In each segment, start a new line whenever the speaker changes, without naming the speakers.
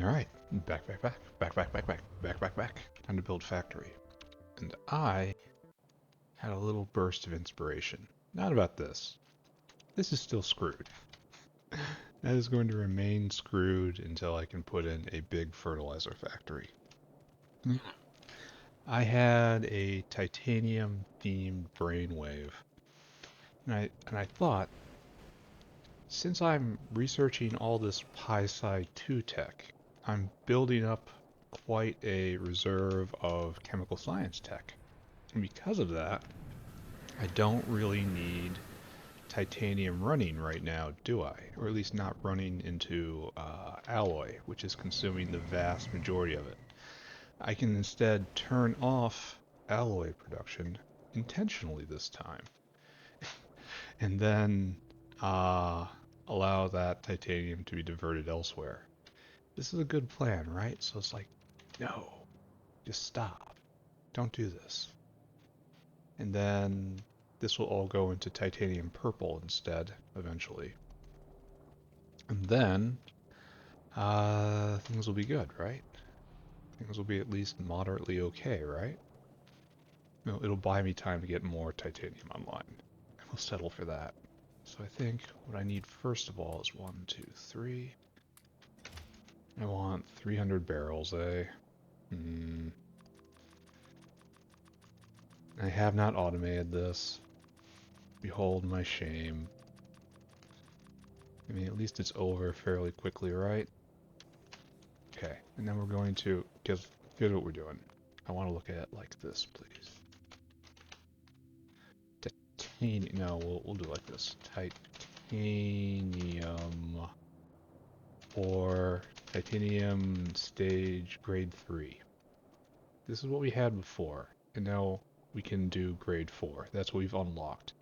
Alright, back. Time to build factory. And I had a little burst of inspiration. Not about this. This is still screwed. That is going to remain screwed until I can put in a big fertilizer factory. I had a titanium themed brainwave. And I thought, since I'm researching all this Pi Psi 2 tech, I'm building up quite a reserve of chemical science tech. And because of that, I don't really need titanium running right now, do I? Or at least not running into alloy, which is consuming the vast majority of it. I can instead turn off alloy production intentionally this time, and then allow that titanium to be diverted elsewhere. This is a good plan, right? So it's like, no, just stop. Don't do this. And then this will all go into titanium purple instead, eventually. And then things will be good, right? Things will be at least moderately okay, right? It'll buy me time to get more titanium online. And we'll settle for that. So I think what I need first of all is 1, 2, 3. I want 300 barrels, eh? I have not automated this. Behold my shame. I mean, at least it's over fairly quickly, right? Okay, and then we're going to, because here's what we're doing. I want to look at it like this, please. Titanium, no, we'll do it like this. Titanium, or titanium stage grade 3. This is what we had before, and now we can do grade 4. That's what we've unlocked.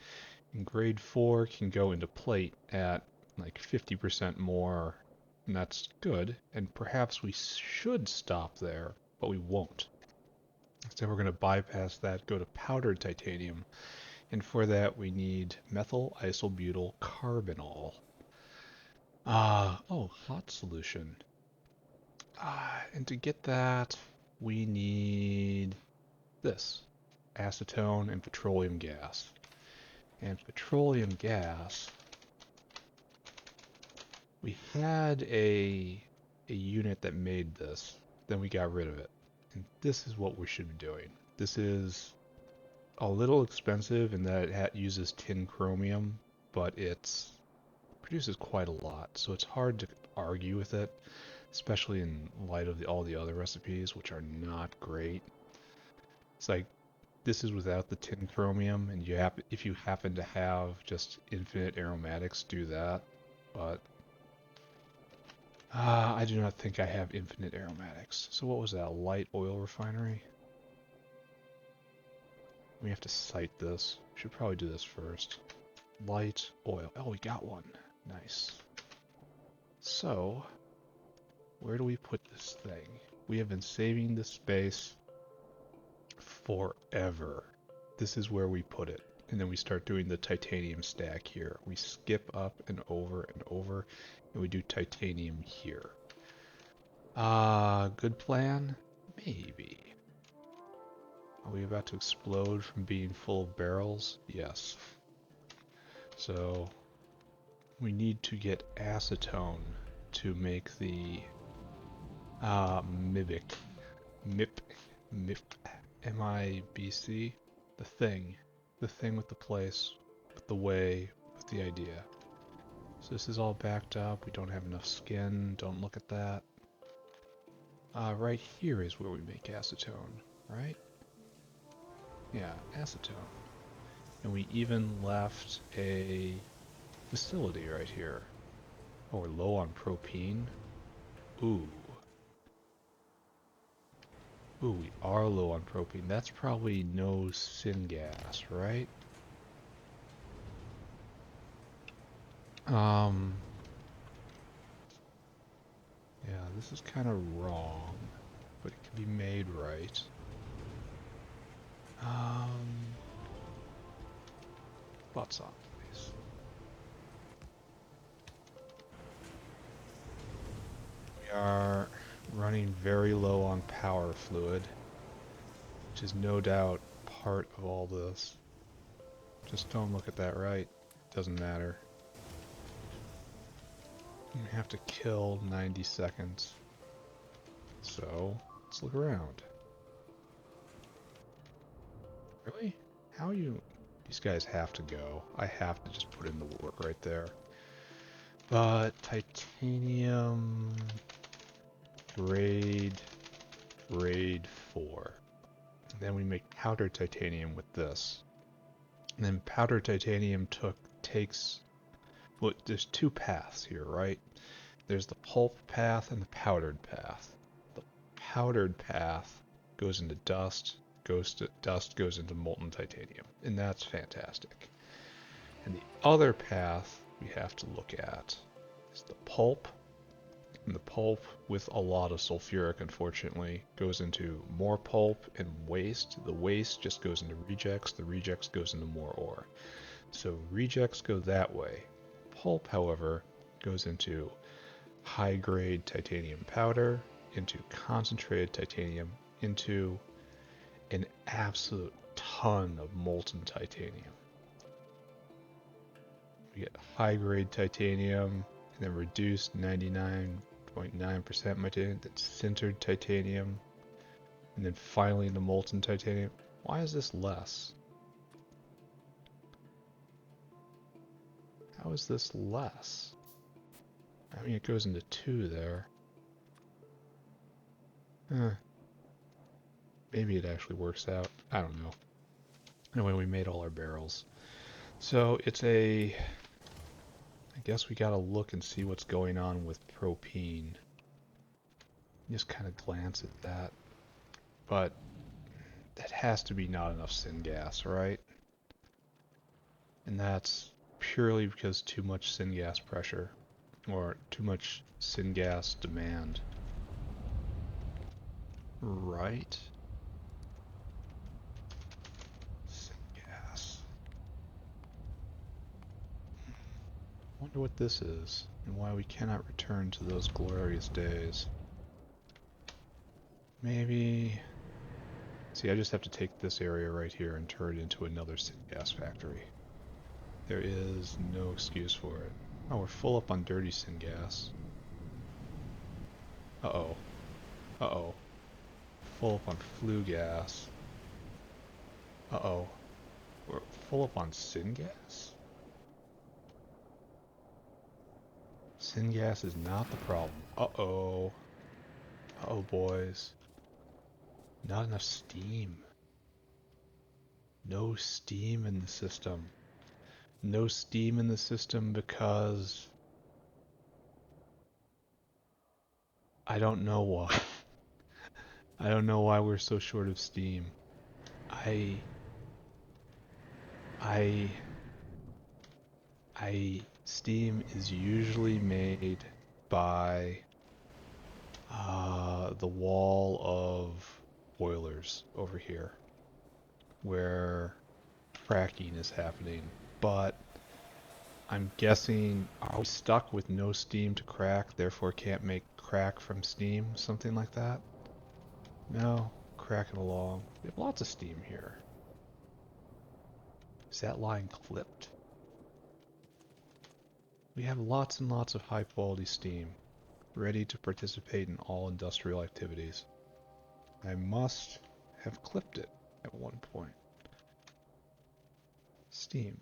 And grade 4 can go into plate at like 50% more, and that's good. And perhaps we should stop there, but we won't. So we're going to bypass that, go to powdered titanium, and for that we need methyl isobutyl carbinol. Hot solution. And to get that, we need this, acetone and petroleum gas. And petroleum gas, we had a unit that made this, then we got rid of it. And this is what we should be doing. This is a little expensive in that it uses tin chromium, but it produces quite a lot, so it's hard to argue with it, especially in light of all the other recipes, which are not great. It's like, this is without the tin chromium, and if you happen to have just infinite aromatics, do that. But I do not think I have infinite aromatics. So what was that, a light oil refinery? We have to cite this. Should probably do this first. Light oil. Oh, we got one. Nice. So, where do we put this thing? We have been saving this space forever. This is where we put it. And then we start doing the titanium stack here. We skip up and over, and we do titanium here. Good plan? Maybe. Are we about to explode from being full of barrels? Yes. So, we need to get acetone to make the MIBC, M-I-B-C, the thing with the place, with the way, with the idea. So this is all backed up, we don't have enough skin, don't look at that. Right here is where we make acetone, right? Yeah, acetone. And we even left a facility right here. Oh, we're low on propene. Ooh. Ooh, we are low on propane. That's probably no syngas, right? Yeah, this is kind of wrong, but it can be made right. Butts on, please. We are running very low on power fluid, which is no doubt part of all this. Just don't look at that right. Doesn't matter. You have to kill 90 seconds. So, let's look around. Really? How are you... These guys have to go. I have to just put in the work right there. But titanium... grade 4. And then we make powdered titanium with this. And then powdered titanium takes... Well, there's two paths here, right? There's the pulp path and the powdered path. The powdered path goes into dust, goes into molten titanium, and that's fantastic. And the other path we have to look at is the pulp, and the pulp with a lot of sulfuric, unfortunately, goes into more pulp and waste. The waste just goes into rejects, the rejects goes into more ore. So rejects go that way. Pulp, however, goes into high-grade titanium powder, into concentrated titanium, into an absolute ton of molten titanium. We get high-grade titanium, and then reduced 99.9% titanium, then sintered titanium, and then finally the molten titanium. Why is this less? How is this less? I mean, it goes into 2 there. Maybe it actually works out. I don't know. Anyway, we made all our barrels. So it's I guess we gotta look and see what's going on with propene. Just kind of glance at that. But that has to be not enough syngas, right? And that's purely because too much syngas pressure. Or too much syngas demand. Right? Syngas. Wonder what this is, and why we cannot return to those glorious days. Maybe... See, I just have to take this area right here and turn it into another syngas factory. There is no excuse for it. Oh, we're full up on dirty syngas. Uh-oh. Uh-oh. Full up on flue gas. Uh-oh. We're full up on syngas? Syngas is not the problem. Uh-oh. Uh-oh, boys. Not enough steam. No steam in the system. No steam in the system because... I don't know why. I don't know why we're so short of steam. Steam is usually made by the wall of boilers over here, where fracking is happening. But I'm guessing, are we stuck with no steam to crack, therefore can't make crack from steam? Something like that? No, cracking along. We have lots of steam here. Is that line clipped? We have lots and lots of high quality steam, ready to participate in all industrial activities. I must have clipped it at one point. Steam.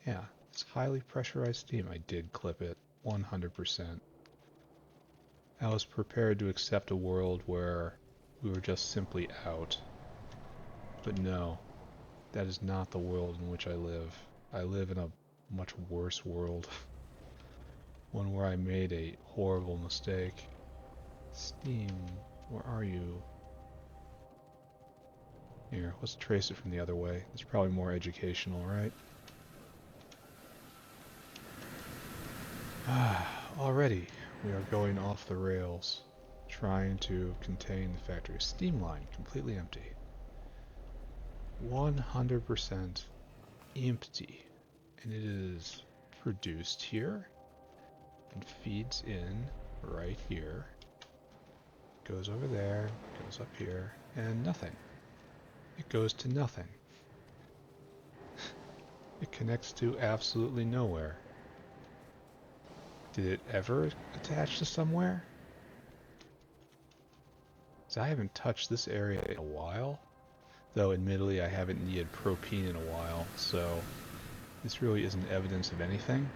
Yeah, it's highly pressurized steam. I did clip it, 100%. I was prepared to accept a world where we were just simply out. But no, that is not the world in which I live. I live in a much worse world. One where I made a horrible mistake. Steam, where are you? Here, let's trace it from the other way. It's probably more educational, right? Already, we are going off the rails, trying to contain the factory. Steam line, completely empty. 100% empty. And it is produced here and feeds in right here. goes over there, goes up here, and nothing. It goes to nothing. It connects to absolutely nowhere. Did it ever attach to somewhere? So I haven't touched this area in a while, though admittedly I haven't needed propene in a while, so this really isn't evidence of anything.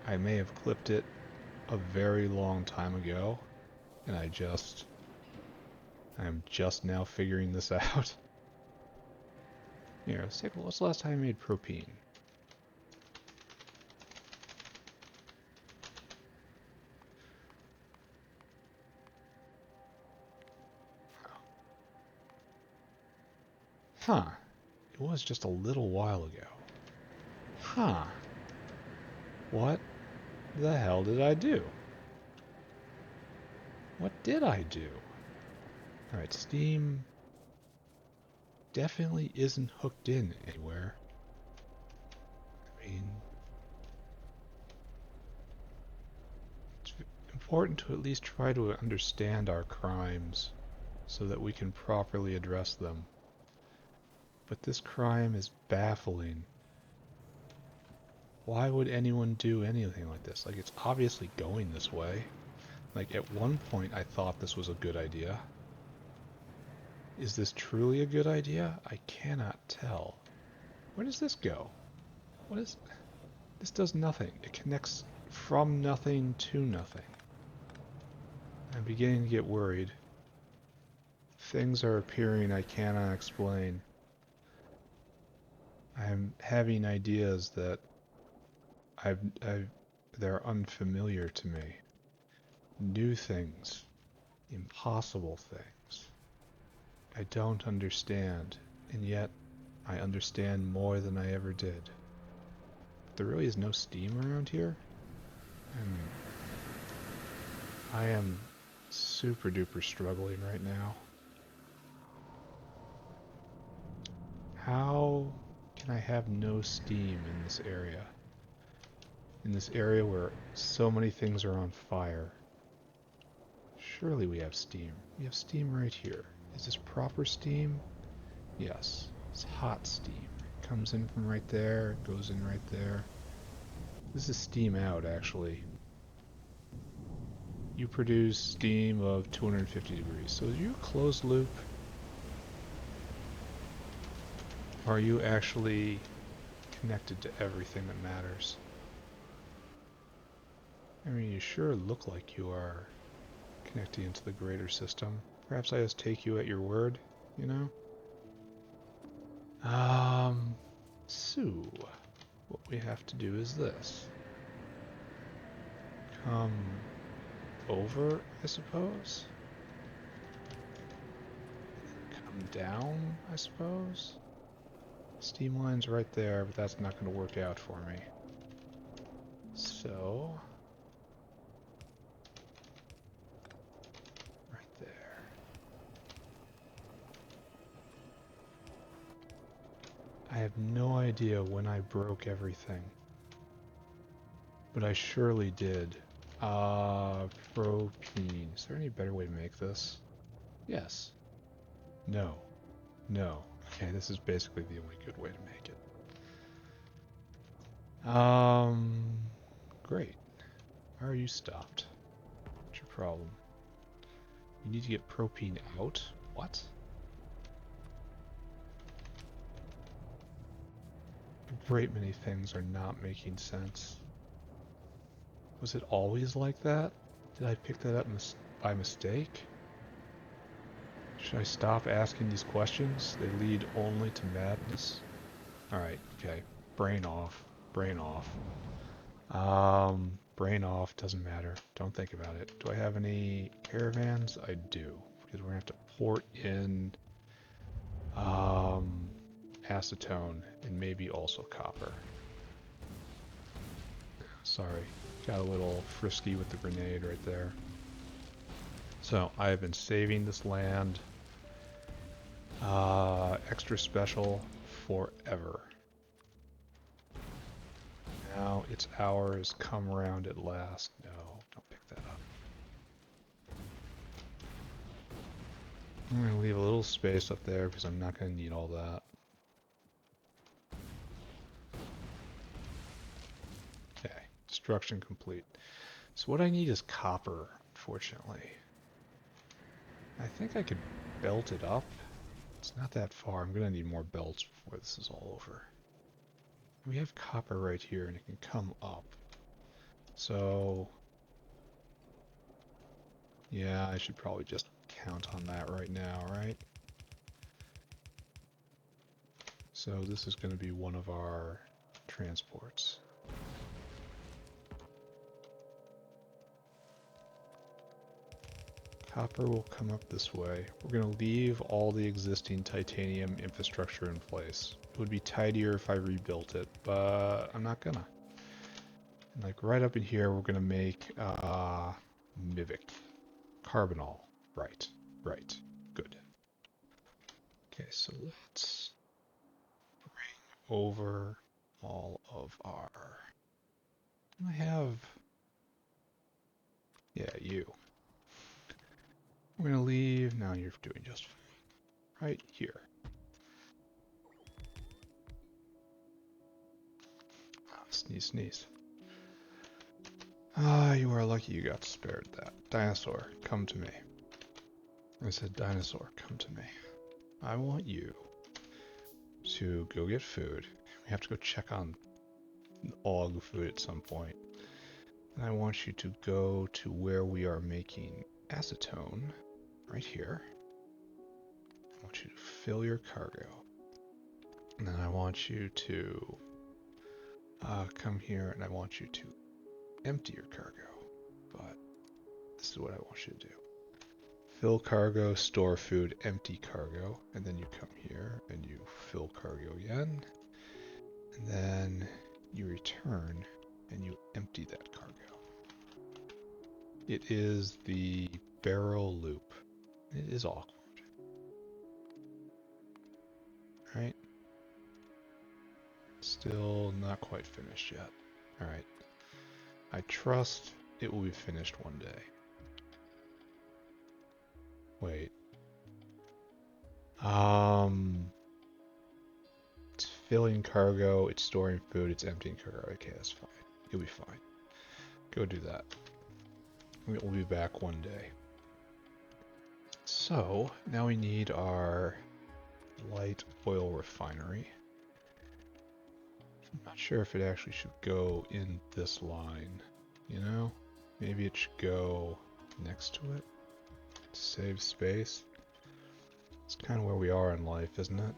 I may have clipped it a very long time ago, and I'm just now figuring this out. Here, let's take a look. What's the last time I made propene? Huh. It was just a little while ago. Huh. What the hell did I do? What did I do? Alright, Steam definitely isn't hooked in anywhere. I mean, it's important to at least try to understand our crimes so that we can properly address them. But this crime is baffling. Why would anyone do anything like this? Like, it's obviously going this way. Like, at one point I thought this was a good idea. Is this truly a good idea? I cannot tell. Where does this go? What is... This does nothing. It connects from nothing to nothing. I'm beginning to get worried. Things are appearing I cannot explain. I'm having ideas that they're unfamiliar to me. New things. Impossible things. I don't understand, and yet I understand more than I ever did. But there really is no steam around here? And I am super duper struggling right now. How can I have no steam in this area? In this area where so many things are on fire. Surely we have steam. We have steam right here. Is this proper steam? Yes. It's hot steam. It comes in from right there, it goes in right there. This is steam out, actually. You produce steam of 250 degrees. So are you a closed loop? Or are you actually connected to everything that matters? I mean, you sure look like you are connecting into the greater system. Perhaps I just take you at your word, you know? So, what we have to do is this. Come over, I suppose? Come down, I suppose? Steam line's right there, but that's not going to work out for me. So... right there. I have no idea when I broke everything. But I surely did. Propene. Is there any better way to make this? Yes. No. No. Okay, this is basically the only good way to make it. Great. Why are you stopped? What's your problem? You need to get propene out? What? A great many things are not making sense. Was it always like that? Did I pick that up by mistake? Should I stop asking these questions? They lead only to madness. Alright, okay. Brain off. Brain off. Brain off, doesn't matter. Don't think about it. Do I have any caravans? I do. Because we're gonna have to port in acetone and maybe also copper. Sorry. Got a little frisky with the grenade right there. So, I have been saving this land extra special forever. Now its hour has come around at last. No, don't pick that up. I'm going to leave a little space up there because I'm not going to need all that. Okay, destruction complete. So what I need is copper, unfortunately. I think I could belt it up. It's not that far. I'm going to need more belts before this is all over. We have copper right here and it can come up. So, yeah, I should probably just count on that right now, right? So this is going to be one of our transports. Copper will come up this way. We're going to leave all the existing titanium infrastructure in place. It would be tidier if I rebuilt it, but I'm not gonna. And like right up in here, we're going to make Mivic. Carbonol. Right. Right. Good. Okay, so let's bring over all of our... I have... Yeah, you. We're going to leave... Now you're doing just fine. Right here. Sneeze, sneeze. Ah, you are lucky you got spared that. Dinosaur, come to me. I said, dinosaur, come to me. I want you to go get food. We have to go check on Aug food at some point. And I want you to go to where we are making acetone, right here. I want you to fill your cargo. And then I want you to come here and I want you to empty your cargo. But this is what I want you to do. Fill cargo, store food, empty cargo, and then you come here and you fill cargo again. And then you return and you empty that cargo. It is the barrel loop. It is awkward. Right? Still not quite finished yet. Alright. I trust it will be finished one day. Wait. It's filling cargo, it's storing food, it's emptying cargo. Okay, that's fine. You'll be fine. Go do that. We'll be back one day. So, now we need our light oil refinery. I'm not sure if it actually should go in this line, you know? Maybe it should go next to it to save space. It's kind of where we are in life, isn't it?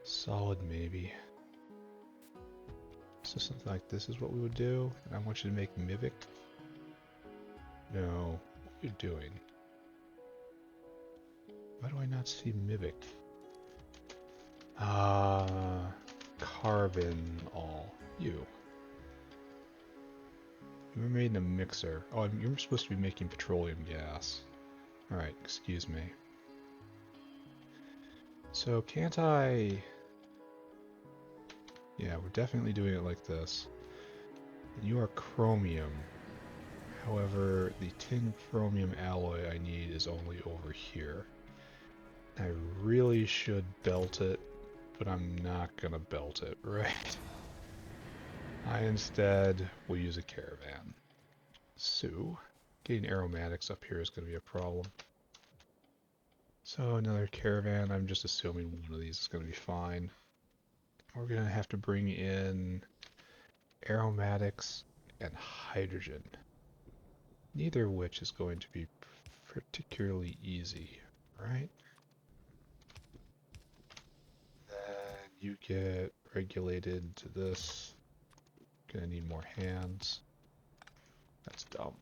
Solid maybe. So something like this is what we would do. And I want you to make Mivic. No, what are you doing? Why do I not see Mivic? Carbon all. You. You were made in a mixer. Oh, you're supposed to be making petroleum gas. Alright, excuse me. So can't I... Yeah, we're definitely doing it like this. And you are chromium. However, the tin chromium alloy I need is only over here. I really should belt it, but I'm not gonna belt it, right? I instead will use a caravan. So, getting aromatics up here is gonna be a problem. So another caravan, I'm just assuming one of these is gonna be fine. We're gonna have to bring in aromatics and hydrogen. Neither of which is going to be particularly easy, right? Then you get regulated to this. Gonna need more hands. That's dumb.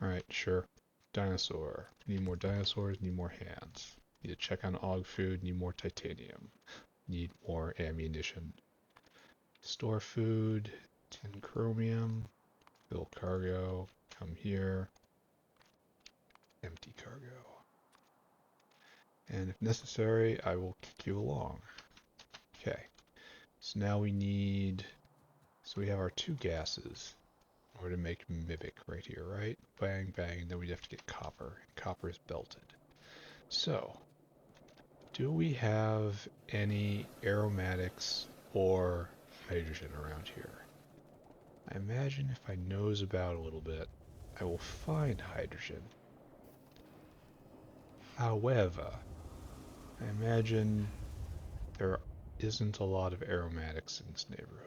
Alright, sure. Dinosaur. Need more dinosaurs, need more hands. Need to check on Aug food, need more titanium. Need more ammunition. Store food, tin chromium, fill cargo, come here, empty cargo. And if necessary, I will kick you along. Okay, so now we need So we have our two gases in order to make Mimic right here, right? Bang, bang, and then we'd have to get copper. Copper is belted. So, do we have any aromatics or hydrogen around here? I imagine if I nose about a little bit, I will find hydrogen. However, I imagine there isn't a lot of aromatics in this neighborhood.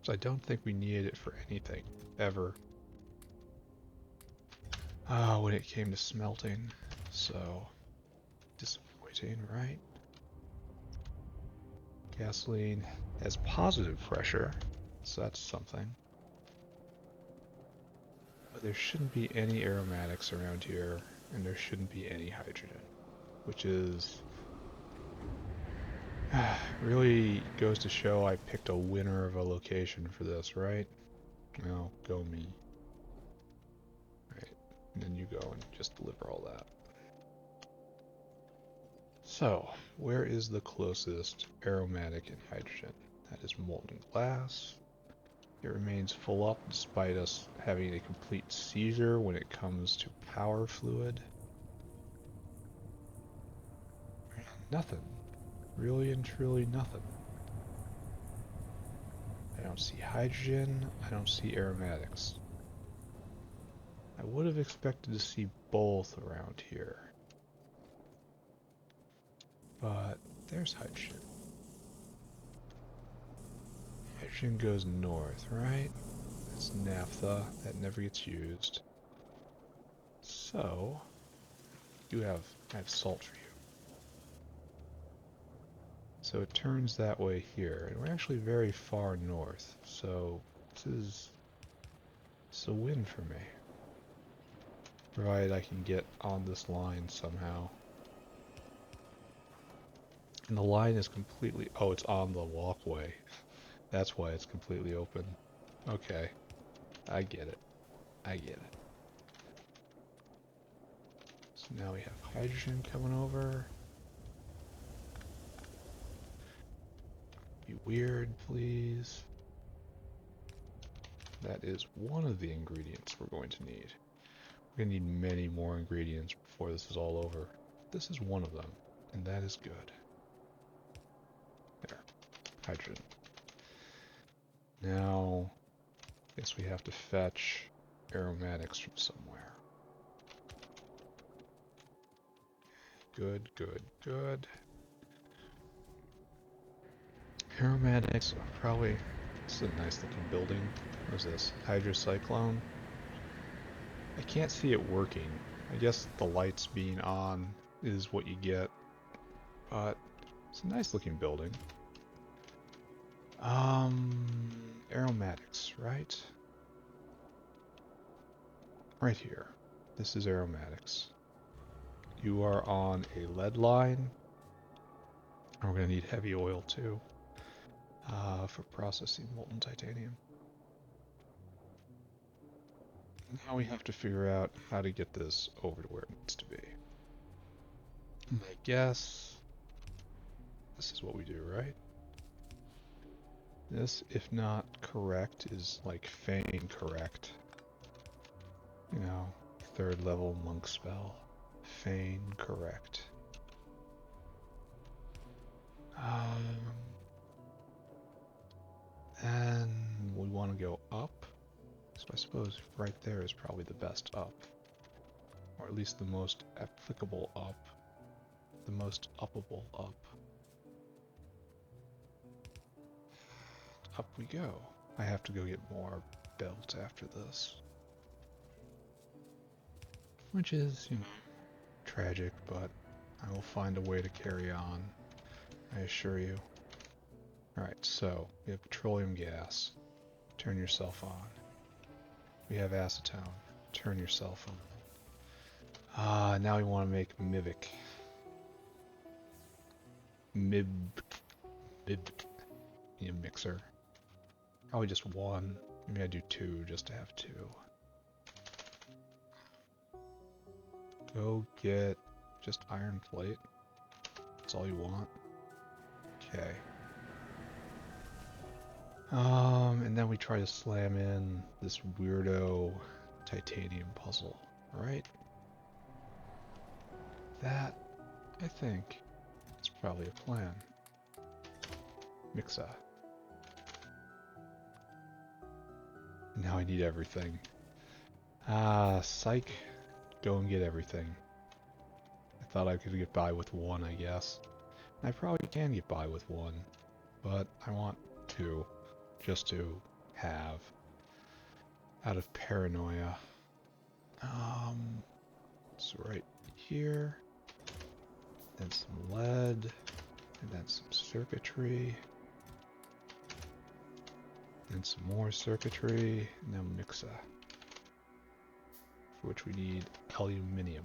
So I don't think we needed it for anything, ever. When it came to smelting. So, disappointing, right? Gasoline has positive pressure, so that's something. But there shouldn't be any aromatics around here, and there shouldn't be any hydrogen, which is really goes to show I picked a winner of a location for this, right? Well, go me. Right, and then you go and just deliver all that. So, where is the closest aromatic in hydrogen? That is molten glass. It remains full up despite us having a complete seizure when it comes to power fluid. Nothing. Really and truly nothing. I don't see hydrogen. I don't see aromatics. I would have expected to see both around here. But there's hydrogen. Hydrogen goes north, right? That's naphtha. That never gets used. So, I have salt for you. So it turns that way here, and we're actually very far north, so this is a win for me. Provided I can get on this line somehow. And the line is completely... Oh, it's on the walkway. That's why it's completely open. Okay. I get it. I get it. So now we have hydrogen coming over. Be weird, please. That is one of the ingredients we're going to need. We're going to need many more ingredients before this is all over. This is one of them, and that is good. There. Hydrogen. Now, I guess we have to fetch aromatics from somewhere. Good, good, good. Aromatics are probably... This is a nice looking building. What is this? Hydrocyclone? I can't see it working. I guess the lights being on is what you get. But it's a nice looking building. Aromatics, right? Right here. This is aromatics. You are on a lead line. And we're going to need heavy oil too. For processing molten titanium. Now we have to figure out how to get this over to where it needs to be. I guess this is what we do, right? This, if not correct, is like feign correct. You know, 3rd level monk spell. Feign correct. And we want to go up. So I suppose right there is probably the best up. Or at least the most applicable up. The most uppable up. Up we go. I have to go get more belt after this. Which is, you know, tragic, but I will find a way to carry on. I assure you. Alright, so we have petroleum gas. Turn yourself on. We have acetone. Turn yourself on. Now we want to make Mimic. Mib. Need a mixer. Probably just one. Maybe I do 2 just to have 2. Go get just iron plate. That's all you want. Okay. And then we try to slam in this weirdo titanium puzzle, right? That, I think, is probably a plan. Mixa. Now I need everything. Ah, psych. Go and get everything. I thought I could get by with one, I guess. I probably can get by with one, but I want two, just to have, out of paranoia. So right here, then some lead, and then some circuitry, then some more circuitry, and then mixa, for which we need aluminium,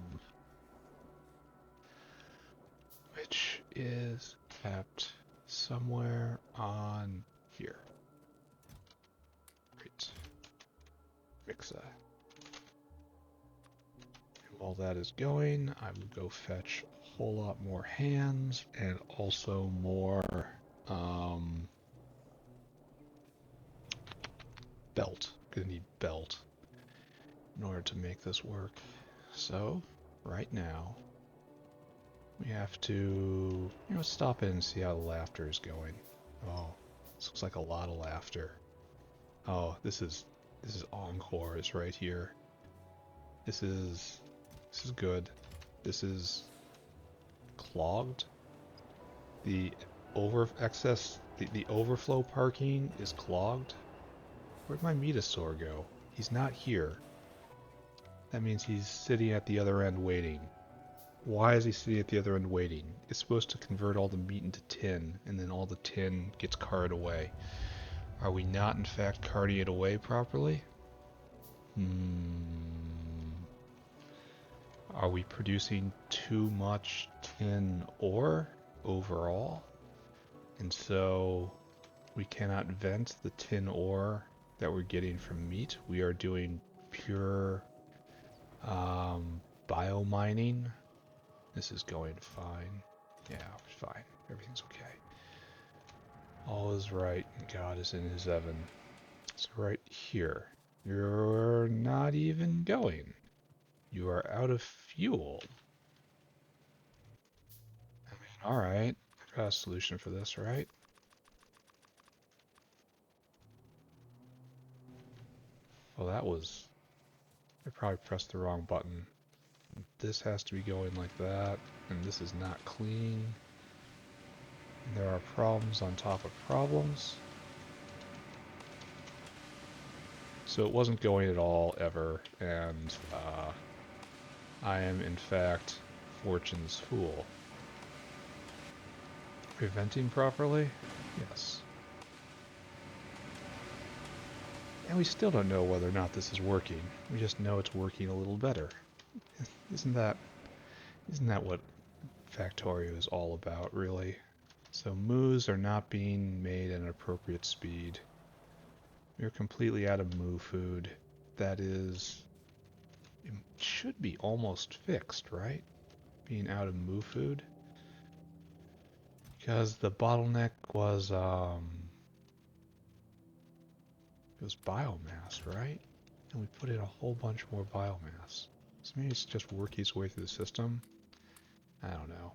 which is kept somewhere on here. Right. Mixa. And while that is going, I will go fetch a whole lot more hands and also more belt. Gonna need belt in order to make this work. So, right now, we have to, stop in and see how the laughter is going. Oh, this looks like a lot of laughter. Oh, this is encores right here. This is good. This is clogged. The overflow parking is clogged. Where'd my Metasaur go? He's not here. That means he's sitting at the other end waiting. Why is he sitting at the other end waiting? It's supposed to convert all the meat into tin, and then all the tin gets carted away. Are we not, in fact, carting it away properly? Are we producing too much tin ore overall? And so we cannot vent the tin ore that we're getting from meat. We are doing pure biomining. This is going fine. Yeah, fine. Everything's okay. All is right, and God is in his heaven. So right here, you're not even going. You are out of fuel. I mean, alright. I've got a solution for this, right? Well, that was... I probably pressed the wrong button. This has to be going like that, and this is not clean. And there are problems on top of problems. So it wasn't going at all, ever, and I am, in fact, Fortune's fool. Preventing properly? Yes. And we still don't know whether or not this is working. We just know it's working a little better. Isn't that what Factorio is all about, really? So moos are not being made at an appropriate speed. We're completely out of moo food. That is... It should be almost fixed, right? Being out of moo food. Because the bottleneck was, it was biomass, right? And we put in a whole bunch more biomass. So maybe it's just working its way through the system. I don't know.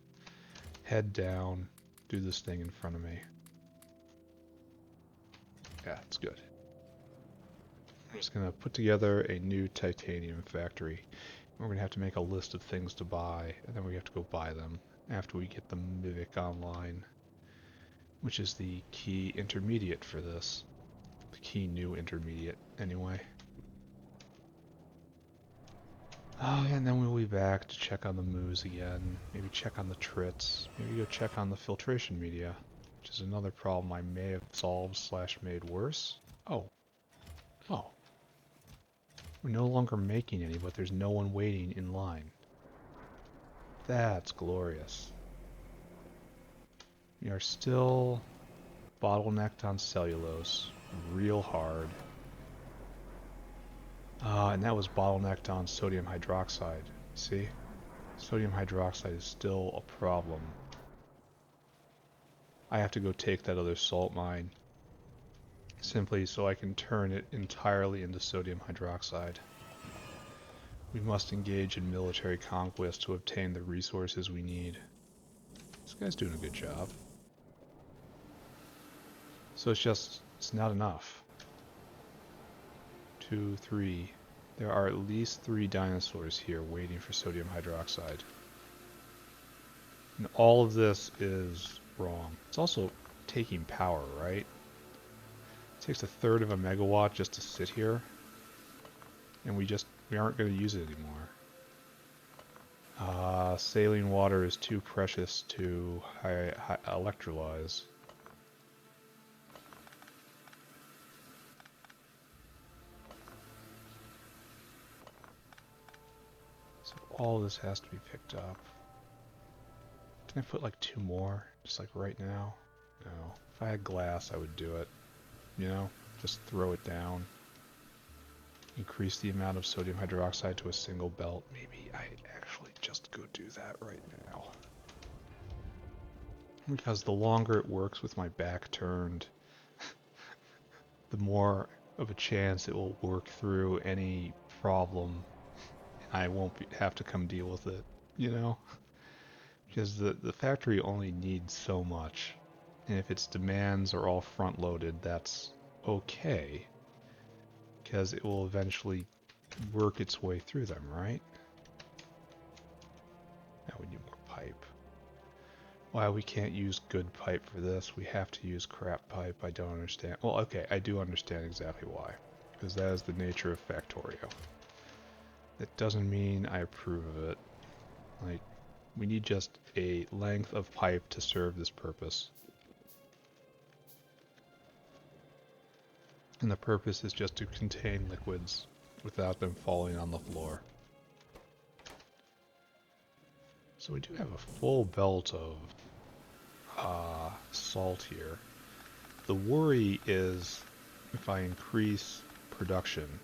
Head down, do this thing in front of me. Yeah, it's good. I'm just going to put together a new titanium factory. We're going to have to make a list of things to buy, and then we have to go buy them after we get the Mivik online, which is the key intermediate for this. The key new intermediate, anyway. And then we'll be back to check on the moos again, maybe check on the trits, maybe go check on the filtration media, which is another problem I may have solved / made worse. Oh. We're no longer making any, but there's no one waiting in line. That's glorious. We are still bottlenecked on cellulose, real hard. And that was bottlenecked on sodium hydroxide. See? Sodium hydroxide is still a problem. I have to go take that other salt mine simply so I can turn it entirely into sodium hydroxide. We must engage in military conquest to obtain the resources we need. This guy's doing a good job. So it's not enough. 2, 3. There are at least 3 dinosaurs here waiting for sodium hydroxide. And all of this is wrong. It's also taking power, right? It takes 1/3 of a megawatt just to sit here. And we aren't going to use it anymore. Saline water is too precious to electrolyze. So all this has to be picked up. Can I put like 2 more? Just like right now? No. If I had glass, I would do it. You know? Just throw it down. Increase the amount of sodium hydroxide to a single belt. Maybe I actually just go do that right now. Because the longer it works with my back turned, the more of a chance it will work through any problem. I won't have to come deal with it, you know? Because the factory only needs so much. And if its demands are all front-loaded, that's okay. Because it will eventually work its way through them, right? Now we need more pipe. Why we can't use good pipe for this, we have to use crap pipe, I don't understand. Well, okay, I do understand exactly why. Because that is the nature of Factorio. That doesn't mean I approve of it. Like, we need just a length of pipe to serve this purpose. And the purpose is just to contain liquids without them falling on the floor. So we do have a full belt of salt here. The worry is if I increase production,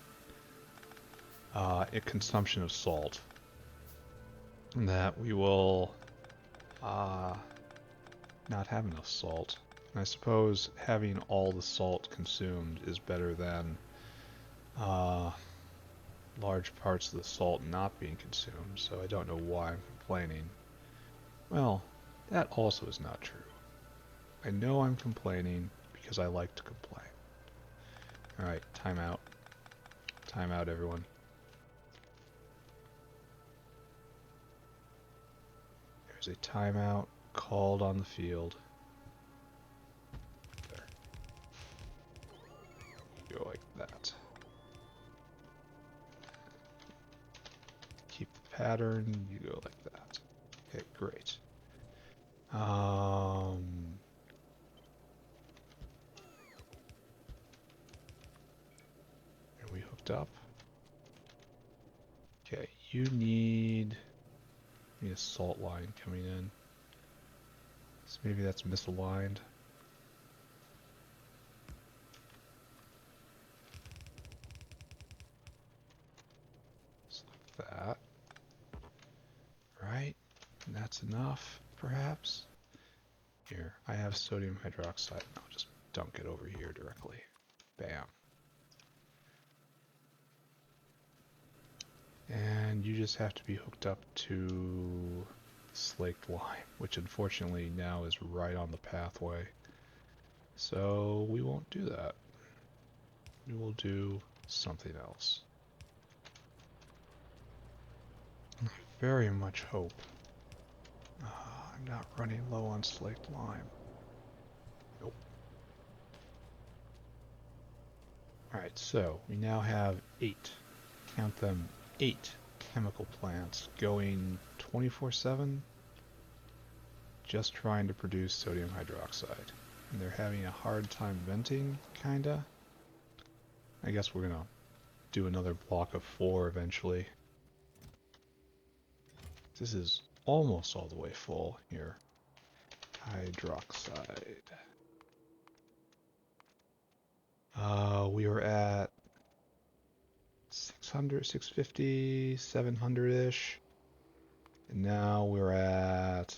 consumption of salt, that we will not have enough salt. And I suppose having all the salt consumed is better than large parts of the salt not being consumed, so I don't know why I'm complaining. Well, that also is not true. I know I'm complaining because I like to complain. Alright, time out. Time out, everyone. There's a timeout called on the field. There. Go like that. Keep the pattern, you go like that. Okay, great. Are we hooked up? Okay, you need a salt line coming in. So maybe that's misaligned. Just like that. Right, and that's enough, perhaps. Here, I have sodium hydroxide. I'll just dunk it over here directly. Bam. And you just have to be hooked up to slaked lime, which unfortunately now is right on the pathway. So we won't do that. We will do something else. I very much hope I'm not running low on slaked lime. Nope. Alright, so we now have 8. Count them, 8 chemical plants going 24/7 just trying to produce sodium hydroxide. And they're having a hard time venting, kinda. I guess we're gonna do another block of 4 eventually. This is almost all the way full here. Hydroxide. We were at 600, 650, 700-ish. And now we're at,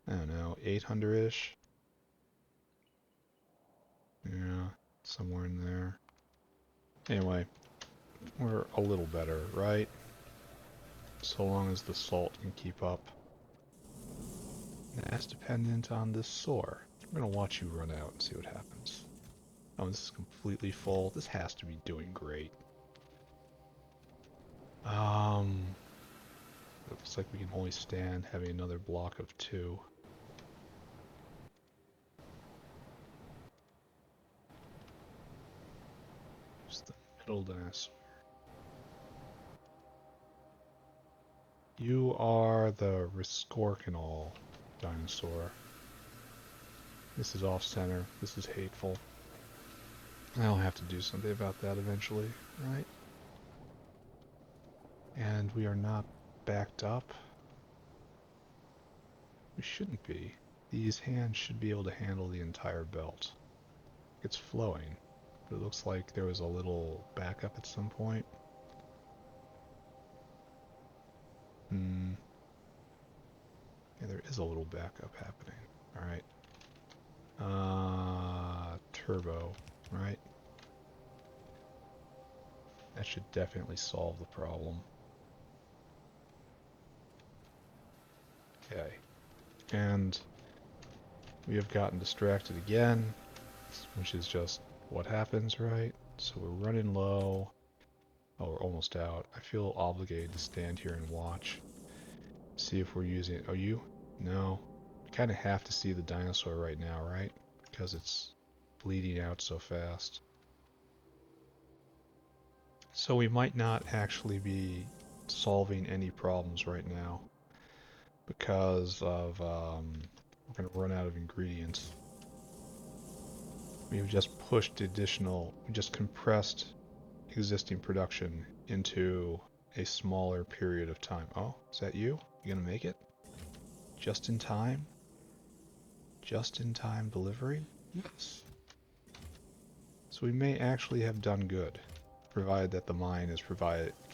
I don't know, 800-ish. Yeah, somewhere in there. Anyway, we're a little better, right? So long as the salt can keep up. That's dependent on this soar. I'm gonna watch you run out and see what happens. Oh, this is completely full. This has to be doing great. Looks like we can only stand having another block of 2. Just the middle dinosaur. You are the Riscorcanol dinosaur. This is off-center. This is hateful. I'll have to do something about that eventually, right? And we are not backed up. We shouldn't be. These hands should be able to handle the entire belt. It's flowing, but it looks like there was a little backup at some point. Yeah, there is a little backup happening. Alright. Turbo, right? That should definitely solve the problem. Okay. And we have gotten distracted again, which is just what happens, right? So we're running low. Oh, we're almost out. I feel obligated to stand here and watch. See if we're using... Oh, you? No. We kind of have to see the dinosaur right now, right? Because it's bleeding out so fast. So we might not actually be solving any problems right now because of we're going to run out of ingredients. We've just pushed additional, we just compressed existing production into a smaller period of time. Oh, is that you? You gonna make it? Just in time? Just in time delivery? Yes. So we may actually have done good, provided that the mine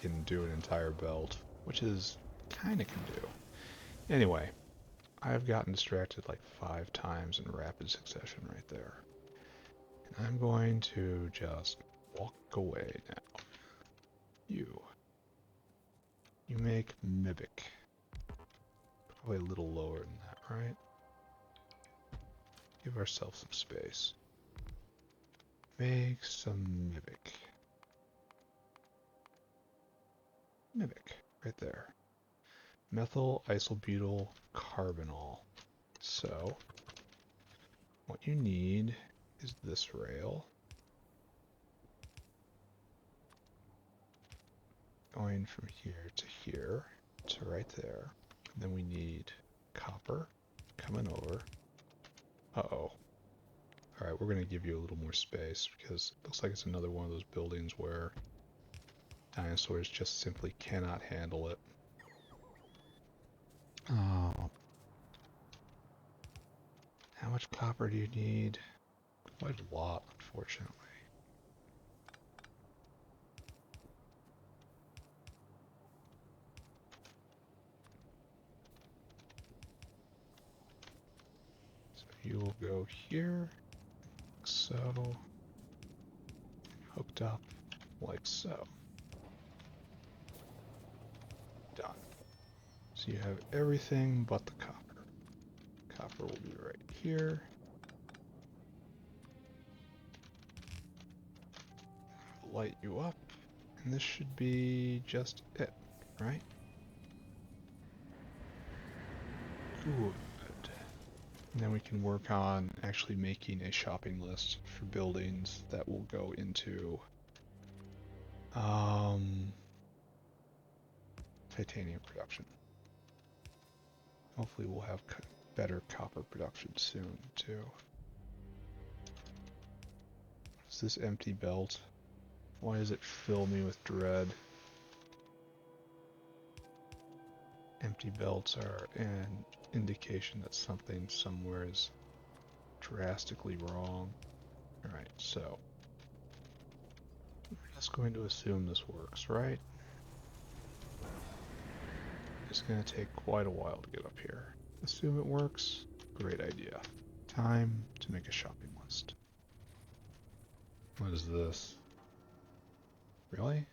can do an entire belt, which is kinda can do. Anyway, I've gotten distracted like 5 times in rapid succession right there. And I'm going to just walk away now. You make Mimic. Probably a little lower than that, right? Give ourselves some space. Make some Mimic. Mimic, right there. Methyl isobutyl carbonyl. So, what you need is this rail. Going from here to right there. And then we need copper coming over. Uh-oh. Alright, we're going to give you a little more space because it looks like it's another one of those buildings where dinosaurs just simply cannot handle it. Oh. How much copper do you need? Quite a lot, unfortunately. So you will go here, like so, hooked up, like so. Done. So you have everything but the copper. Copper will be right here. Light you up, and this should be just it, right? Good. And then we can work on actually making a shopping list for buildings that will go into titanium production. Hopefully we'll have better copper production soon, too. What is this empty belt? Why does it fill me with dread? Empty belts are an indication that something somewhere is drastically wrong. Alright, so we're just going to assume this works, right? It's going to take quite a while to get up here. Assume it works. Great idea. Time to make a shopping list. What is this? Really?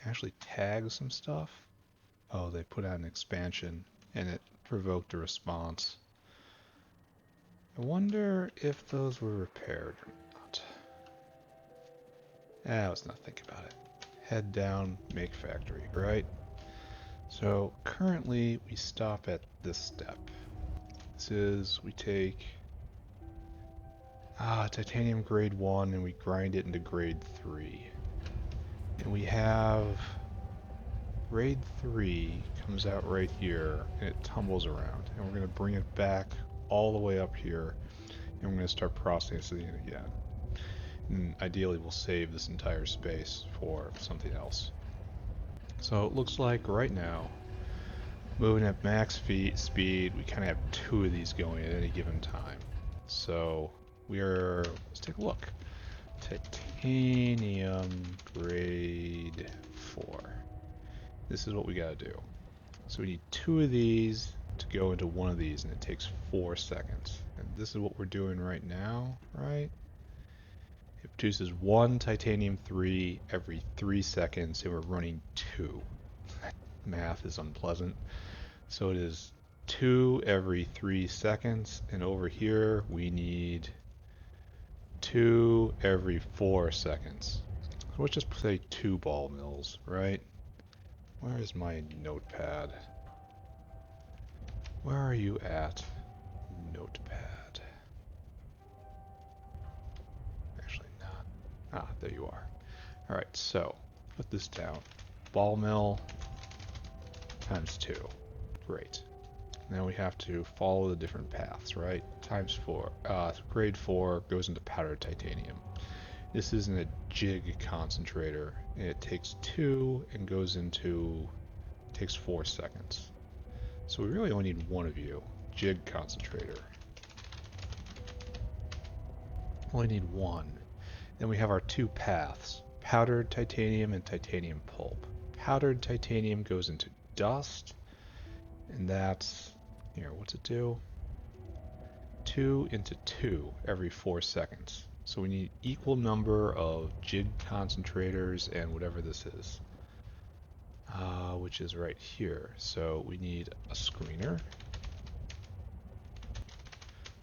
Actually tag some stuff? Oh, they put out an expansion and it provoked a response. I wonder if those were repaired or not. Let's not think about it. Head down, make factory, right? So currently we stop at this step. This is, we take titanium grade 1 and we grind it into grade 3. And we have grade 3 comes out right here and it tumbles around. And we're going to bring it back all the way up here and we're going to start processing it again. And ideally we'll save this entire space for something else. So it looks like right now, moving at max speed, we kind of have 2 of these going at any given time. So let's take a look. Titanium grade 4. This is what we gotta do. So we need 2 of these to go into one of these, and it takes 4 seconds. And this is what we're doing right now, right? It produces 1 titanium 3 every 3 seconds, and we're running 2. Math is unpleasant. So it is 2 every 3 seconds, and over here we need 2 every 4 seconds. So let's just say 2 ball mills, right? Where is my notepad? Where are you at, notepad? Actually not. Ah, there you are. Alright, so put this down. Ball mill times 2. Great. Now we have to follow the different paths, right? Times 4. Grade 4 goes into powdered titanium. This isn't a jig concentrator, and it takes 2 and takes 4 seconds. So we really only need 1 of you. Jig concentrator. Only need 1. Then we have our 2 paths. Powdered titanium and titanium pulp. Powdered titanium goes into dust, and that's, here, what's it do? 2 into 2 every 4 seconds. So we need equal number of jig concentrators and whatever this is, which is right here. So we need a screener.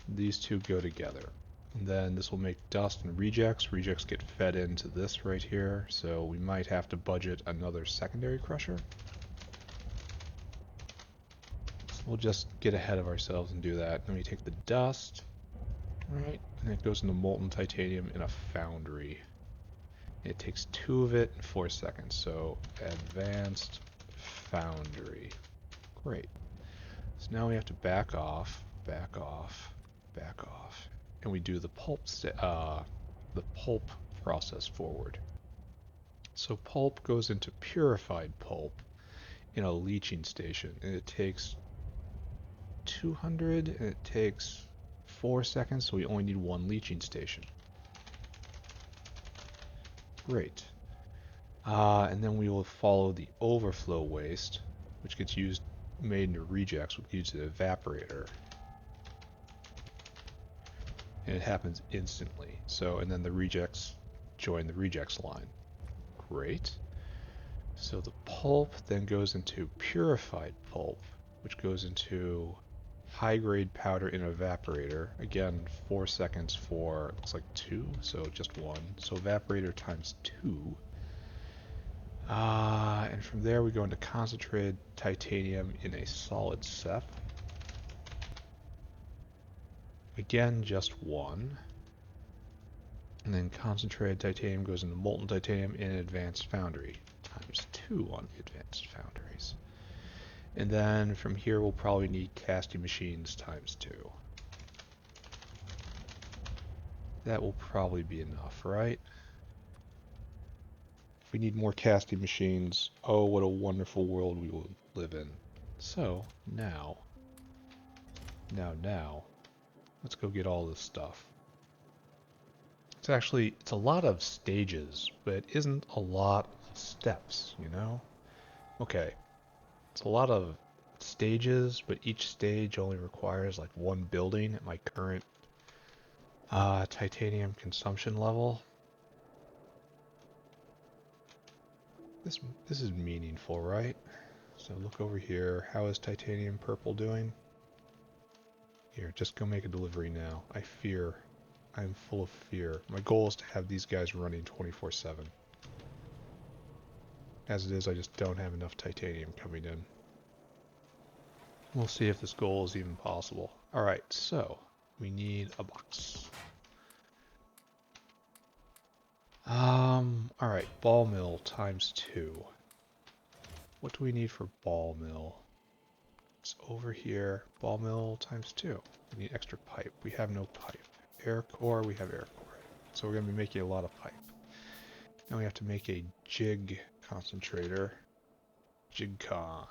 These 2 go together. And then this will make dust and rejects. Rejects get fed into this right here. So we might have to budget another secondary crusher. So we'll just get ahead of ourselves and do that. Then we take the dust. Right, and it goes into molten titanium in a foundry. It takes 2 of it in 4 seconds, so advanced foundry. Great. So now we have to back off, and we do the pulp process forward. So pulp goes into purified pulp in a leaching station, and it takes 200, and it takes 4 seconds, so we only need 1 leaching station. Great. And then we will follow the overflow waste, which gets made into rejects. We use the evaporator. And it happens instantly. So, and then the rejects join the rejects line. Great. So the pulp then goes into purified pulp, which goes into high-grade powder in evaporator. Again, 4 seconds for, looks like 2, so just 1. So evaporator times 2. And from there we go into concentrated titanium in a solid set. Again, just 1. And then concentrated titanium goes into molten titanium in advanced foundry, times 2 on the advanced foundries. And then from here we'll probably need casting machines times 2. That will probably be enough, right? If we need more casting machines, oh, what a wonderful world we will live in. So, now, let's go get all this stuff. It's a lot of stages, but it isn't a lot of steps, you know? Okay, it's a lot of stages, but each stage only requires like 1 building at my current titanium consumption level. This is meaningful, right? So look over here. How is titanium purple doing? Here, just go make a delivery now. I fear. I'm full of fear. My goal is to have these guys running 24/7. As it is, I just don't have enough titanium coming in. We'll see if this goal is even possible. Alright, so we need a box. Alright, ball mill times 2. What do we need for ball mill? It's over here. Ball mill times 2. We need extra pipe. We have no pipe. Air core, we have air core. So we're going to be making a lot of pipe. Now we have to make a jig concentrator. Jig con.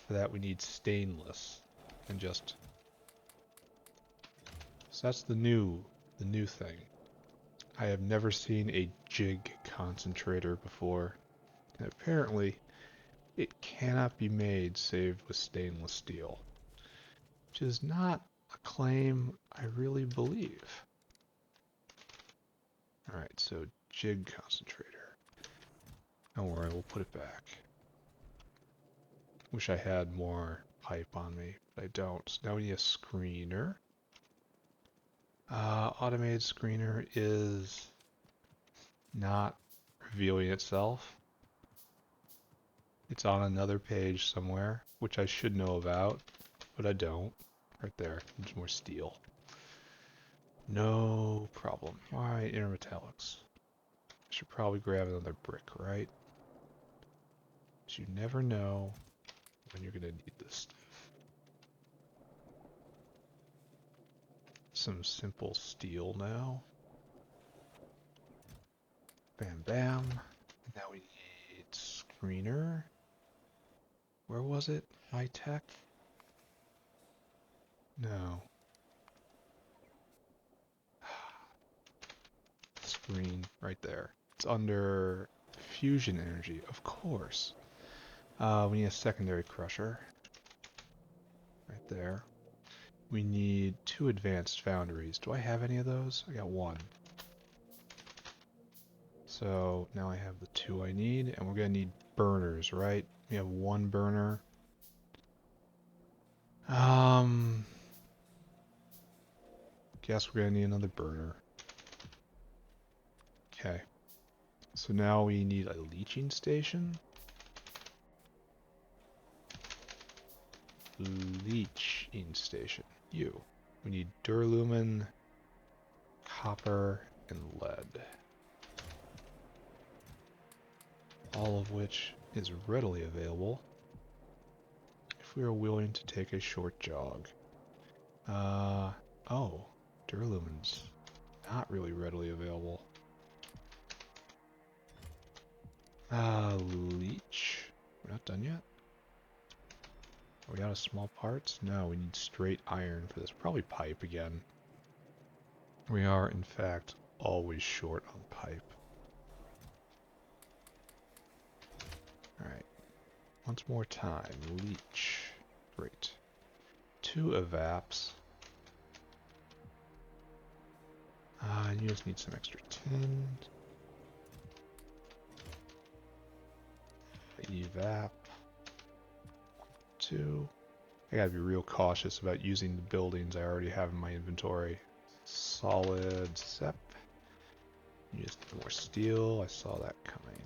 For that we need stainless. And just... So that's the new thing. I have never seen a jig concentrator before. And apparently, it cannot be made save with stainless steel. Which is not a claim I really believe. Alright, so jig concentrator. Don't worry, we'll put it back. Wish I had more pipe on me, but I don't. So now we need a screener. Automated screener is not revealing itself. It's on another page somewhere, which I should know about, but I don't. Right there, there's more steel. No problem. Alright, intermetallics. I should probably grab another brick, right? Because you never know when you're going to need this stuff. Some simple steel now. Bam, bam. Now we need screener. Where was it? High tech? No. Screen right there. It's under fusion energy, of course. We need a secondary crusher. Right there. We need 2 advanced foundries. Do I have any of those? I got 1. So now I have the 2 I need, and we're going to need burners, right? We have 1 burner. Guess we're going to need another burner. Okay. So now we need a leaching station. Leaching station. We need duralumin, copper, and lead. All of which is readily available if we are willing to take a short jog. Oh, duralumin's not really readily available. Leach. We're not done yet? Are we out of small parts? No, we need straight iron for this. Probably pipe again. We are, in fact, always short on pipe. Alright. Once more time. Leach. Great. 2 evaps. And you just need some extra tin. Evap. 2. I gotta be real cautious about using the buildings I already have in my inventory. Solid sep. You just need more steel. I saw that coming.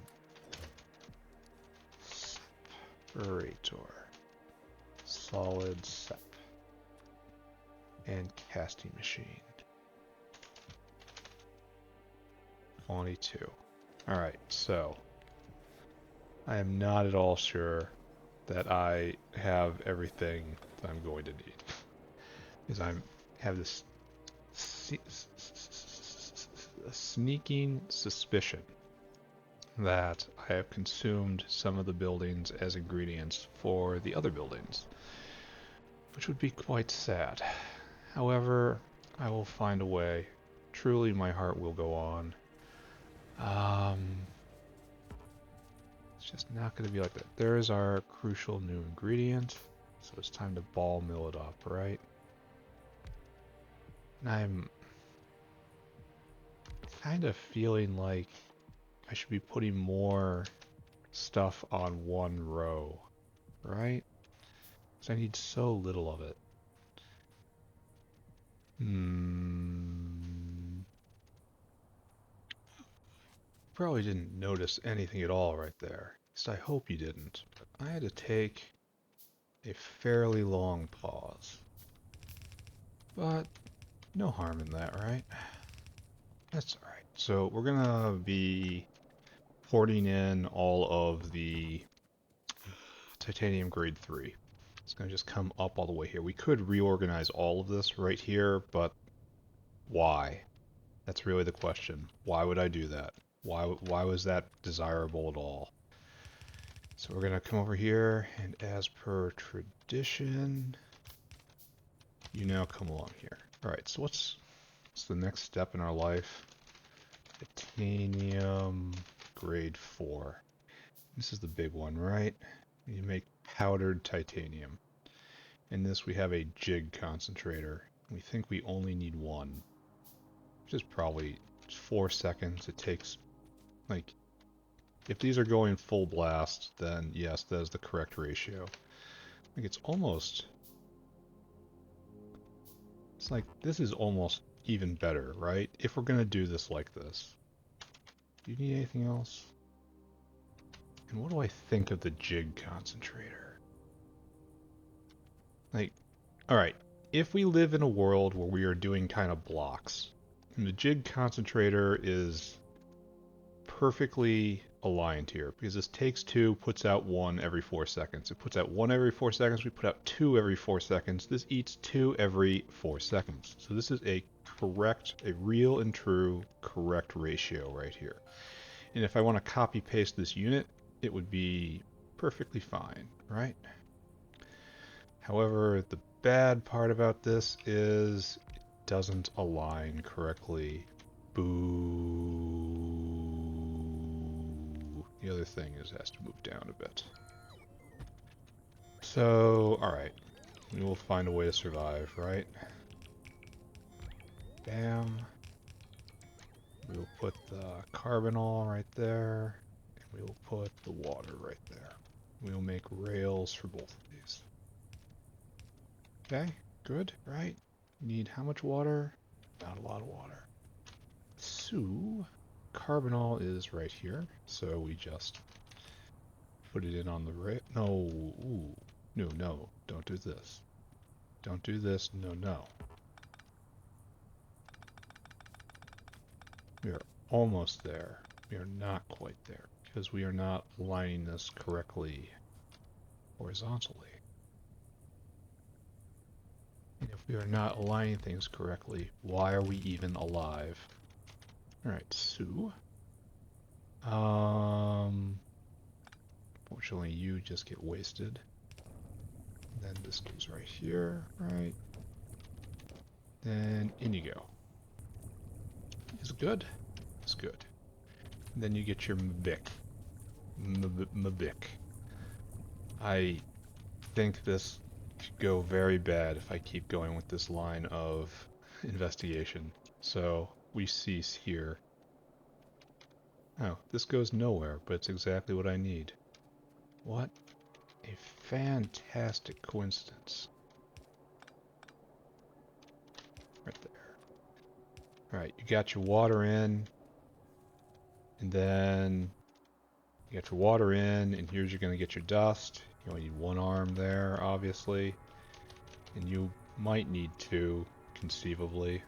Separator. Solid sep. And casting machine. 22. Alright, so I am not at all sure that I have everything that I'm going to need. Because I have this sneaking suspicion that I have consumed some of the buildings as ingredients for the other buildings, which would be quite sad. However, I will find a way. Truly, my heart will go on. It's just not going to be like that. There is our crucial new ingredient, so it's time to ball mill it up, right? And I'm kind of feeling like I should be putting more stuff on one row, right? Because I need so little of it. Probably didn't notice anything at all right there. At least I hope you didn't. But I had to take a fairly long pause. But no harm in that, right? That's alright. So we're gonna be porting in all of the titanium grade 3. It's gonna just come up all the way here. We could reorganize all of this right here, but why? That's really the question. Why would I do that? Why was that desirable at all? So we're gonna come over here, and as per tradition, you now come along here. Alright, so what's the next step in our life? Titanium grade 4. This is the big one, right? You make powdered titanium. In this we have a jig concentrator. We think we only need one, which is probably 4 seconds. It takes, like, if these are going full blast, then yes, that is the correct ratio. Like, it's like, this is almost even better, right? If we're gonna do this like this. Do you need anything else? And what do I think of the jig concentrator? Like, alright, if we live in a world where we are doing kind of blocks, and the jig concentrator is perfectly aligned here, because this takes 2, puts out 1 every 4 seconds. It puts out 1 every 4 seconds, we put out 2 every 4 seconds. This eats 2 every 4 seconds. So this is a real and true correct ratio right here. And if I want to copy paste this unit, it would be perfectly fine, right? However, the bad part about this is it doesn't align correctly. Boo. The other thing is it has to move down a bit. So, alright. We will find a way to survive, right? Bam. We will put the carbonol right there. And we will put the water right there. We will make rails for both of these. Okay, good, right? Need how much water? Not a lot of water. So, carbonol is right here, so we just put it in on the right. No, ooh, no, don't do this. Don't do this, no. We are almost there. We are not quite there, because we are not aligning this correctly horizontally. And if we are not aligning things correctly, why are we even alive? Alright, so... Fortunately, you just get wasted. Then this goes right here, right? Then in you go. Is it good? It's good. And then you get your Mabic. Mabic. I think this could go very bad if I keep going with this line of investigation. So we cease here. Oh, this goes nowhere, but it's exactly what I need. What a fantastic coincidence. Right there. Alright, you got your water in, and then you got your water in, and here's you're going to get your dust. You only need 1 arm there, obviously. And you might need 2, conceivably.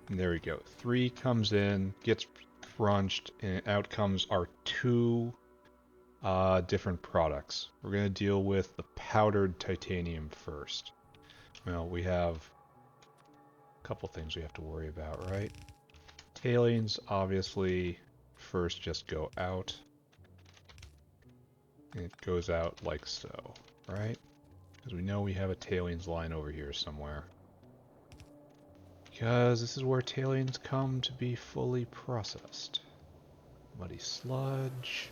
And there we go. 3 comes in, gets crunched, and out comes our 2 different products. We're going to deal with the powdered titanium first. Well, we have a couple things we have to worry about, right? Tailings, obviously, first just go out. And it goes out like so, right? Because we know we have a tailings line over here somewhere. Because this is where tailings come to be fully processed. Muddy sludge.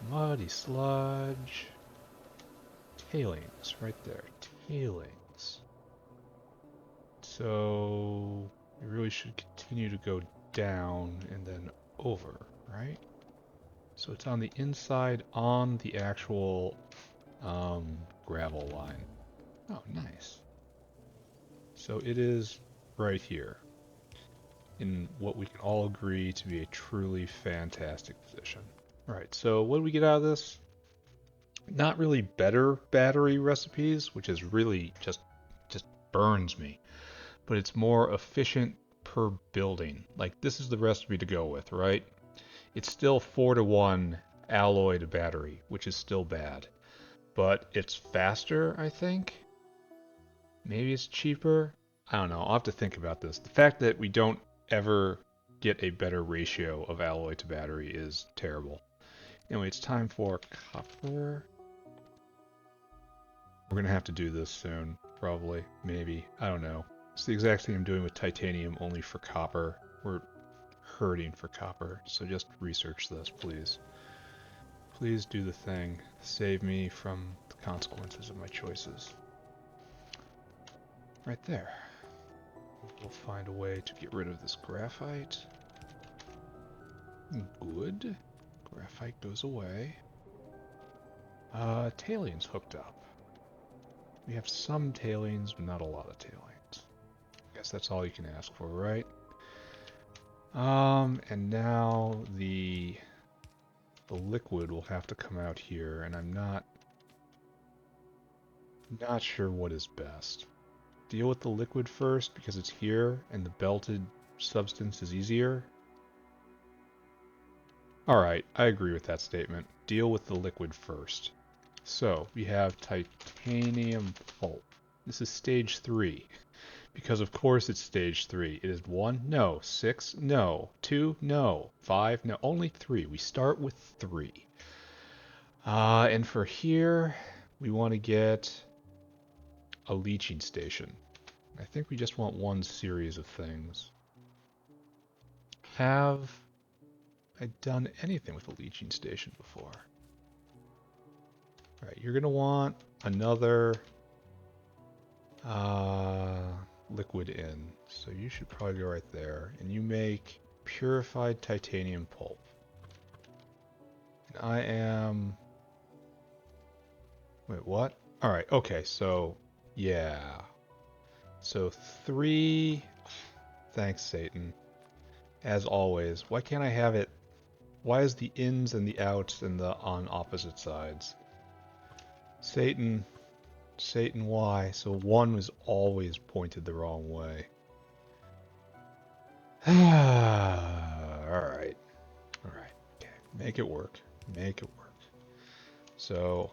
Muddy sludge. Tailings, right there. Tailings. So, we really should continue to go down and then over, right? So it's on the inside on the actual gravel line. Oh, nice. So it is right here in what we can all agree to be a truly fantastic position. All right, so what do we get out of this? Not really better battery recipes, which is really just burns me, but it's more efficient per building. Like this is the recipe to go with, right? It's still 4-to-1 alloy to battery, which is still bad, but it's faster, I think. Maybe it's cheaper. I don't know. I'll have to think about this. The fact that we don't ever get a better ratio of alloy to battery is terrible. Anyway, it's time for copper. We're going to have to do this soon, probably. Maybe. I don't know. It's the exact thing I'm doing with titanium, only for copper. We're hurting for copper, so just research this, please. Please do the thing. Save me from the consequences of my choices. Right there. We'll find a way to get rid of this graphite. Good. Graphite goes away. Tailings hooked up. We have some tailings, but not a lot of tailings. I guess that's all you can ask for, right? And now the liquid will have to come out here, and I'm not sure what is best. Deal with the liquid first because it's here and the belted substance is easier. Alright, I agree with that statement. Deal with the liquid first. So, we have titanium pulp. This is stage 3. Because of course it's stage 3. It is 1? No. 6? No. 2? No. 5? No. Only 3. We start with 3. And for here, we want to get a leaching station. I think we just want one series of things. Have I done anything with a leaching station before? Alright, you're going to want another liquid in. So you should probably go right there. And you make purified titanium pulp. And I am... Wait, what? Alright, okay, so... Yeah. So 3... Thanks, Satan. As always. Why can't I have it... Why is the ins and the outs and the on opposite sides? Satan, why? So 1 was always pointed the wrong way. Alright. Okay. Make it work. So,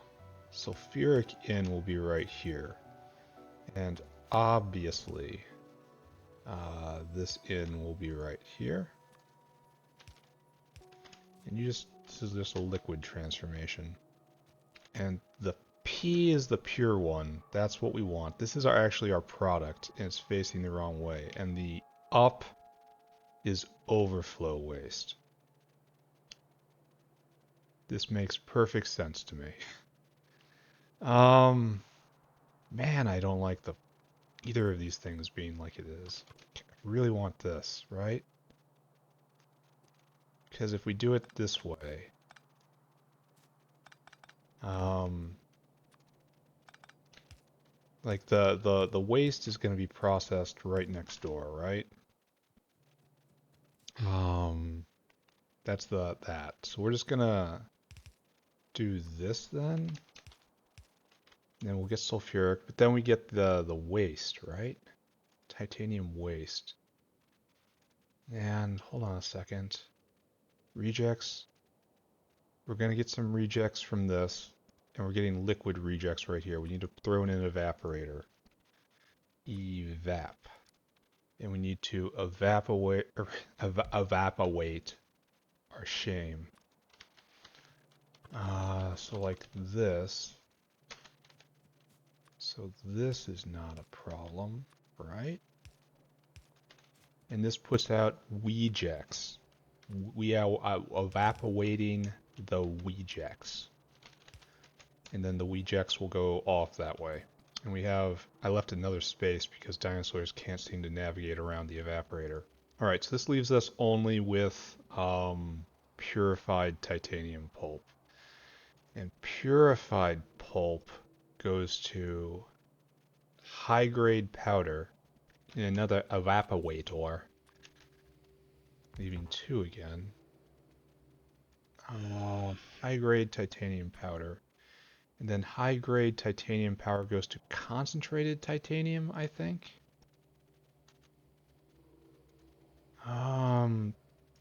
sulfuric in will be right here. And obviously, this in will be right here. And this is just a liquid transformation. And the P is the pure one. That's what we want. This is actually our product, and it's facing the wrong way. And the up is overflow waste. This makes perfect sense to me. Man, I don't like either of these things being like it is. I really want this, right? Because if we do it this way, like the waste is going to be processed right next door, right? That's that. So we're just gonna do this then. And then we'll get sulfuric, but then we get the waste, right? Titanium waste. And hold on a second. Rejects. We're gonna get some rejects from this, and we're getting liquid rejects right here. We need to throw in an evaporator. Evap. And we need to evaporate our shame. So like this. So this is not a problem, right? And this puts out rejects. We are evaporating the rejects. And then the rejects will go off that way. And I left another space because dinosaurs can't seem to navigate around the evaporator. Alright, so this leaves us only with purified titanium pulp. And purified pulp goes to high-grade powder in another evaporator. Leaving 2 again. High-grade titanium powder. And then high-grade titanium powder goes to concentrated titanium, I think.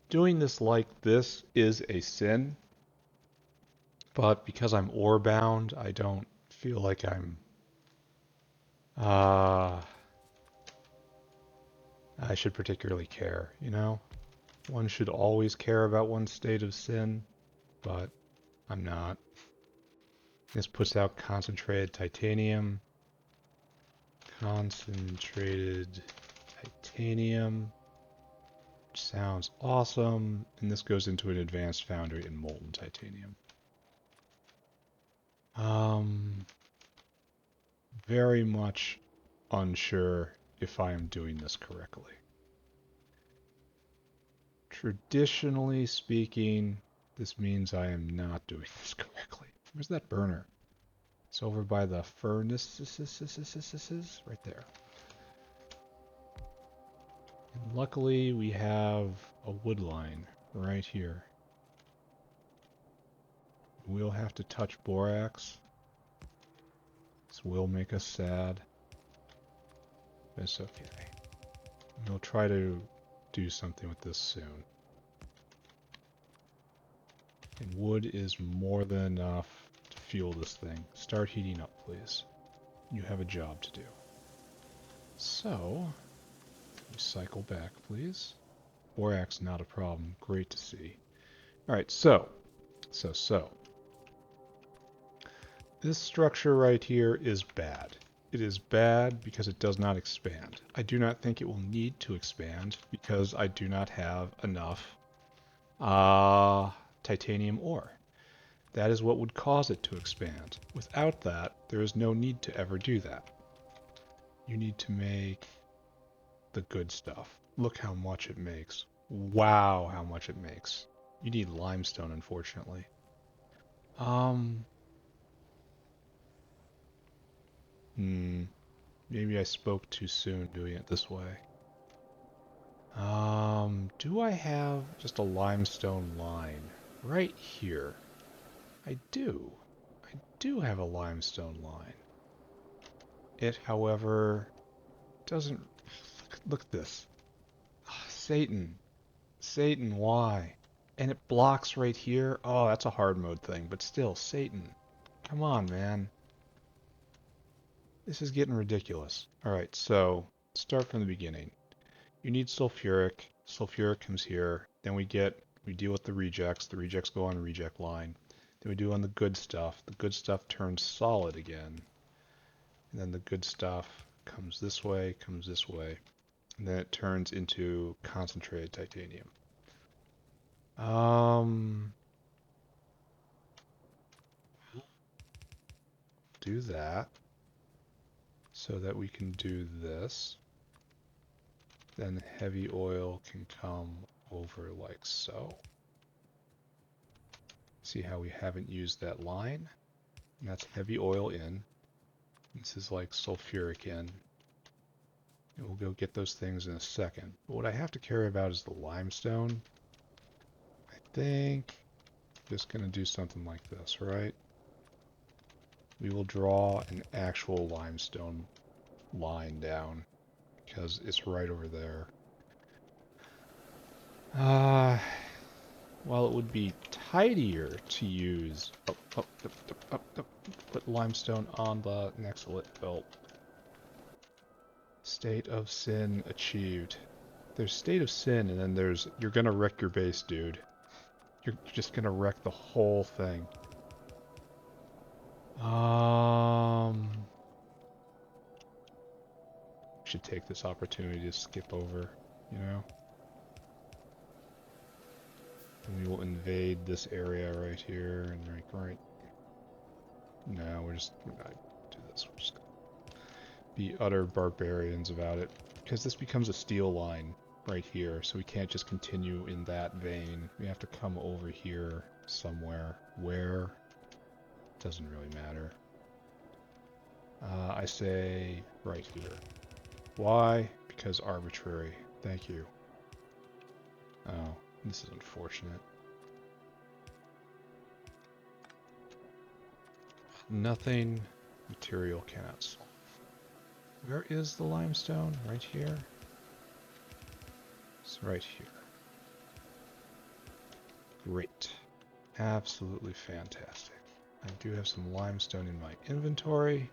Doing this like this is a sin, but because I'm ore bound, I don't feel like I should particularly care, you know? One should always care about one's state of sin, but I'm not. This puts out concentrated titanium. Concentrated titanium. Which sounds awesome. And this goes into an advanced foundry in molten titanium. Very much unsure if I am doing this correctly. Traditionally speaking, this means I am not doing this correctly. Where's that burner? It's over by the furnaces, right there. And luckily, we have a wood line right here. We'll have to touch borax. This will make us sad. But it's okay. We'll try to do something with this soon. And wood is more than enough to fuel this thing. Start heating up, please. You have a job to do. So, cycle back, please. Borax, not a problem. Great to see. Alright, so. This structure right here is bad. It is bad because it does not expand. I do not think it will need to expand because I do not have enough titanium ore. That is what would cause it to expand. Without that, there is no need to ever do that. You need to make the good stuff. Look how much it makes. Wow, how much it makes. You need limestone, unfortunately. Maybe I spoke too soon doing it this way. Do I have just a limestone line right here? I do. I do have a limestone line. It, however, doesn't... Look at this. Oh, Satan. Satan, why? And it blocks right here. Oh, that's a hard mode thing, but still, Satan. Come on, man. This is getting ridiculous. Alright, so, start from the beginning. You need sulfuric. Sulfuric comes here. Then we deal with the rejects. The rejects go on the reject line. Then we do on the good stuff. The good stuff turns solid again. And then the good stuff comes this way, and then it turns into concentrated titanium. Do that so that we can do this. Then heavy oil can come over like so. See how we haven't used that line? And that's heavy oil in. This is like sulfuric in. And we'll go get those things in a second. But what I have to care about is the limestone. I think I'm just going to do something like this, right? We will draw an actual limestone line down because it's right over there. While it would be tidier to use... put limestone on the next lit belt. State of sin achieved. There's state of sin, and then there's you're gonna wreck your base, dude. You're just gonna wreck the whole thing. Should take this opportunity to skip over, you know? And we will invade this area right here, and right. No, we're not do this. We're just gonna be utter barbarians about it. Because this becomes a steel line right here, so we can't just continue in that vein. We have to come over here somewhere. Where? Doesn't really matter. I say right here. Why? Because arbitrary. Thank you. Oh, this is unfortunate. Nothing material cannot solve. Where is the limestone? Right here? It's right here. Great. Absolutely fantastic. I do have some limestone in my inventory,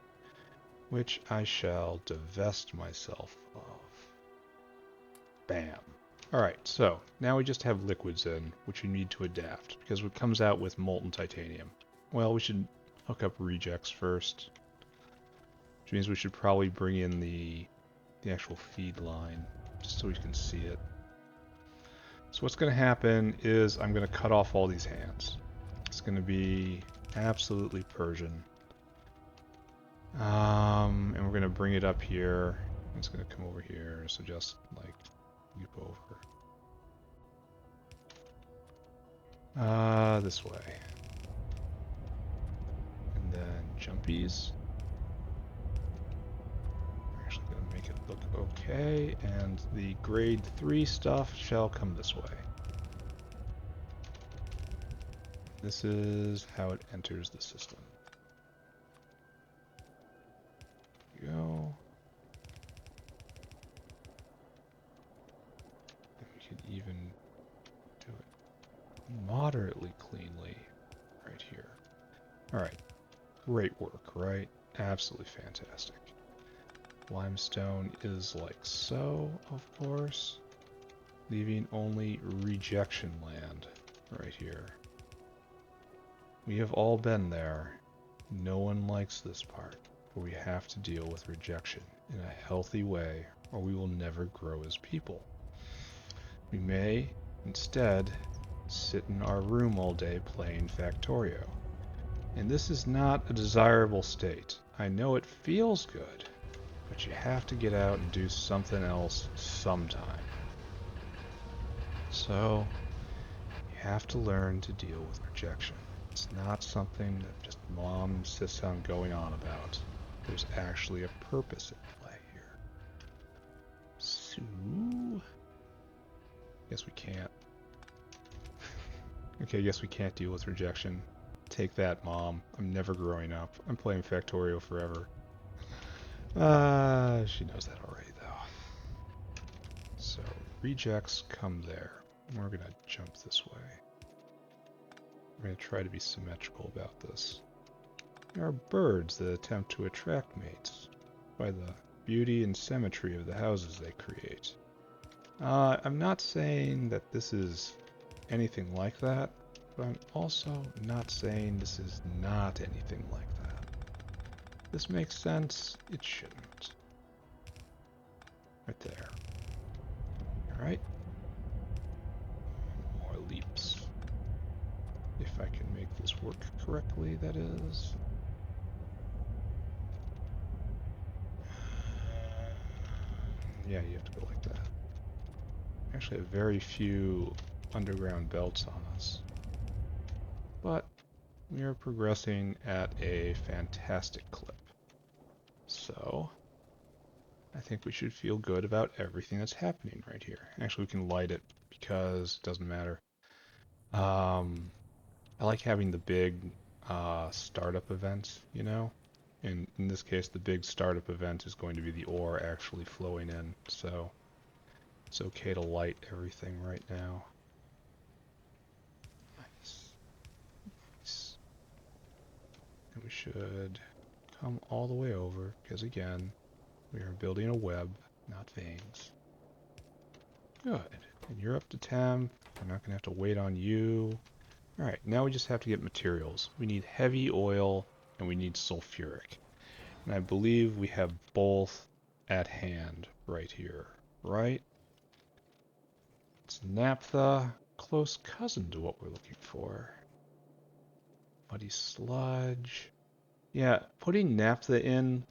which I shall divest myself of. Bam. Alright, so now we just have liquids in, which we need to adapt, because it comes out with molten titanium. Well, we should hook up rejects first, which means we should probably bring in the actual feed line, just so we can see it. So what's going to happen is I'm going to cut off all these hands. It's going to be absolutely Persian. And we're going to bring it up here. It's going to come over here, so just like loop over. This way. And then jumpies. We're actually going to make it look okay, and the grade 3 stuff shall come this way. This is how it enters the system. There we go. And we could even do it moderately cleanly right here. Alright, great work, right? Absolutely fantastic. Limestone is like so, of course, leaving only rejection land right here. We have all been there. No one likes this part, but we have to deal with rejection in a healthy way, or we will never grow as people. We may, instead, sit in our room all day playing Factorio. And this is not a desirable state. I know it feels good, but you have to get out and do something else sometime. So, you have to learn to deal with rejection. It's not something that just mom insists on going on about. There's actually a purpose at play here. So, guess we can't. Okay, guess we can't deal with rejection. Take that, Mom. I'm never growing up. I'm playing Factorio forever. She knows that already, though. So, rejects come there. We're gonna jump this way. We're gonna try to be symmetrical about this. There are birds that attempt to attract mates by the beauty and symmetry of the houses they create. I'm not saying that this is anything like that, but I'm also not saying this is not anything like that. This makes sense, it shouldn't. Right there. Alright. More leaps. If I can make this work correctly, that is. Yeah, you have to go like that. Actually have very few underground belts on us. But we are progressing at a fantastic clip. So, I think we should feel good about everything that's happening right here. Actually, we can light it because it doesn't matter. I like having the big startup events, you know? And in this case, the big startup event is going to be the ore actually flowing in, so it's okay to light everything right now. Nice. Nice. And we should come all the way over, because again, we are building a web, not veins. Good. And you're up to temp. We're not going to have to wait on you. Alright, now we just have to get materials. We need heavy oil, and we need sulfuric. And I believe we have both at hand right here, right? It's naphtha, close cousin to what we're looking for. Muddy sludge. Yeah, putting naphtha in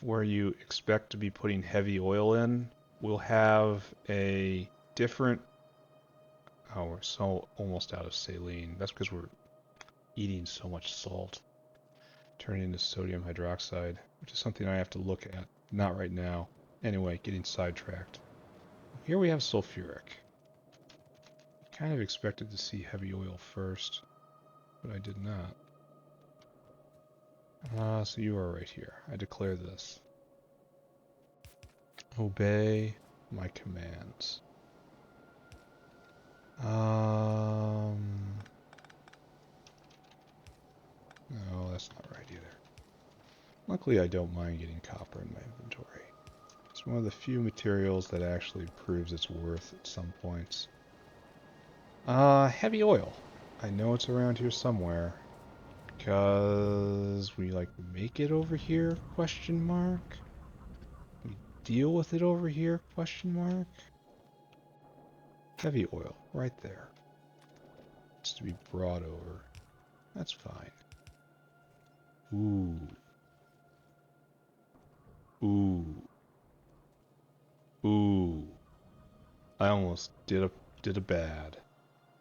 where you expect to be putting heavy oil in will have a different... Oh, we're so almost out of saline. That's because we're eating so much salt. Turning into sodium hydroxide, which is something I have to look at. Not right now. Anyway, getting sidetracked. Here we have sulfuric. Kind of expected to see heavy oil first, but I did not. So you are right here. I declare this. Obey my commands. No, that's not right either. Luckily, I don't mind getting copper in my inventory. It's one of the few materials that actually proves its worth at some points. Heavy oil. I know it's around here somewhere. Because we, like, make it over here, question mark? We deal with it over here, question mark? Heavy oil, right there. It's to be brought over. That's fine. Ooh. Ooh. Ooh. I almost did a bad.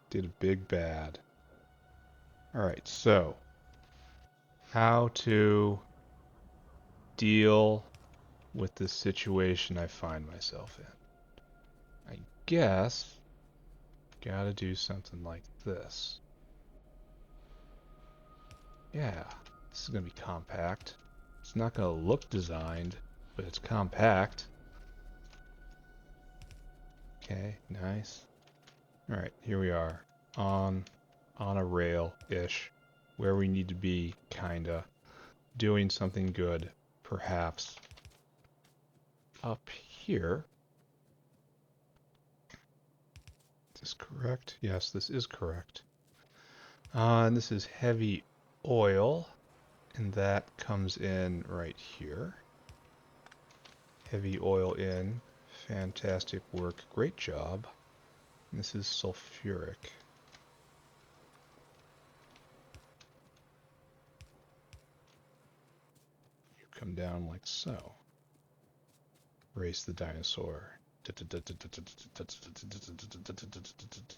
Did a big bad. Alright, so how to deal with this situation I find myself in. I guess gotta do something like this. Yeah, this is gonna be compact. It's not gonna look designed, but it's compact. Okay, nice. Alright, here we are. On a rail-ish. Where we need to be, kinda. Doing something good, perhaps. Up here. Is this correct? Yes, this is correct. And this is heavy oil. And that comes in right here. Heavy oil in. Fantastic work. Great job. And this is sulfuric. You come down like so. Race the dinosaur.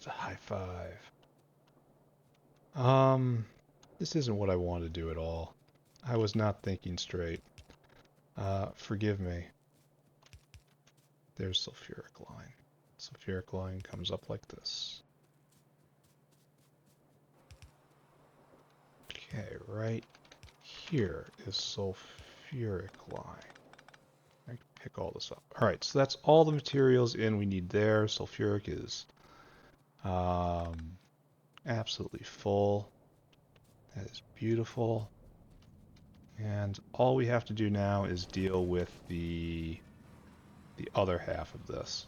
High five. This isn't what I want to do at all. I was not thinking straight. Forgive me. There's sulfuric line. Sulfuric line comes up like this. Okay, right here is sulfuric line. I can pick all this up. Alright, so that's all the materials in we need there. Sulfuric is absolutely full. That is beautiful. And all we have to do now is deal with the other half of this.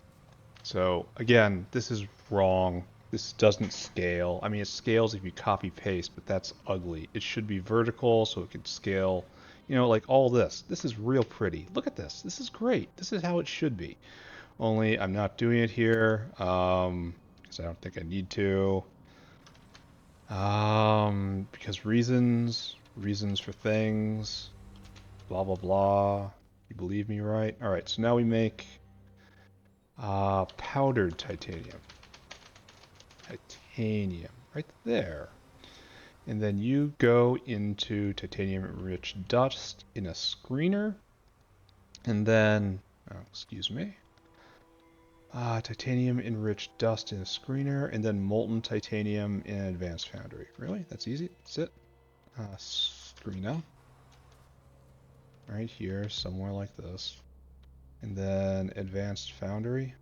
So again, this is wrong. This doesn't scale. I mean, it scales if you copy paste, but that's ugly. It should be vertical so it can scale. You know, like all this. This is real pretty. Look at this. This is great. This is how it should be. Only I'm not doing it here because I don't think I need to. Because reasons for things, blah blah blah. You believe me, right? All right. So now we make powdered titanium. Titanium, right there. And then you go into titanium-enriched dust in a screener, and then, oh, excuse me, titanium-enriched dust in a screener, and then molten titanium in an advanced foundry. Really? That's easy? That's it? Screener. Right here, somewhere like this. And then advanced foundry.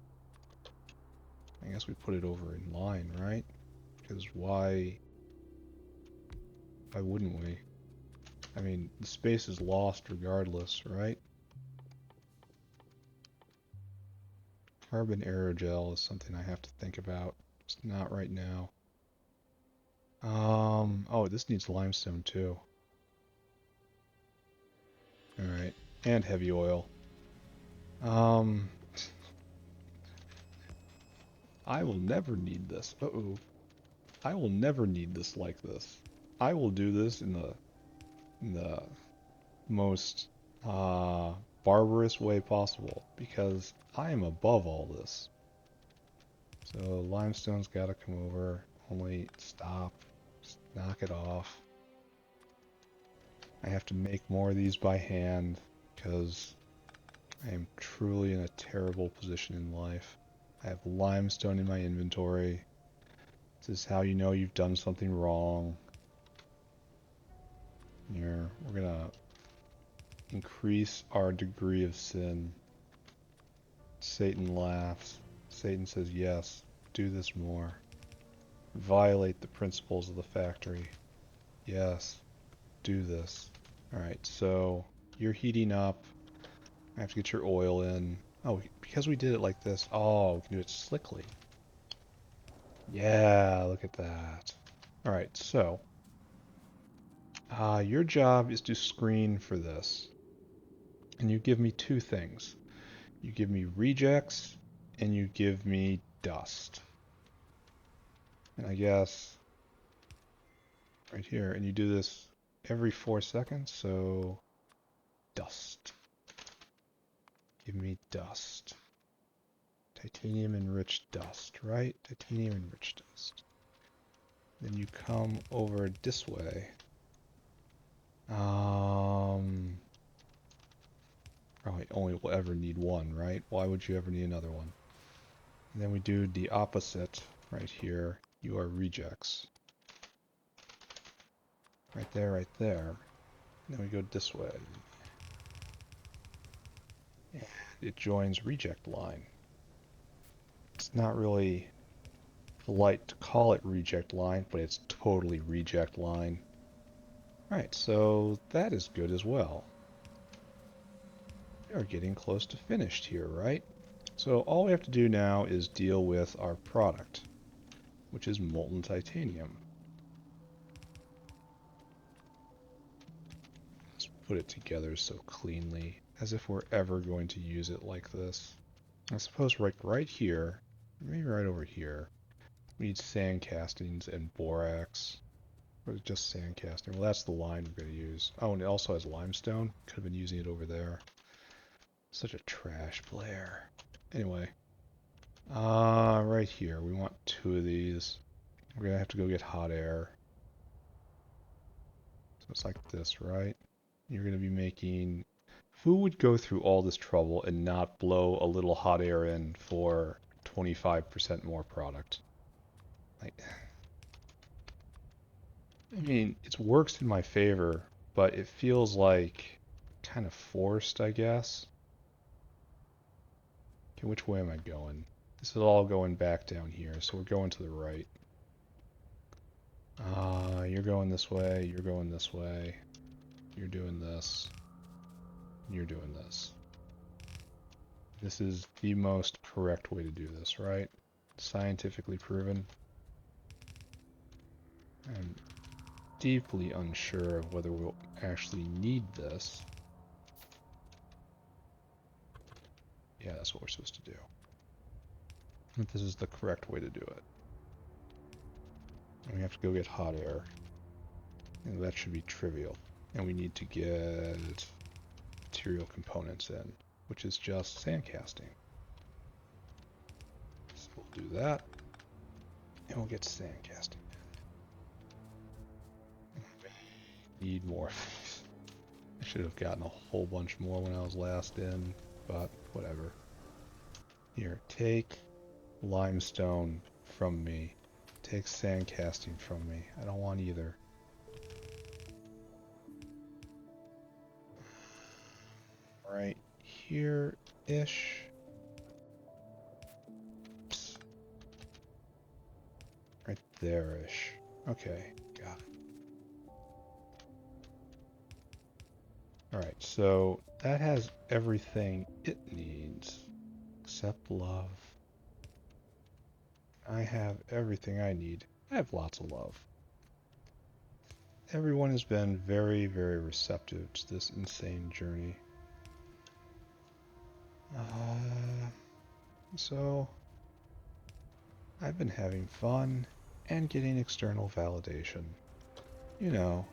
I guess we put it over in line, right? Because why wouldn't we? I mean, the space is lost regardless, right? Carbon aerogel is something I have to think about. It's not right now. Oh, this needs limestone too. Alright, and heavy oil. I will never need this. Uh-oh. I will never need this like this. I will do this in the most barbarous way possible because I am above all this. So limestone's got to come over. Only stop. Just knock it off. I have to make more of these by hand because I am truly in a terrible position in life. I have limestone in my inventory. This is how you know you've done something wrong. Here, we're gonna increase our degree of sin. Satan laughs. Satan says, yes, do this more. Violate the principles of the factory. Yes, do this. Alright, so you're heating up. I have to get your oil in. Oh, because we did it like this. Oh, we can do it slickly. Yeah, look at that. Alright, so your job is to screen for this. And you give me two things. You give me rejects and you give me dust. And I guess right here, and you do this every 4 seconds, so dust. Give me dust. Titanium enriched dust, right? Titanium enriched dust. Then you come over this way. Probably only will ever need one, right? Why would you ever need another one? And then we do the opposite right here. You are rejects. Right there, right there. And then we go this way. And it joins reject line. It's not really polite to call it reject line, but it's totally reject line. Right, so that is good as well. We are getting close to finished here, right? So all we have to do now is deal with our product, which is molten titanium. Let's put it together so cleanly, as if we're ever going to use it like this. I suppose right here, maybe right over here, we need sand castings and borax. Or just sand casting. Well, that's the line we're going to use. Oh, and it also has limestone. Could have been using it over there. Such a trash player. Anyway. Right here. We want 2 of these. We're going to have to go get hot air. So it's like this, right? You're going to be making... Who would go through all this trouble and not blow a little hot air in for 25% more product? Like... I mean, it works in my favor, but it feels like kind of forced, I guess. Okay, which way am I going? This is all going back down here, so we're going to the right. You're going this way, you're going this way, you're doing this, you're doing this. This is the most correct way to do this, right? Scientifically proven. I'm deeply unsure of whether we'll actually need this. Yeah, that's what we're supposed to do. But this is the correct way to do it. And we have to go get hot air. And that should be trivial. And we need to get material components in, which is just sand casting. So we'll do that. And we'll get sand casting in. Need more of these. I should have gotten a whole bunch more when I was last in, but whatever. Here, take limestone from me. Take sand casting from me. I don't want either. Right here-ish. Right there-ish. Okay, got it. Alright, so that has everything it needs. Except love. I have everything I need. I have lots of love. Everyone has been very, very receptive to this insane journey. So, I've been having fun and getting external validation. You know,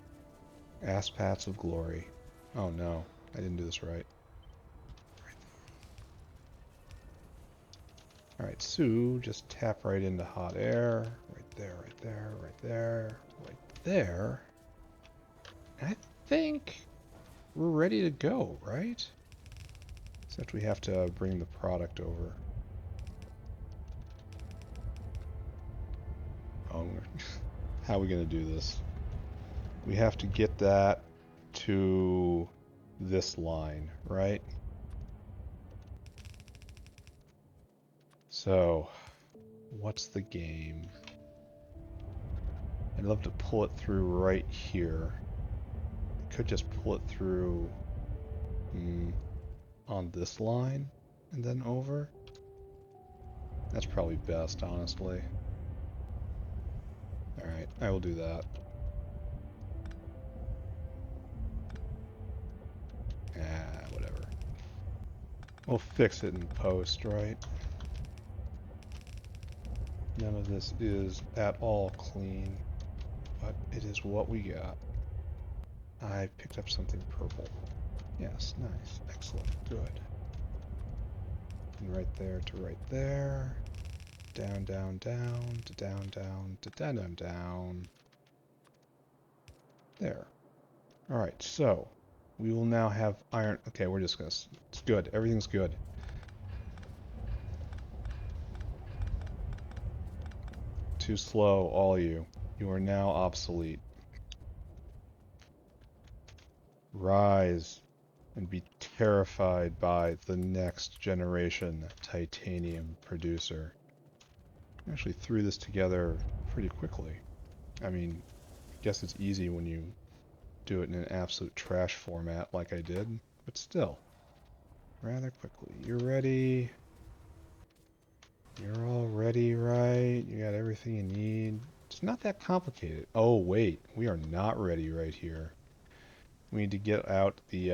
ass pats of glory. Oh no, I didn't do this right. Alright, Sue, just tap right into hot air. Right there, right there, right there, right there. I think we're ready to go, right? Except we have to bring the product over. Oh, how are we going to do this? We have to get that to this line, right? So, what's the game? I'd love to pull it through right here. I could just pull it through on this line and then over. That's probably best, honestly. Alright, I will do that. Whatever. We'll fix it in post, right? None of this is at all clean, but it is what we got. I picked up something purple. Yes, nice. Excellent. Good. And right there to right there. Down, down, down, to down, down, to down, down, down. There. Alright, so we will now have iron. Okay, we're just gonna. It's good. Everything's good. Too slow, all of you. You are now obsolete. Rise and be terrified by the next generation titanium producer. I actually threw this together pretty quickly. I mean, I guess it's easy when you do it in an absolute trash format like I did, but still, rather quickly. You're ready. You're all ready, right? You got everything you need. It's not that complicated. Oh, wait. We are not ready right here. We need to get out the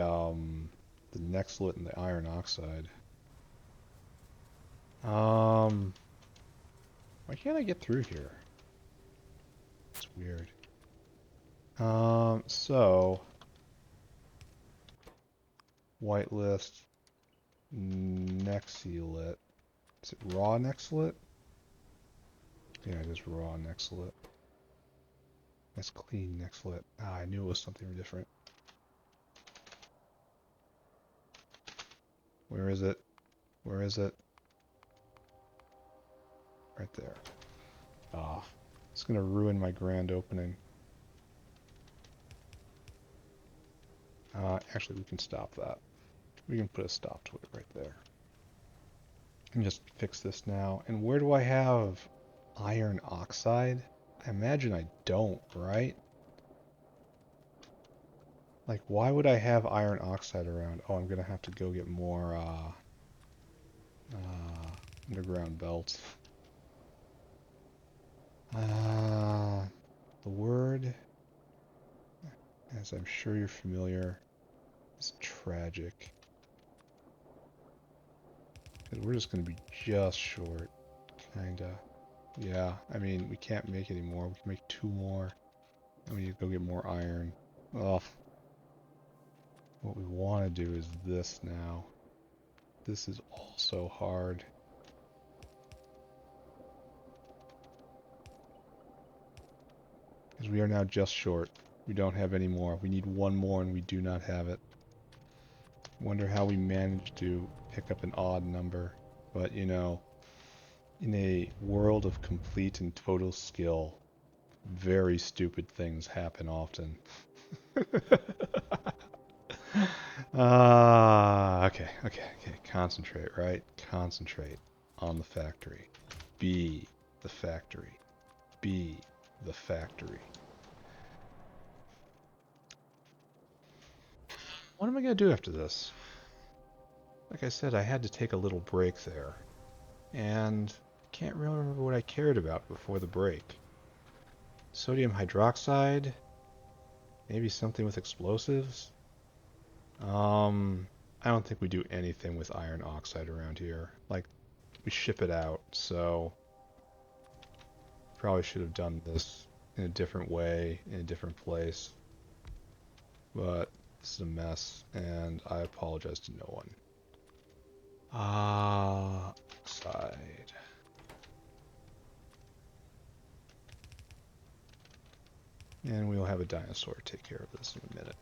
nexlet and the iron oxide. Why can't I get through here? It's weird. So whitelist nexlet. Is it raw nexlet? Yeah, it is raw nexlet. That's clean nexlet. Ah, I knew it was something different. Where is it? Where is it? Right there. Ah, it's gonna ruin my grand opening. Actually, we can stop that. We can put a stop to it right there. And just fix this now. And where do I have iron oxide? I imagine I don't, right? Like, why would I have iron oxide around? Oh, I'm gonna have to go get more underground belts. The word, as I'm sure you're familiar, is tragic. Because we're just gonna be just short, kinda. Yeah, I mean, we can't make any more. We can make 2 more. And we need to go get more iron. Oh, what we want to do is this now. This is also hard. Because we are now just short. We don't have any more. We need 1 more and we do not have it. Wonder how we managed to pick up an odd number. But, you know, in a world of complete and total skill, very stupid things happen often. Okay. Concentrate, right? Concentrate on the factory. Be the factory. Be the factory. What am I going to do after this? Like I said, I had to take a little break there. And can't really remember what I cared about before the break. Sodium hydroxide? Maybe something with explosives? I don't think we do anything with iron oxide around here. Like, we ship it out, so probably should have done this in a different way, in a different place. But this is a mess, and I apologize to no one. Side. And we'll have a dinosaur take care of this in a minute.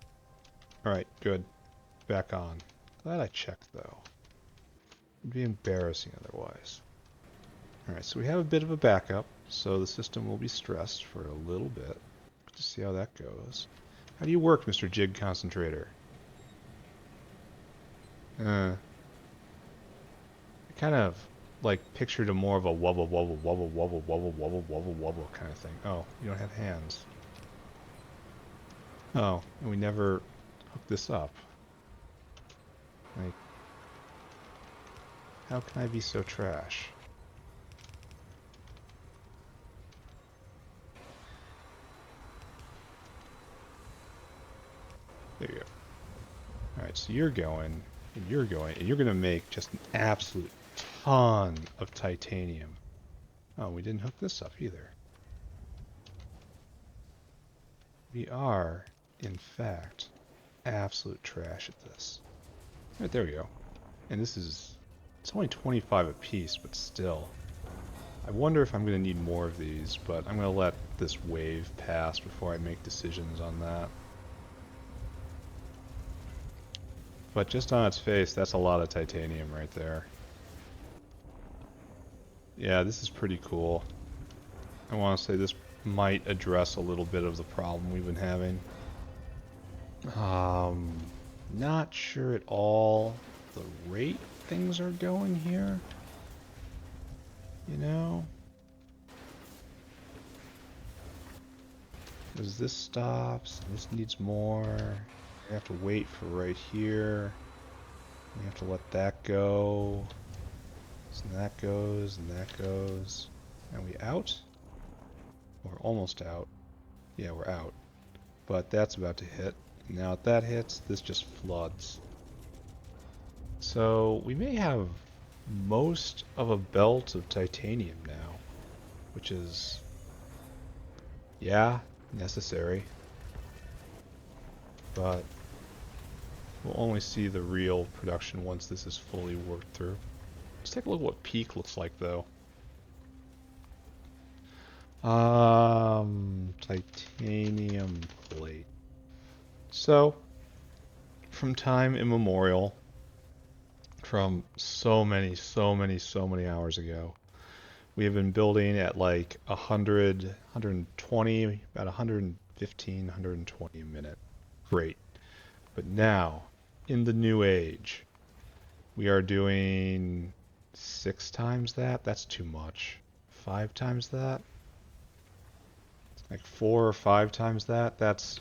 Alright, good. Back on. Glad I checked, though. It'd be embarrassing otherwise. Alright, so we have a bit of a backup, so the system will be stressed for a little bit. To see how that goes. How do you work, Mr. Jig Concentrator? I kind of like pictured a more of a wubble wubble wubble wubble wubble wubble wubble wubble kind of thing. Oh, you don't have hands. Oh, and we never hooked this up. Like, how can I be so trash? There you go. Alright, so you're going, and you're going, and you're going to make just an absolute ton of titanium. Oh, we didn't hook this up either. We are, in fact, absolute trash at this. Alright, there we go. And this is, it's only 25 a piece, but still. I wonder if I'm going to need more of these, but I'm going to let this wave pass before I make decisions on that. But just on its face, that's a lot of titanium right there. Yeah, this is pretty cool. I want to say this might address a little bit of the problem we've been having. Not sure at all the rate things are going here. You know? Because this stops, and this needs more. You have to wait for right here. You have to let that go. So that goes, and that goes. Are we out? We're almost out. Yeah, we're out. But that's about to hit. Now if that hits, this just floods. So we may have most of a belt of titanium now, which is, yeah, necessary. But we'll only see the real production once this is fully worked through. Let's take a look at what peak looks like, though. Titanium plate. So, from time immemorial, from so many hours ago, we have been building at like 100, 120, about 115, 120 a minute. Great. But now, in the new age, we are doing 6 times that? That's too much. 5 times that? Like 4 or 5 times that? That's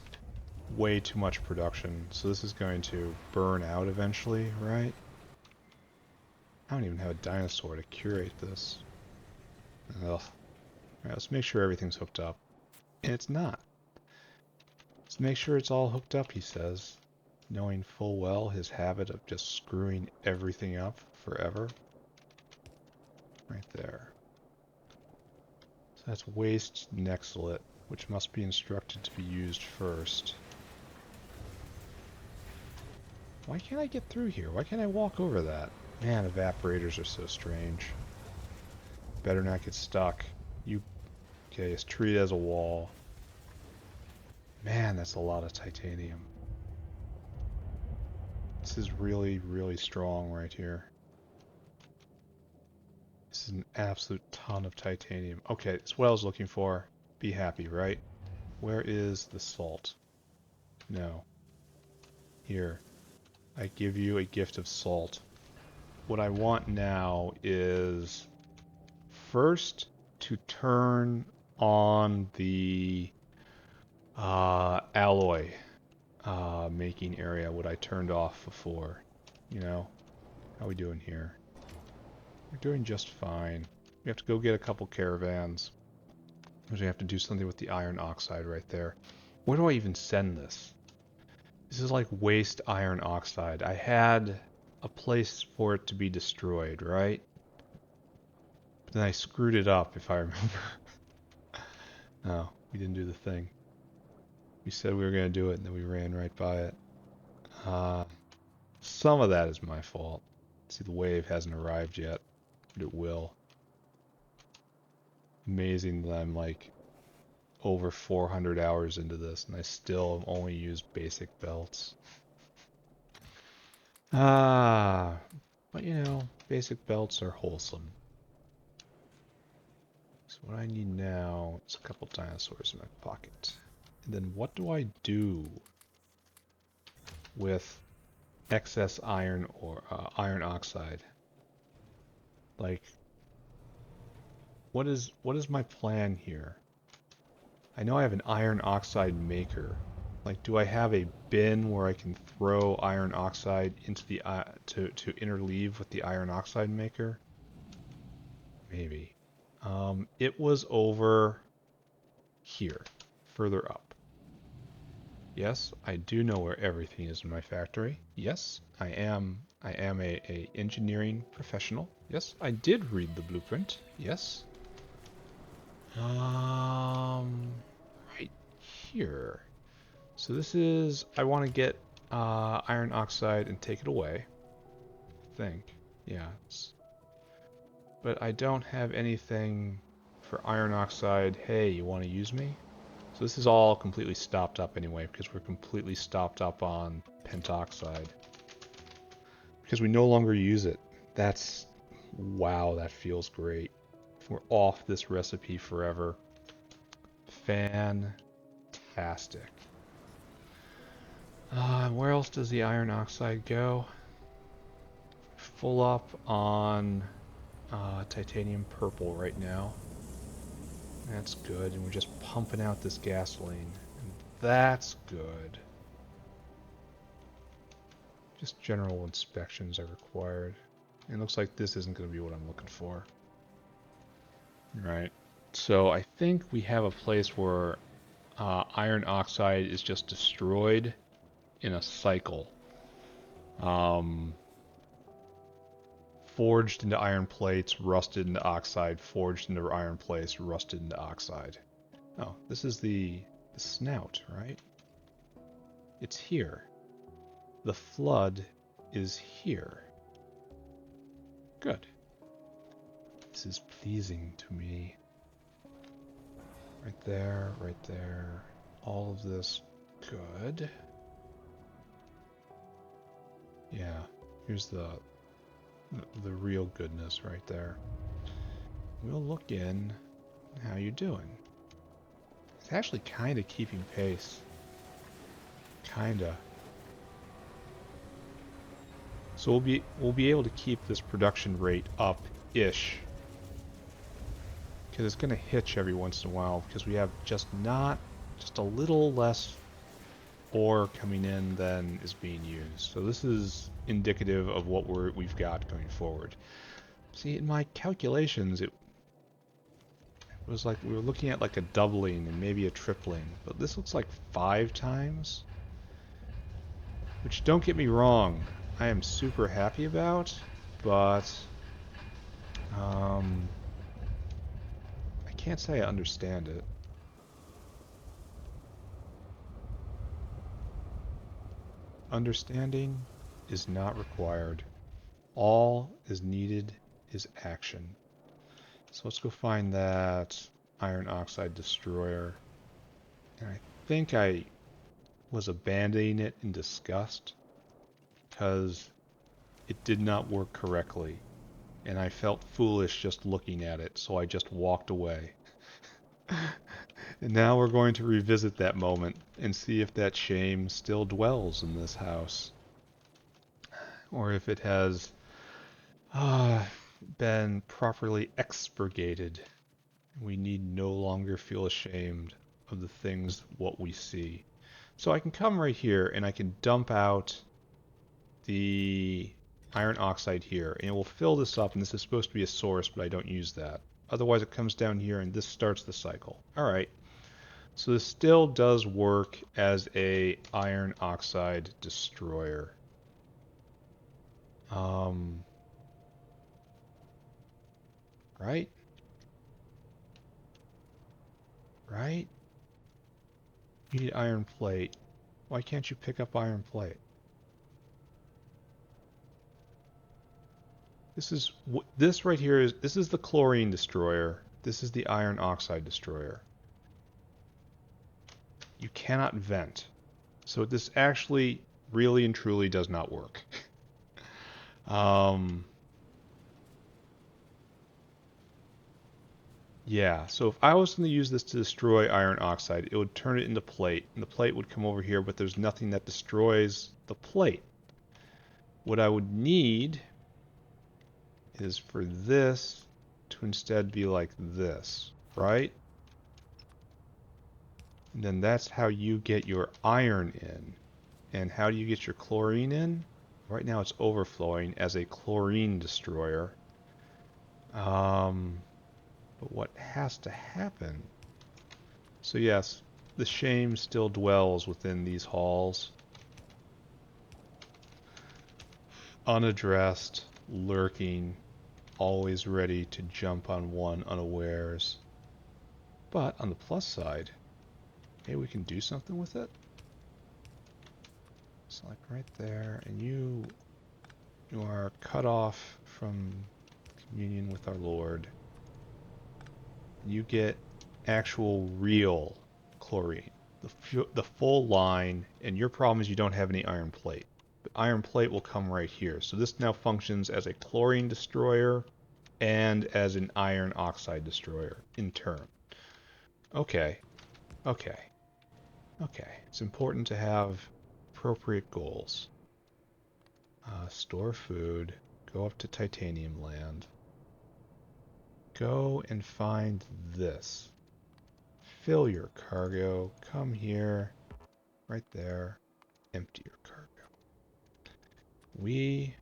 way too much production. So this is going to burn out eventually, right? I don't even have a dinosaur to curate this. Ugh. Alright, let's make sure everything's hooked up. And it's not. Let's make sure it's all hooked up, he says, knowing full well his habit of just screwing everything up forever. Right there. So that's waste nexlet, which must be instructed to be used first. Why can't I get through here? Why can't I walk over that? Man, evaporators are so strange. Better not get stuck. You... Okay, it's treated as a wall. Man, that's a lot of titanium. This is really, really strong right here. This is an absolute ton of titanium. Okay, it's what I was looking for. Be happy, right? Where is the salt? No. Here. I give you a gift of salt. What I want now is first to turn on the alloy making area, what I turned off before. You know? How we doing here? We're doing just fine. We have to go get a couple caravans. We have to do something with the iron oxide right there. Where do I even send this? This is like waste iron oxide. I had a place for it to be destroyed, right? But then I screwed it up, if I remember. No, we didn't do the thing. We said we were going to do it, and then we ran right by it. Some of that is my fault. See, the wave hasn't arrived yet, but it will. Amazing that I'm like over 400 hours into this and I still have only used basic belts. But you know, basic belts are wholesome. So what I need now is a couple dinosaurs in my pocket. And then what do I do with excess iron or iron oxide? Like, what is my plan here? I know I have an iron oxide maker. Like, do I have a bin where I can throw iron oxide into the to interleave with the iron oxide maker? Maybe. It was over here, further up. Yes, I do know where everything is in my factory. Yes, I am a engineering professional. Yes, I did read the blueprint. Yes. Right here. So this is, I want to get iron oxide and take it away. I think. Yeah. But I don't have anything for iron oxide. Hey, you want to use me? So this is all completely stopped up anyway, because we're completely stopped up on pentoxide. Because we no longer use it. That's, wow, that feels great. We're off this recipe forever. Fantastic. Where else does the iron oxide go? Full up on titanium purple right now. That's good, and we're just pumping out this gasoline. And that's good. Just general inspections are required. It looks like this isn't going to be what I'm looking for. Right. So I think we have a place where iron oxide is just destroyed in a cycle. Forged into iron plates, rusted into oxide, forged into iron plates, rusted into oxide. Oh, this is the snout, right? It's here. The flood is here. Good. This is pleasing to me. Right there, right there. All of this good. Yeah, here's the real goodness right there. We'll look in. How you doing? It's actually kind of keeping pace. Kinda. So we'll be able to keep this production rate up-ish. Because it's going to hitch every once in a while because we have just a little less ore coming in than is being used. So this is indicative of what we've got going forward. See, in my calculations, it was like we were looking at like a doubling and maybe a tripling, but this looks like 5 times. Which, don't get me wrong, I am super happy about, but I can't say I understand it. Understanding is not required. All is needed is action. So let's go find that iron oxide destroyer. And I think I was abandoning it in disgust because it did not work correctly. And I felt foolish just looking at it, so I just walked away. And now we're going to revisit that moment and see if that shame still dwells in this house. Or if it has been properly expurgated. We need no longer feel ashamed of the things what we see. So I can come right here and I can dump out the iron oxide here and it will fill this up, and this is supposed to be a source, but I don't use that. Otherwise it comes down here and this starts the cycle. Alright, so this still does work as a iron oxide destroyer. Right? Right? You need iron plate. Why can't you pick up iron plate? This right here this is the chlorine destroyer. This is the iron oxide destroyer. You cannot vent. So this actually really and truly does not work. Yeah, so if I was going to use this to destroy iron oxide, it would turn it into plate, and the plate would come over here, but there's nothing that destroys the plate. What I would need is for this to instead be like this, right? And then that's how you get your iron in. And how do you get your chlorine in? Right now it's overflowing as a chlorine destroyer. But what has to happen? So yes, the shame still dwells within these halls. Unaddressed, lurking, always ready to jump on one unawares. But on the plus side, maybe we can do something with it. It's like right there, and you are cut off from communion with our Lord. You get actual real chlorine, the full line, and your problem is you don't have any iron plate. But iron plate will come right here. So this now functions as a chlorine destroyer and as an iron oxide destroyer in turn. Okay, okay, okay. It's important to have appropriate goals. Store food, go up to titanium land. Go and find this. Fill your cargo, come here, right there, empty your cargo. We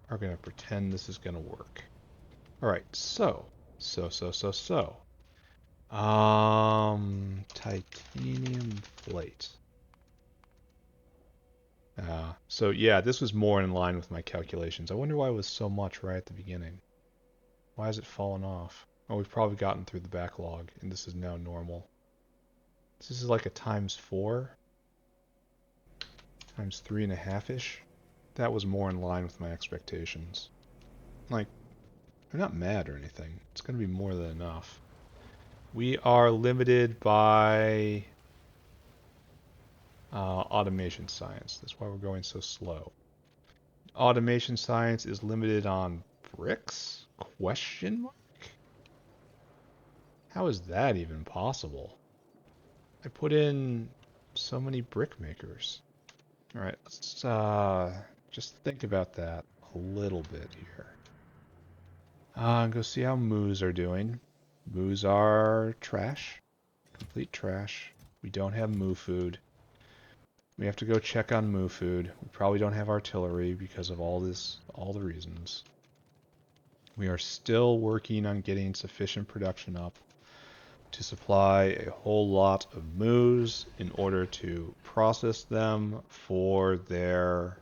are going to pretend this is going to work. Alright, titanium plate. So yeah, this was more in line with my calculations. I wonder why it was so much right at the beginning. Why has it fallen off? Oh, we've probably gotten through the backlog, and this is now normal. This is like a times 4, times 3.5-ish. That was more in line with my expectations. Like, I'm not mad or anything. It's going to be more than enough. We are limited by automation science. That's why we're going so slow. Automation science is limited on bricks? Question mark? How is that even possible? I put in so many brick makers. Alright, let's just think about that a little bit here. Go see how moos are doing. Moos are trash. Complete trash. We don't have moo food. We have to go check on moo food. We probably don't have artillery because of all the reasons. We are still working on getting sufficient production up to supply a whole lot of moos in order to process them for their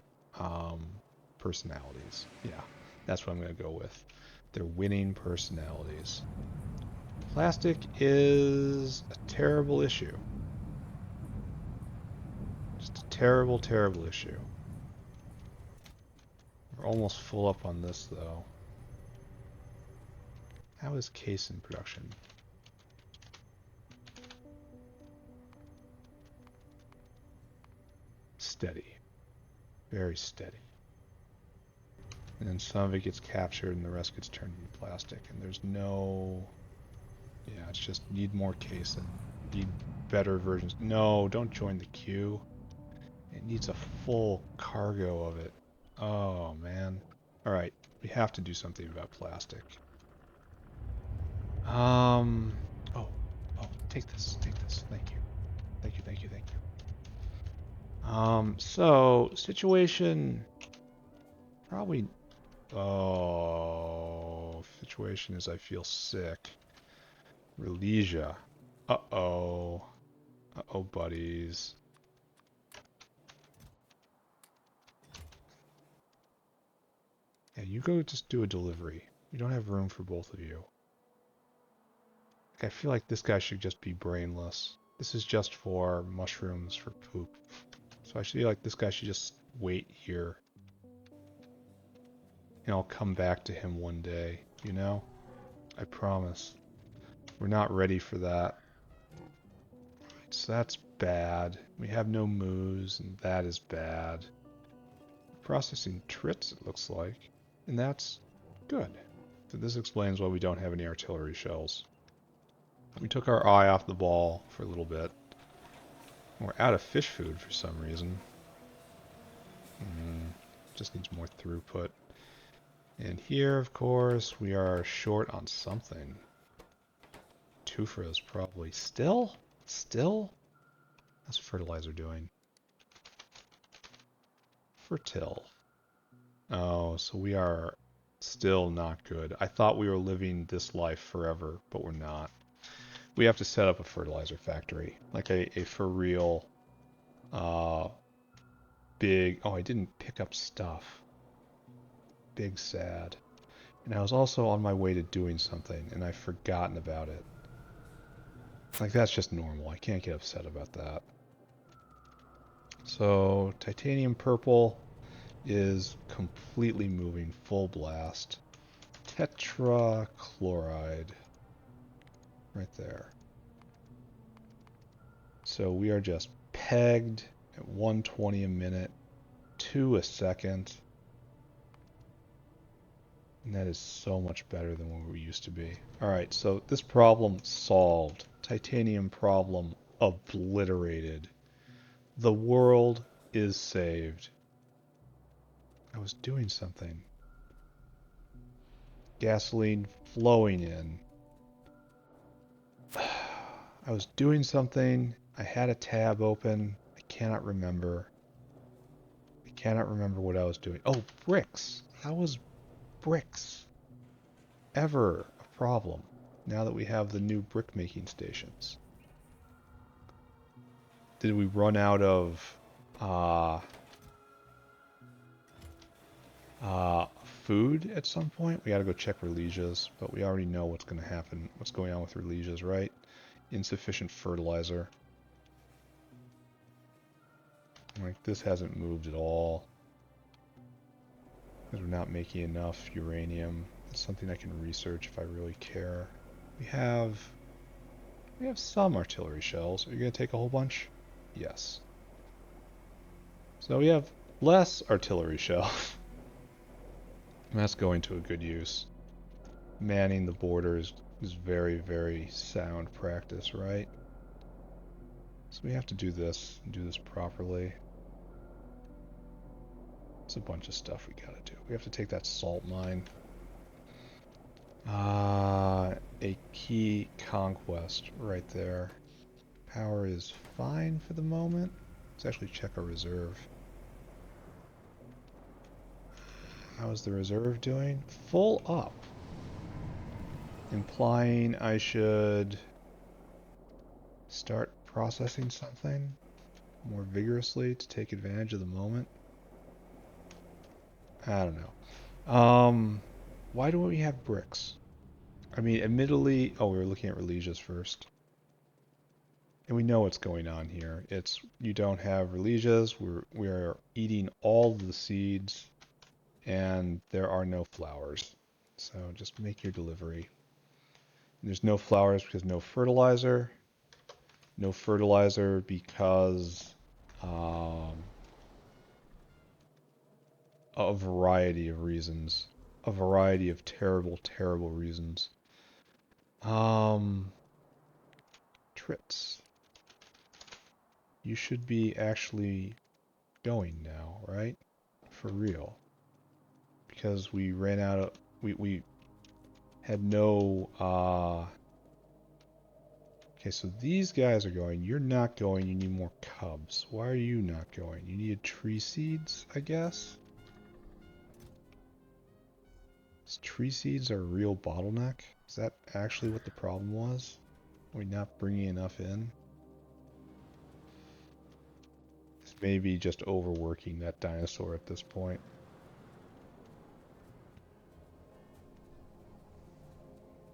personalities. Yeah, that's what I'm going to go with. Their winning personalities. Plastic is a terrible issue. Just a terrible, terrible issue. We're almost full up on this, though. How is case in production? Steady. Very steady. And then some of it gets captured and the rest gets turned into plastic. And there's no... Yeah, it's just need more case and need better versions. No, don't join the queue. It needs a full cargo of it. Oh, man. Alright, we have to do something about plastic. Oh, take this, thank you. Thank you. So, situation... Probably... Oh, situation is I feel sick. Relesia. Uh-oh. Uh-oh, buddies. Yeah, you go just do a delivery. We don't have room for both of you. I feel like this guy should just be brainless. This is just for mushrooms for poop. So I feel like this guy should just wait here. and I'll come back to him one day, you know? I promise. We're not ready for that. So that's bad. We have no moves, and that is bad. Processing trits, it looks like. And that's good. So this explains why we don't have any artillery shells. We took our eye off the ball for a little bit. We're out of fish food for some reason. Just needs more throughput. And here, of course, we are short on something. Tufros probably. Still? Still? How's fertilizer doing? Fertil. Oh, so we are still not good. I thought we were living this life forever, but we're not. We have to set up a fertilizer factory. Like a for real big... Oh, I didn't pick up stuff. Big sad. And I was also on my way to doing something, and I've forgotten about it. Like, that's just normal. I can't get upset about that. So, titanium purple is completely moving full blast. Tetrachloride. Right there. So we are just pegged at 120 a minute, 2 a second. And that is so much better than what we used to be. Alright, so this problem solved. Titanium problem obliterated. The world is saved. I was doing something. Gasoline flowing in. I was doing something. I had a tab open. I cannot remember. I cannot remember what I was doing. Oh, bricks. How was bricks ever a problem now that we have the new brick making stations? Did we run out of food at some point? We gotta go check Relisias, but we already know what's gonna happen. What's going on with Relisias, right? Insufficient fertilizer. Like, this hasn't moved at all. Because we're not making enough uranium. It's something I can research if I really care. We have some artillery shells. Are you gonna take a whole bunch? Yes. So we have less artillery shells. That's going to a good use. Manning the borders is very, very sound practice, right? So we have to do this and do this properly. It's a bunch of stuff we gotta do. We have to take that salt mine. A key conquest right there. Power is fine for the moment. Let's actually check our reserve. How is the reserve doing? Full up. Implying I should start processing something more vigorously to take advantage of the moment. I don't know. Why don't we have bricks? I mean, admittedly... Oh, we were looking at Relisias first. And we know what's going on here. It's... You don't have Relisias. We are eating all the seeds. And there are no flowers. So just make your delivery. And there's no flowers because no fertilizer. No fertilizer because... a variety of reasons. A variety of terrible, terrible reasons. Trits. You should be actually going now, right? For real. Because we ran out of... We had no... Okay, so these guys are going. You're not going. You need more cubs. Why are you not going? You needed tree seeds, I guess? Tree seeds are a real bottleneck? Is that actually what the problem was? Are we not bringing enough in? This may be just overworking that dinosaur at this point.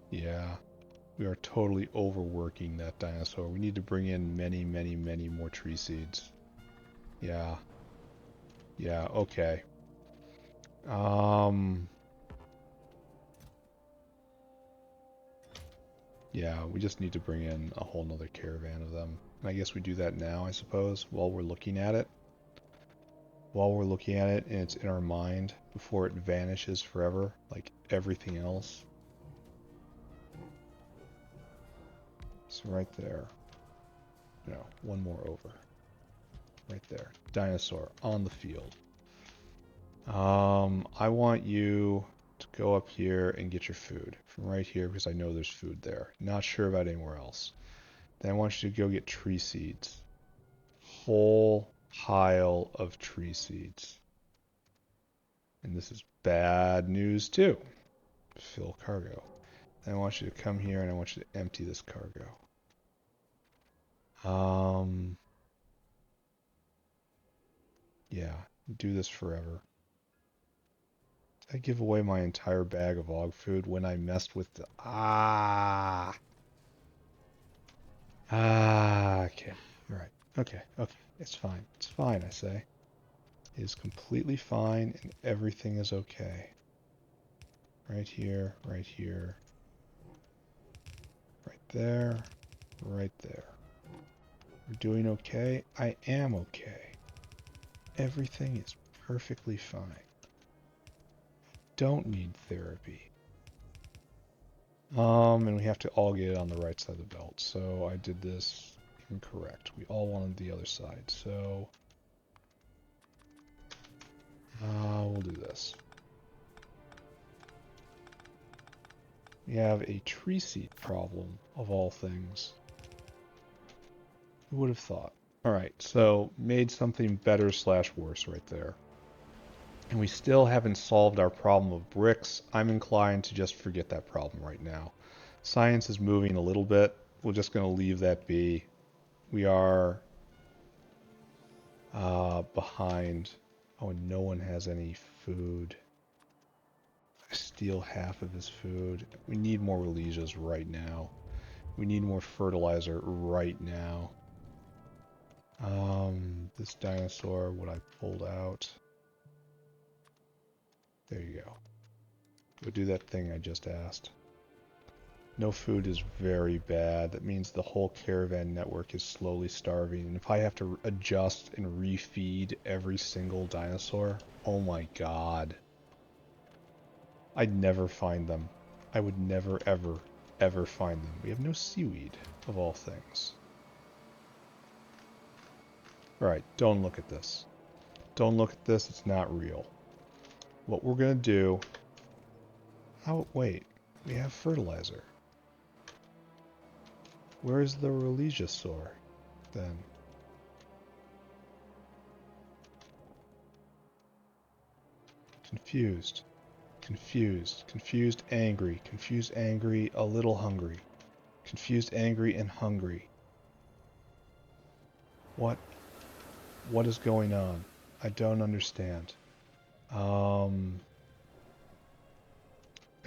Yeah, we are totally overworking that dinosaur. We need to bring in many, many, many more tree seeds. Yeah. Yeah, okay. Yeah, we just need to bring in a whole nother caravan of them. And I guess we do that now, I suppose, while we're looking at it. While we're looking at it and it's in our mind before it vanishes forever, like everything else. So right there. No, one more over. Right there. Dinosaur on the field. I want you to go up here and get your food from right here because I know there's food there. Not sure about anywhere else. Then I want you to go get tree seeds. Whole pile of tree seeds. And this is bad news too. Fill cargo. Then I want you to come here and I want you to empty this cargo. Yeah, do this forever. I give away my entire bag of og food when I messed with the... okay. Alright. Okay, okay. It's fine. It's fine, I say. It is completely fine and everything is okay. Right here, right here. Right there, right there. We're doing okay. I am okay. Everything is perfectly fine. Don't need therapy. And we have to all get it on the right side of the belt. So I did this incorrect. We all wanted the other side. So we'll do this. We have a tree seed problem, of all things. Who would have thought? Alright, so made something better / worse right there. And we still haven't solved our problem of bricks. I'm inclined to just forget that problem right now. Science is moving a little bit. We're just going to leave that be. We are behind. Oh, and no one has any food. I steal half of his food. We need more Relisias right now. We need more fertilizer right now. This dinosaur, what I pulled out. There you go. Go do that thing I just asked. No food is very bad. That means the whole caravan network is slowly starving. And if I have to adjust and refeed every single dinosaur, oh my god. I'd never find them. I would never, ever, ever find them. We have no seaweed, of all things. Alright, don't look at this. Don't look at this, it's not real. What we're going to do... Oh, wait. We have fertilizer. Where's the Religiousaur, then? Confused. Confused. Confused, angry. Confused, angry, a little hungry. Confused, angry, and hungry. What? What is going on? I don't understand. I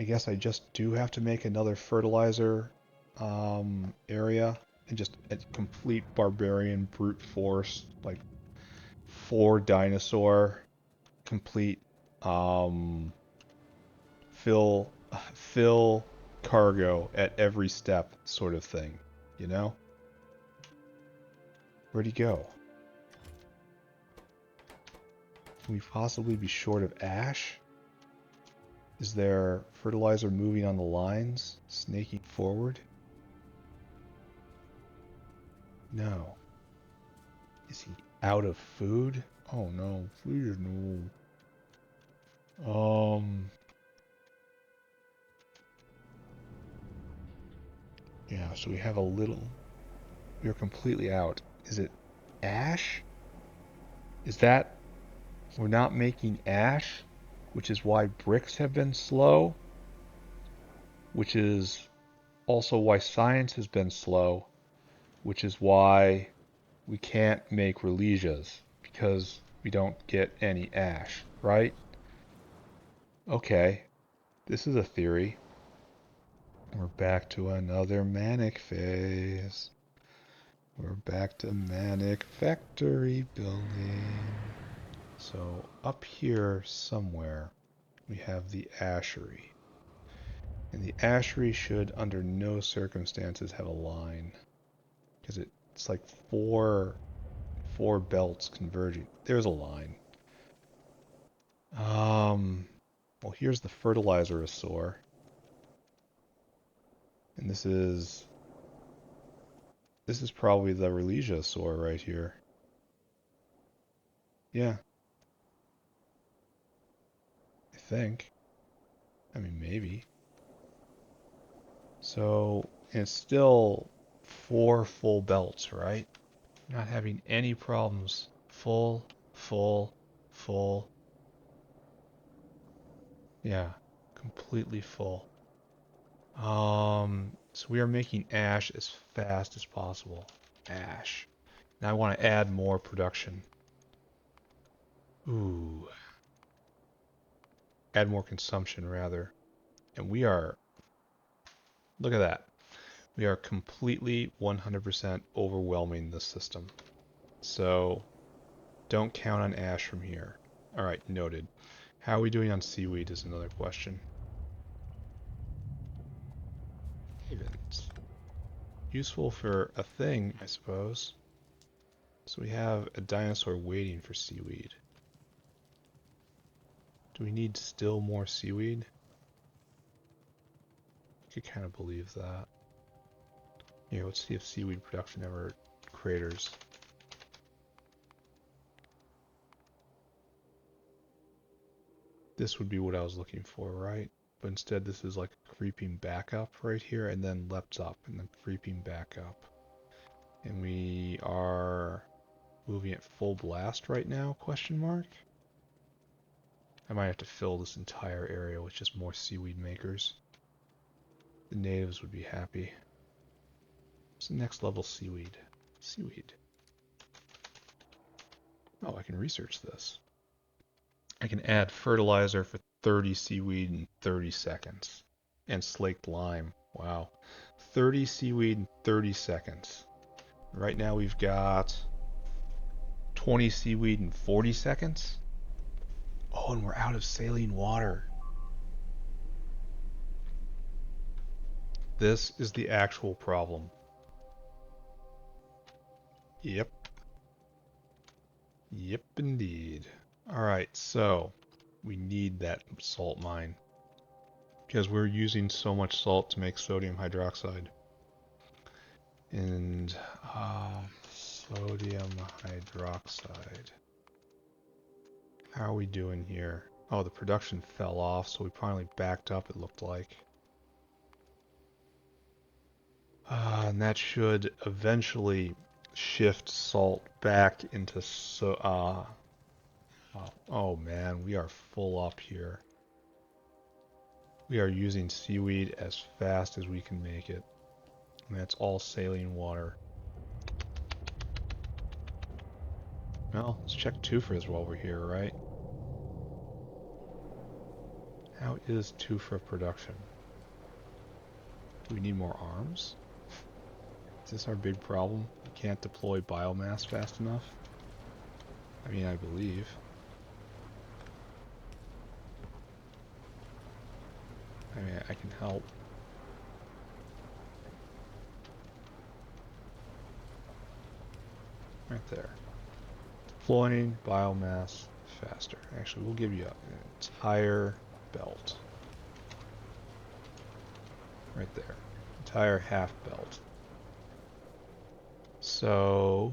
guess I just do have to make another fertilizer area and just a complete barbarian brute force, like 4 dinosaur, complete fill cargo at every step sort of thing, you know? Where'd he go? Can we possibly be short of ash? Is there fertilizer moving on the lines, snaking forward? No. Is he out of food? Oh no, please no. Yeah, so we have a little... We're completely out. Is it ash? Is that... We're not making ash? Which is why bricks have been slow? Which is also why science has been slow? Which is why we can't make Relisias? Because we don't get any ash, right? Okay, this is a theory. We're back to another manic phase. We're back to manic factory building. So up here somewhere we have the ashery. And the ashery should, under no circumstances, have a line. Because it's like four belts converging. There's a line. Well, here's the fertilizer sore. And this is probably the religiosaur right here. Yeah, I think. I mean, maybe. So, and it's still 4 full belts, right? Not having any problems. Full, full, full. Yeah, completely full. So we are making ash as fast as possible. Ash. Now I want to add more production. Ooh. Add more consumption, rather. And we are, look at that. We are completely 100% overwhelming this system. So don't count on ash from here. All right, noted. How are we doing on seaweed is another question. Havens. Useful for a thing, I suppose. So we have a dinosaur waiting for seaweed. Do we need still more seaweed? I could kind of believe that. Here, let's see if seaweed production ever craters. This would be what I was looking for, right? But instead this is like creeping back up right here and then leaps up and then creeping back up. And we are moving at full blast right now, question mark? I might have to fill this entire area with just more seaweed makers. The natives would be happy. What's the next level seaweed? Seaweed. Oh, I can research this. I can add fertilizer for 30 seaweed in 30 seconds. And slaked lime. Wow. 30 seaweed in 30 seconds. Right now we've got 20 seaweed in 40 seconds. Oh, and we're out of saline water. This is the actual problem. Yep. Yep, indeed. Alright, so we need that salt mine. Because we're using so much salt to make sodium hydroxide. And sodium hydroxide. How are we doing here? Oh, the production fell off, so we finally backed up, it looked like. And that should eventually shift salt back into oh man, we are full up here. We are using seaweed as fast as we can make it. And that's all saline water. Well, let's check Tufras while we're here, right? How is Tufra production? Do we need more arms? Is this our big problem? We can't deploy biomass fast enough? I mean, I believe. I mean, I can help. Right there. Deploying biomass faster. Actually, we'll give you an entire belt. Right there. Entire half belt. So,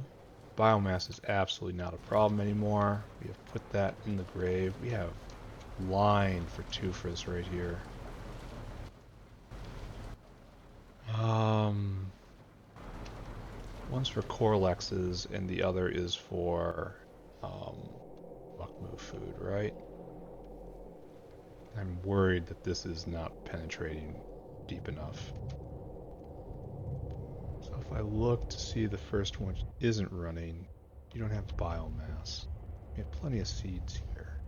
biomass is absolutely not a problem anymore. We have put that in the grave. We have line for Tufras right here. One's for Corlexes and the other is for Muckmoo food, right? I'm worried that this is not penetrating deep enough. So if I look to see the first one isn't running, you don't have biomass. We have plenty of seeds here.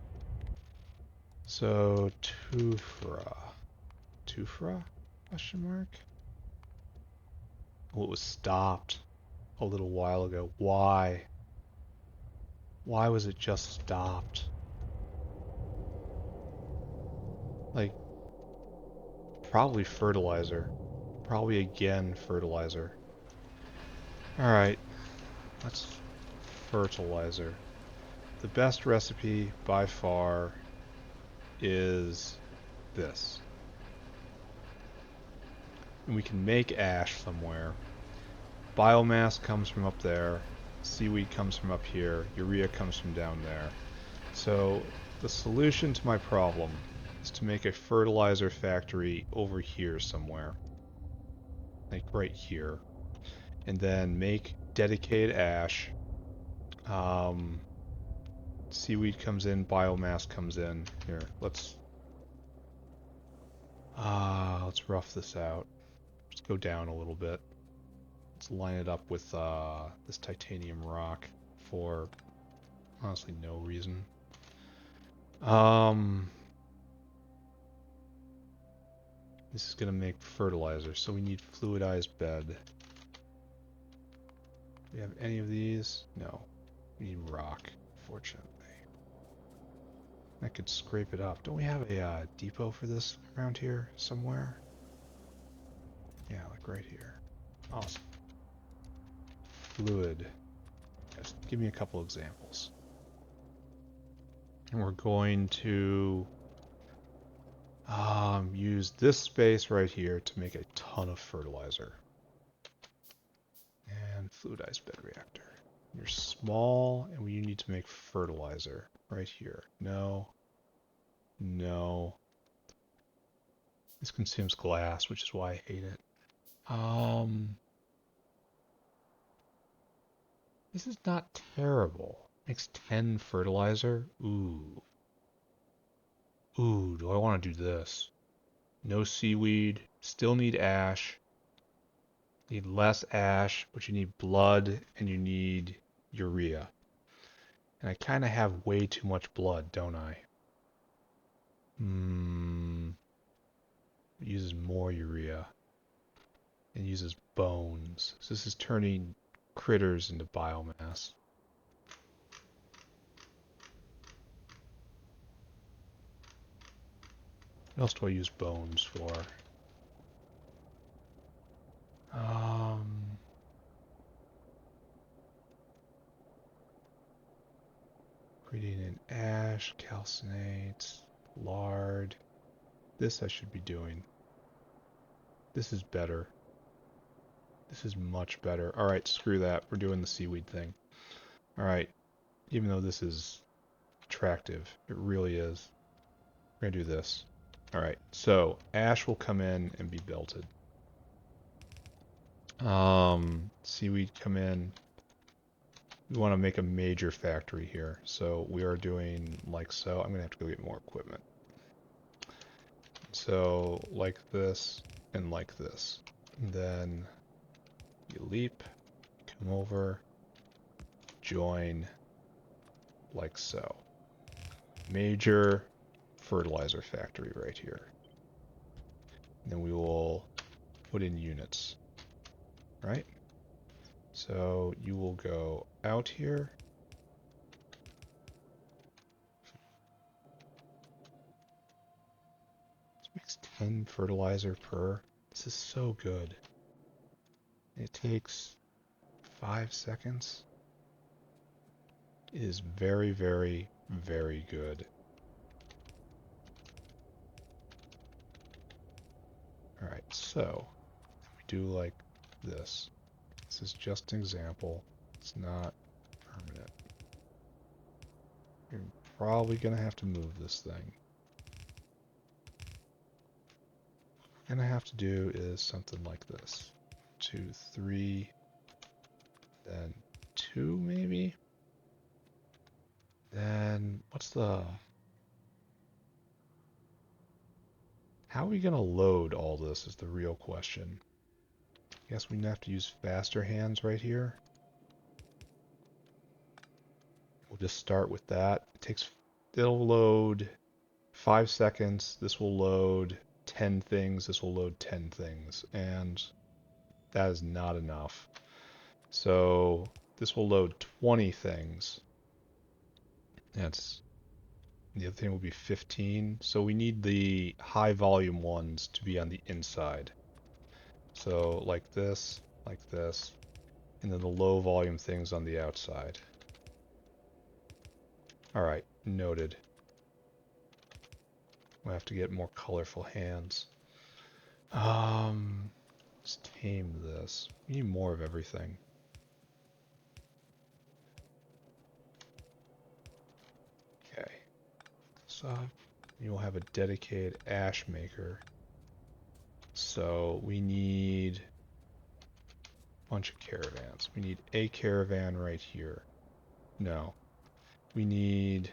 So Tufra. Tufra? Question mark? Well, it was stopped a little while ago. Why? Why was it just stopped? Like, Probably fertilizer. Probably again fertilizer. Alright, let's fertilizer. The best recipe by far is this. And we can make ash somewhere. Biomass comes from up there. Seaweed comes from up here. Urea comes from down there. So the solution to my problem is to make a fertilizer factory over here somewhere. Like right here. And then make dedicated ash. Seaweed comes in, biomass comes in. Here, let's rough this out. Let's go down a little bit. Let's line it up with this titanium rock for honestly no reason. This is gonna make fertilizer, so we need fluidized bed. Do we have any of these? No. We need rock, fortunately. I could scrape it up. Don't we have a depot for this around here somewhere? Yeah, like right here. Awesome. Fluid. Just give me a couple examples. And we're going to use this space right here to make a ton of fertilizer. And fluidized bed reactor. You're small, and you need to make fertilizer right here. No. No. This consumes glass, which is why I hate it. This is not terrible. Makes 10 fertilizer. Ooh. Ooh, do I want to do this? No seaweed. Still need ash. Need less ash, but you need blood and you need urea. And I kind of have way too much blood, don't I? It uses more urea. And uses bones. So this is turning critters into biomass. What else do I use bones for? Creating an ash, calcinates, lard. This I should be doing. This is better. This is much better. Alright, screw that. We're doing the seaweed thing. Alright, even though this is attractive, it really is. We're going to do this. Alright, so ash will come in and be belted. Seaweed come in. We want to make a major factory here, so we are doing like so. I'm going to have to go get more equipment. So like this and like this. And then you leap, come over, join like so. Major fertilizer factory right here. And then we will put in units, right? So you will go out here. This makes 10 fertilizer per. This is so good. It takes 5 seconds. It is very, very, very good. Alright, so we do like this. This is just an example. It's not permanent. You're probably going to have to move this thing. What we're going to have to do is something like this. 2, 3, then 2 maybe? Then what's the... How are we going to load all this is the real question. I guess we have to use faster hands right here. We'll just start with that. It'll load 5 seconds. This will load 10 things. This will load 10 things. And that is not enough. So this will load 20 things. That's The other thing will be 15. So we need the high volume ones to be on the inside. So like this, and then the low volume things on the outside. Alright, noted. We'll have to get more colorful hands. Let's tame this. We need more of everything. Okay. So you'll have a dedicated ash maker. So we need a bunch of caravans. We need a caravan right here. No. We need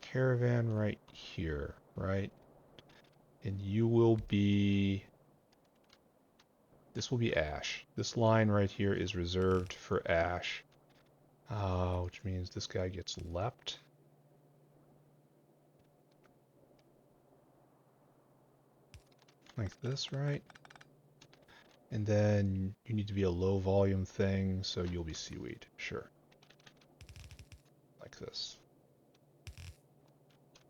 caravan right here, right? And you will be... This will be ash. This line right here is reserved for ash. Which means this guy gets leapt. Like this, right? And then you need to be a low volume thing, so you'll be seaweed, sure. Like this.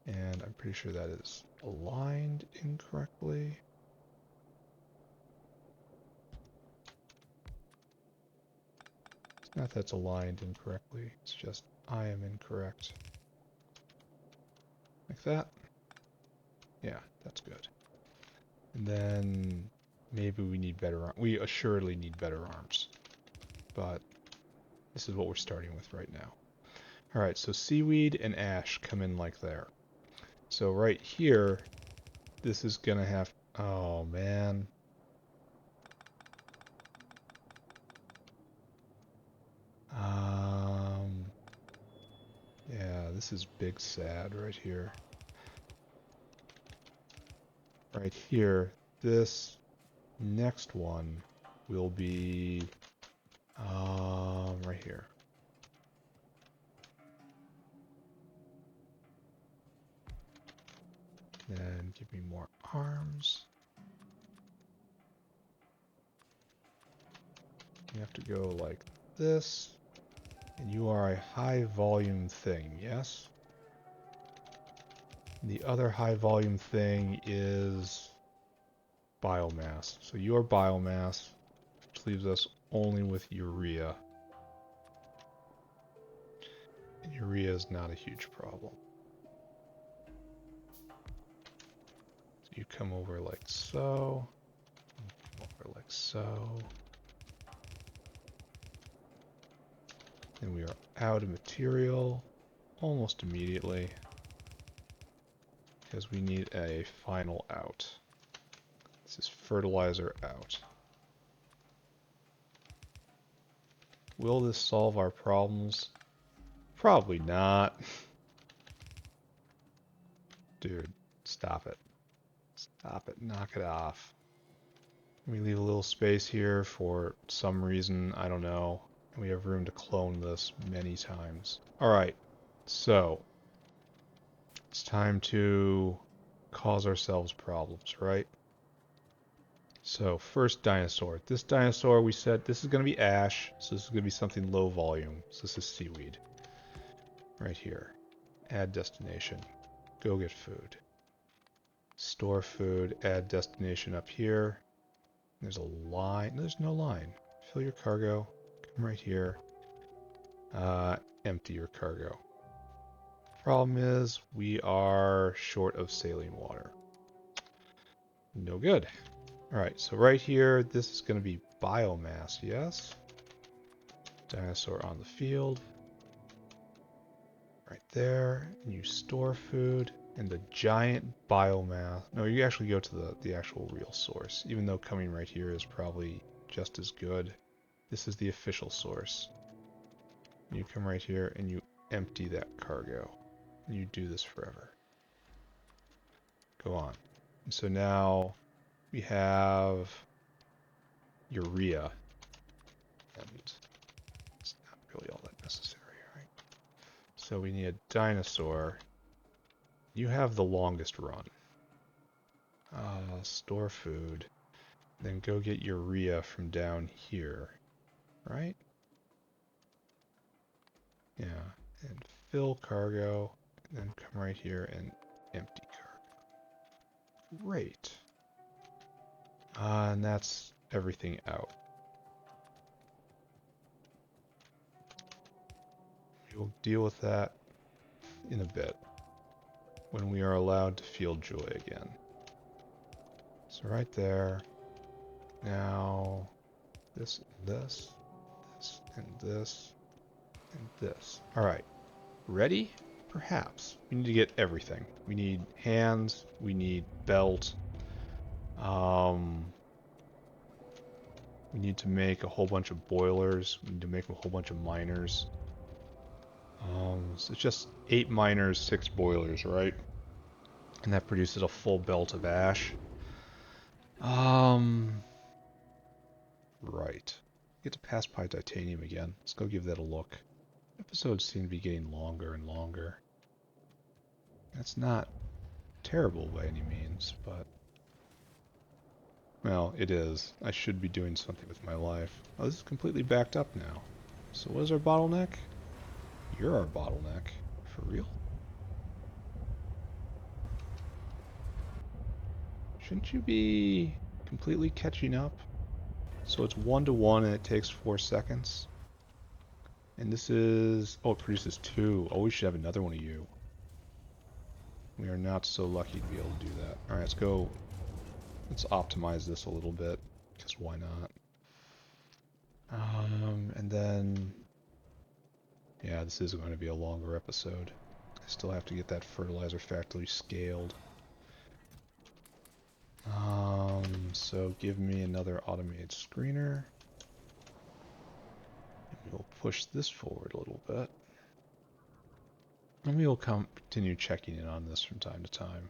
And I'm pretty sure that is aligned incorrectly. It's not that it's aligned incorrectly, it's just I am incorrect. Like that. Yeah, that's good. And then maybe we need better arms. We assuredly need better arms. But this is what we're starting with right now. Alright, so seaweed and ash come in like there. So right here, this is gonna have... Oh, man. Yeah, this is big sad right here. Right here, this next one will be right here. Then give me more arms. You have to go like this. And you are a high volume thing, yes? The other high volume thing is biomass. So your biomass, which leaves us only with urea. And urea is not a huge problem. So you come over like so. Come over like so. And we are out of material almost immediately. Because we need a final out. This is fertilizer out. Will this solve our problems? Probably not. Dude, stop it. Stop it. Knock it off. We leave a little space here for some reason, I don't know. And we have room to clone this many times. Alright, so it's time to cause ourselves problems, right? So first dinosaur. This dinosaur, we said this is going to be ash, so this is going to be something low volume. So this is seaweed. Right here. Add destination. Go get food. Store food, add destination up here. There's a line. There's no line. Fill your cargo. Come right here. Empty your cargo. Problem is, we are short of saline water. No good. Alright, so right here, this is going to be biomass, yes? Dinosaur on the field. Right there. And you store food. And the giant biomass... No, you actually go to the actual real source. Even though coming right here is probably just as good. This is the official source. You come right here and you empty that cargo. And you do this forever. Go on. And so now we have urea. And it's not really all that necessary, right? So we need a dinosaur. You have the longest run. Store food. Then go get urea from down here. Right? Yeah, and fill cargo, and then come right here and empty cargo. Great. And that's everything out. We'll deal with that in a bit when we are allowed to feel joy again. So right there. Now this and this, this and this, and this. Alright. Ready? Perhaps. We need to get everything. We need hands, we need belt. We need to make a whole bunch of boilers. We need to make a whole bunch of miners. So it's just 8 miners, 6 boilers, right? And that produces a full belt of ash. Right. Get to pass by titanium again. Let's go give that a look. Episodes seem to be getting longer and longer. That's not terrible by any means, but... Well, it is. I should be doing something with my life. Oh, this is completely backed up now. So what is our bottleneck? You're our bottleneck. For real? Shouldn't you be completely catching up? So it's 1 to 1 and it takes 4 seconds. And this is... Oh, it produces 2. Oh, we should have another one of you. We are not so lucky to be able to do that. Alright, let's go. Let's optimize this a little bit, because why not? And then... Yeah, this is going to be a longer episode. I still have to get that fertilizer factory scaled. So give me another automated screener. And we'll push this forward a little bit. And we will continue checking in on this from time to time.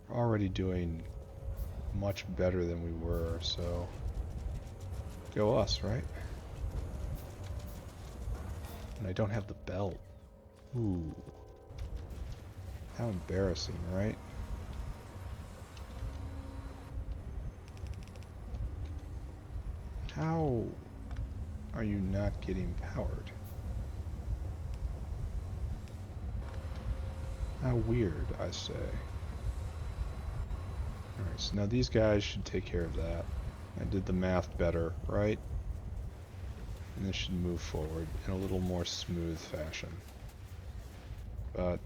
We're already doing much better than we were, so go us, right? And I don't have the belt. Ooh. How embarrassing, right? How are you not getting powered? How weird, I say. Alright, so now these guys should take care of that. I did the math better, right? And this should move forward in a little more smooth fashion. But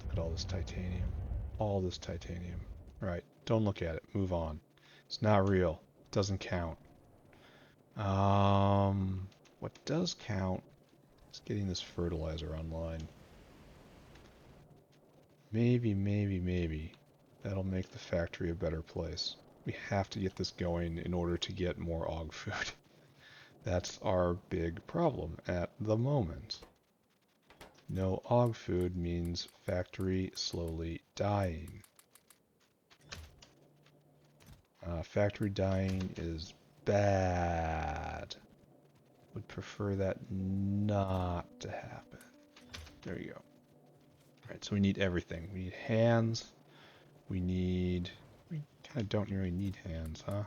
look at all this titanium. All this titanium. Right, don't look at it. Move on. It's not real. It doesn't count. What does count is getting this fertilizer online. Maybe that'll make the factory a better place. We have to get this going in order to get more og food. That's our big problem at the moment. No og food means factory slowly dying. Factory dying is bad. Would prefer that not to happen. There you go. Alright, so we need everything. We need hands. We kind of don't really need hands, huh?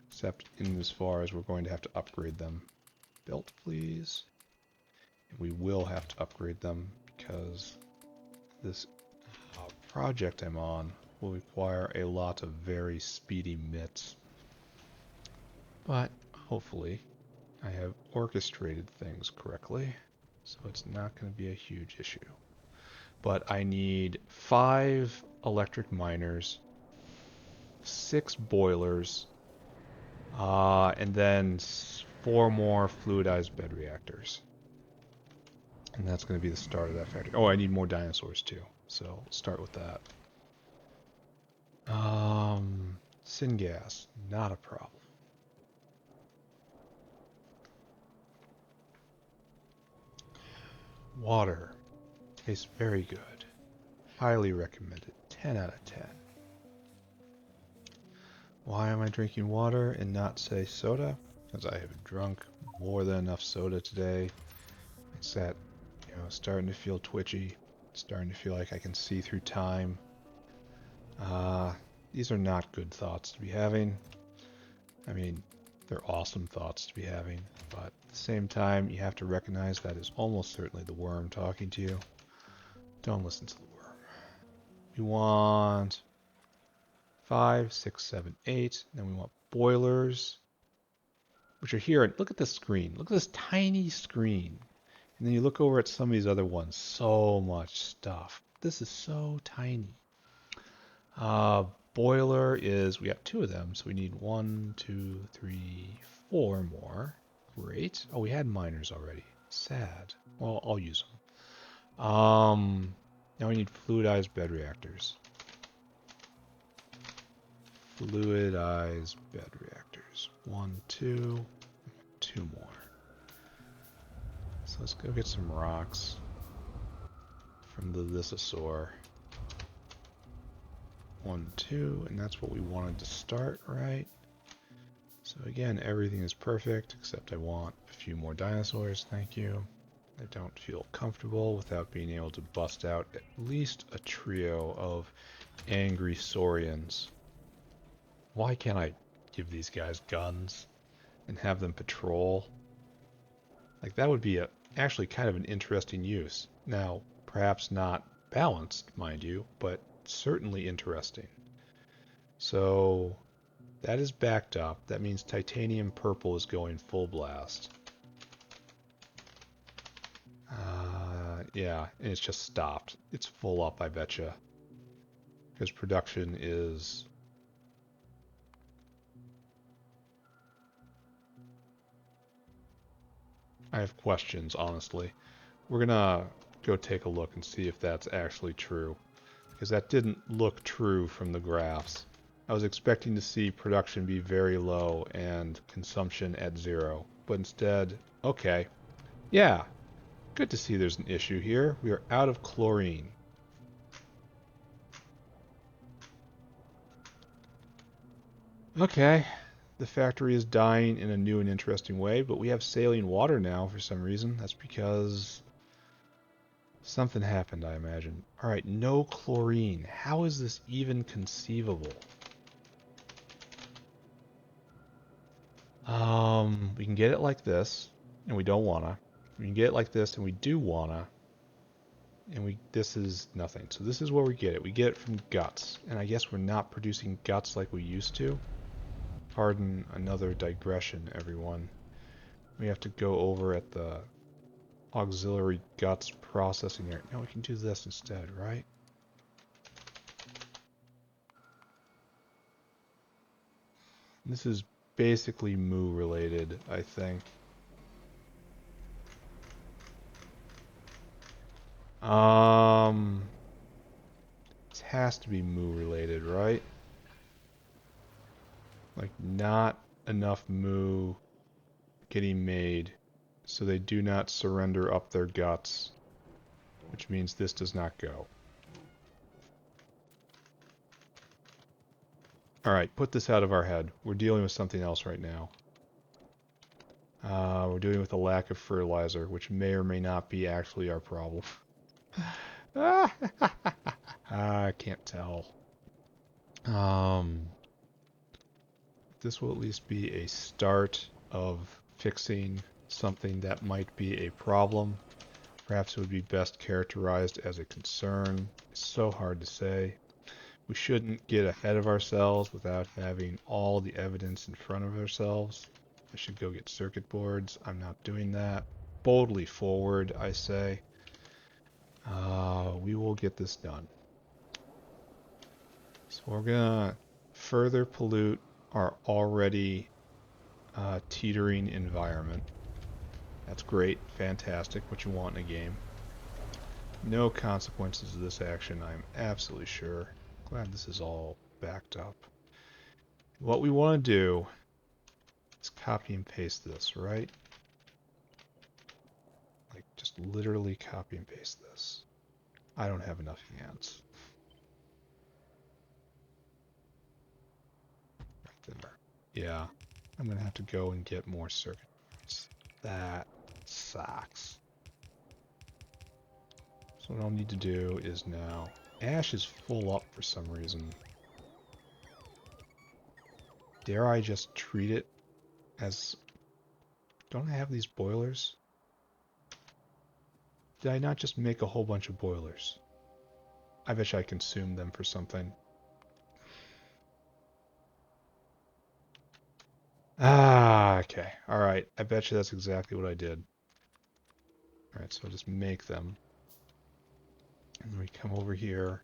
Except in as far as we're going to have to upgrade them. Belt, please. We will have to upgrade them because this project I'm on will require a lot of very speedy mitts. But hopefully I have orchestrated things correctly, so it's not going to be a huge issue. But I need 5 electric miners, 6 boilers, and then 4 more fluidized bed reactors. And that's going to be the start of that factory. Oh, I need more dinosaurs too, so let's start with that. Syngas, not a problem. Water, tastes very good. Highly recommended, 10 out of 10. Why am I drinking water and not, say, soda? Because I have drunk more than enough soda today. It's that, starting to feel twitchy, starting to feel like I can see through time. These are not good thoughts to be having. I mean, they're awesome thoughts to be having, but the same time, you have to recognize that is almost certainly the worm talking to you. Don't listen to the worm. We want 5, 6, 7, 8. Then we want boilers, which are here. Look at the screen. Look at this tiny screen. And then you look over at some of these other ones. So much stuff. This is so tiny. Boiler is, we got 2 of them, so we need 1, 2, 3, 4 more. Great. Oh, we had miners already. Sad. Well, I'll use them. Now we need fluidized bed reactors. Fluidized bed reactors. 1, 2, 2 more. So let's go get some rocks from the Lissosaur. 1, 2, and that's what we wanted to start, right? So again, everything is perfect, except I want a few more dinosaurs, thank you. I don't feel comfortable without being able to bust out at least a trio of angry saurians. Why can't I give these guys guns and have them patrol? Like, that would be actually kind of an interesting use. Now, perhaps not balanced, mind you, but certainly interesting. So that is backed up. That means titanium purple is going full blast. Yeah, and it's just stopped. It's full up, I betcha. Because production is... I have questions, honestly. We're gonna go take a look and see if that's actually true. Because that didn't look true from the graphs. I was expecting to see production be very low and consumption at 0. But instead, okay. Yeah, good to see there's an issue here. We are out of chlorine. Okay, the factory is dying in a new and interesting way, but we have saline water now for some reason. That's because something happened, I imagine. Alright, no chlorine. How is this even conceivable? We can get it like this, and we don't wanna. We can get it like this, and we do wanna. And this is nothing. So this is where we get it. We get it from guts. And I guess we're not producing guts like we used to. Pardon another digression, everyone. We have to go over at the auxiliary guts processing area. Now we can do this instead, right? This is basically moo related, I think. This has to be moo related, right? Like, not enough moo getting made, so they do not surrender up their guts, which means this does not go. Alright, put this out of our head. We're dealing with something else right now. We're dealing with a lack of fertilizer, which may or may not be actually our problem. I can't tell. This will at least be a start of fixing something that might be a problem. Perhaps it would be best characterized as a concern. It's so hard to say. We shouldn't get ahead of ourselves without having all the evidence in front of ourselves. I should go get circuit boards. I'm not doing that. Boldly forward, I say. We will get this done. So we're gonna further pollute our already teetering environment. That's great, fantastic, what you want in a game. No consequences of this action, I'm absolutely sure. Glad this is all backed up. What we want to do is copy and paste this, right? Like, just literally copy and paste this. I don't have enough hands. Right there. Yeah, I'm gonna have to go and get more circuit boards. That sucks. So what I'll need to do is now... Ash is full up for some reason. Dare I just treat it as Don't I have these boilers? Did I not just make a whole bunch of boilers? I bet you I consumed them for something. Ah, okay. Alright, I bet you that's exactly what I did. Alright, so I'll just make them. And then we come over here.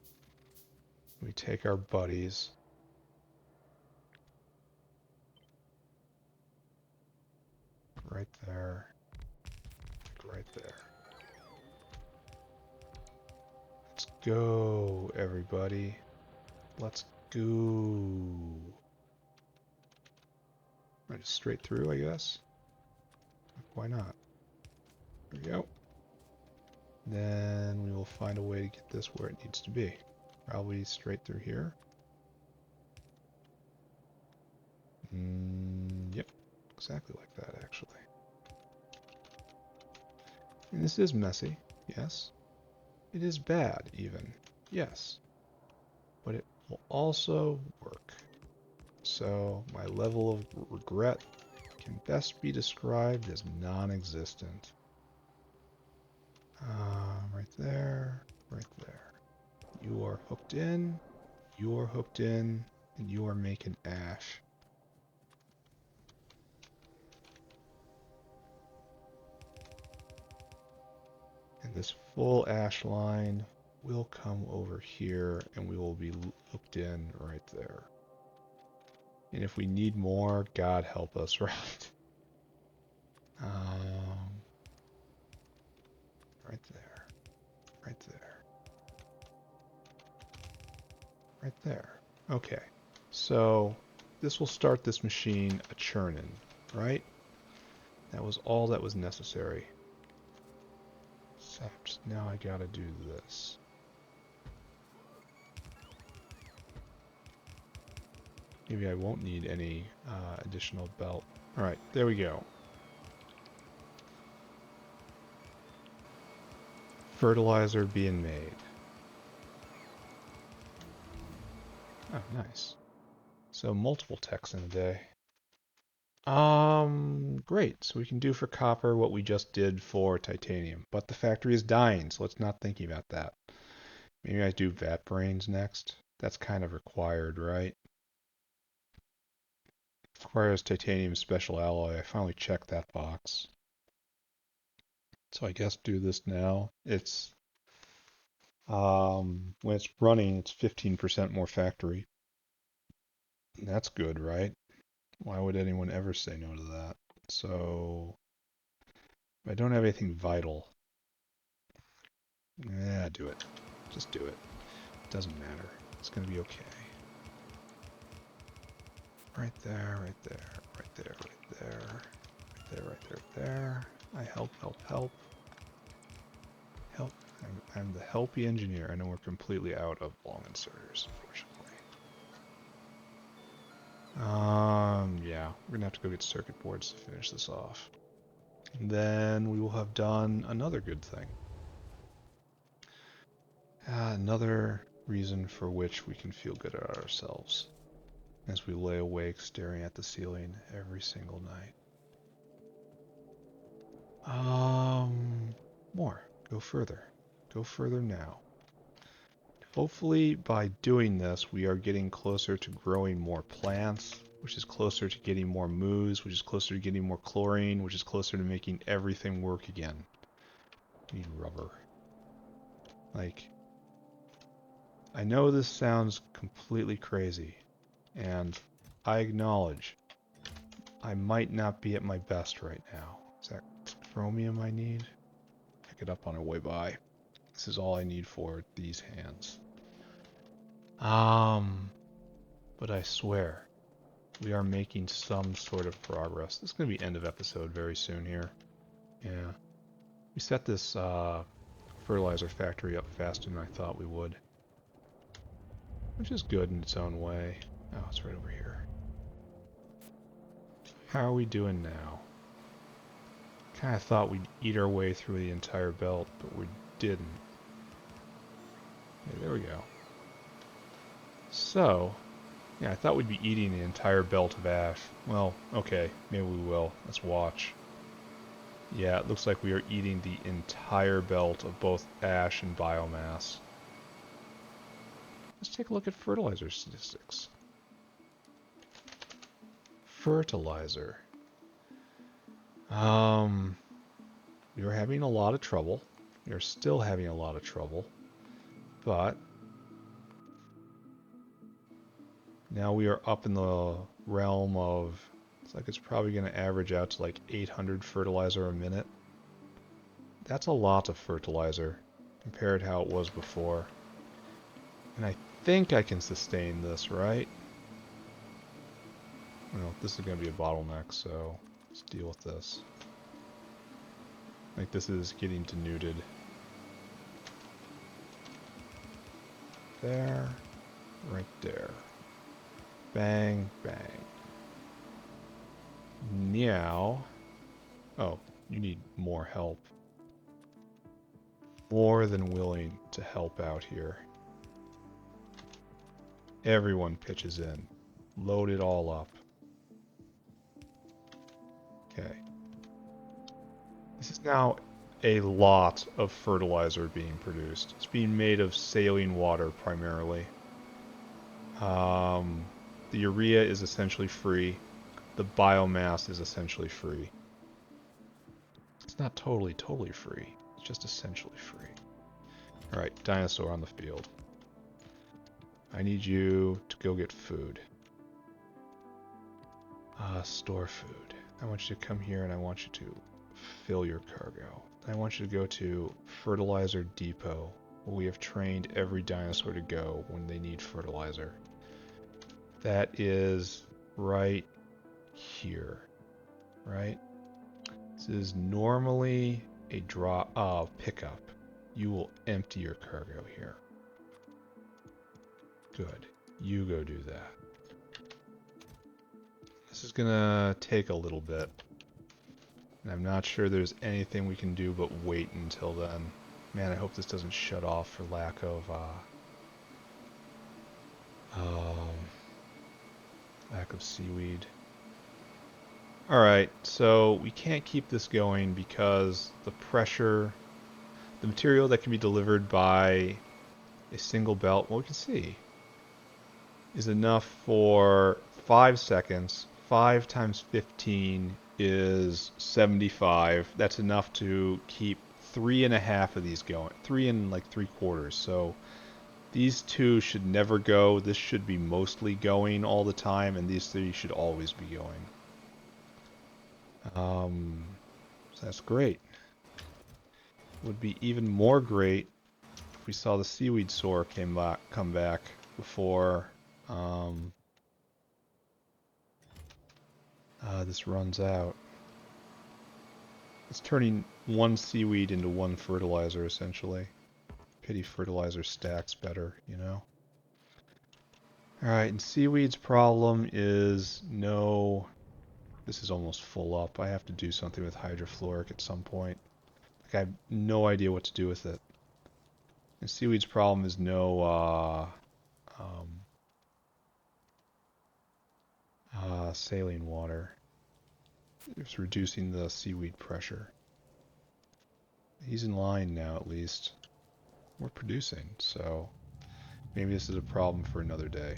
We take our buddies. Right there. Right there. Let's go, everybody. Let's go. Right, just straight through, I guess. Why not? There we go. Then we will find a way to get this where it needs to be. Probably straight through here. Yep, exactly like that, actually. And this is messy, yes. It is bad, even, yes. But it will also work. So my level of regret can best be described as non-existent. Right there, right there. You are hooked in, and you are making ash. And this full ash line will come over here, and we will be hooked in right there. And if we need more, God help us, right? Right there, right there, right there. Okay, so this will start this machine a churning, right? That was all that was necessary. Except now I gotta do this. Maybe I won't need any additional belt. Alright, there we go. Fertilizer being made. Oh, nice. So multiple techs in a day. Great. So we can do for copper what we just did for titanium. But the factory is dying, so let's not think about that. Maybe I do vat brains next. That's kind of required, right? Requires titanium special alloy. I finally checked that box. So I guess do this now. It's when it's running, it's 15% more factory. That's good, right? Why would anyone ever say no to that? So I don't have anything vital. Yeah, do it. Just do it. Doesn't matter. It's gonna be okay. Right there, right there, right there, right there, right there, right there, right there. I help, help, help. Help. I'm the helpy engineer. I know we're completely out of long inserters, unfortunately. Yeah, we're gonna have to go get circuit boards to finish this off. And then we will have done another good thing. Another reason for which we can feel good about ourselves as we lay awake staring at the ceiling every single night. More. Go further. Go further now. Hopefully by doing this, we are getting closer to growing more plants, which is closer to getting more moose, which is closer to getting more chlorine, which is closer to making everything work again. We need rubber. Like, I know this sounds completely crazy, and I acknowledge I might not be at my best right now. Is that chromium I need? Pick it up on our way by. This is all I need for these hands. But I swear, we are making some sort of progress. This is going to be end of episode very soon here. Yeah. We set this fertilizer factory up faster than I thought we would. Which is good in its own way. Oh, it's right over here. How are we doing now? Kind of thought we'd eat our way through the entire belt, but we didn't. Okay, there we go. So, yeah, I thought we'd be eating the entire belt of ash. Well, okay, maybe we will. Let's watch. Yeah, it looks like we are eating the entire belt of both ash and biomass. Let's take a look at fertilizer statistics. Fertilizer. We were having a lot of trouble. We are still having a lot of trouble. But now we are up in the realm of, it's like it's probably going to average out to like 800 fertilizer a minute. That's a lot of fertilizer compared to how it was before. And I think I can sustain this, right? Well, this is going to be a bottleneck, so let's deal with this. Like, this is getting denuded. There. Right there. Bang, bang. Meow. Oh, you need more help. More than willing to help out here. Everyone pitches in. Load it all up. Okay. This is now a lot of fertilizer being produced. It's being made of saline water primarily. The urea is essentially free. The biomass is essentially free. It's not totally free. It's just essentially free. Alright, dinosaur on the field. I need you to go get food. Store food. I want you to come here and I want you to fill your cargo. I want you to go to Fertilizer Depot, where we have trained every dinosaur to go when they need fertilizer. That is right here, right? This is normally a pickup. You will empty your cargo here. Good. You go do that. This is gonna take a little bit. And I'm not sure there's anything we can do but wait until then. Man, I hope this doesn't shut off for lack of seaweed. Alright, so we can't keep this going because the pressure, the material that can be delivered by a single belt, well, we can see, is enough for 5 seconds. 5 times 15 is 75. That's enough to keep 3.5 of these going. 3 and like 3/4. So these two should never go. This should be mostly going all the time, and these 3 should always be going. So that's great. It would be even more great if we saw the seaweed soar come back before this runs out. It's turning one seaweed into one fertilizer, essentially. Pity fertilizer stacks better, you know? Alright, and seaweed's problem is no... This is almost full up. I have to do something with hydrofluoric at some point. Like, I have no idea what to do with it. And seaweed's problem is no, saline water. It's reducing the seaweed pressure. He's in line now, at least. We're producing, so maybe this is a problem for another day.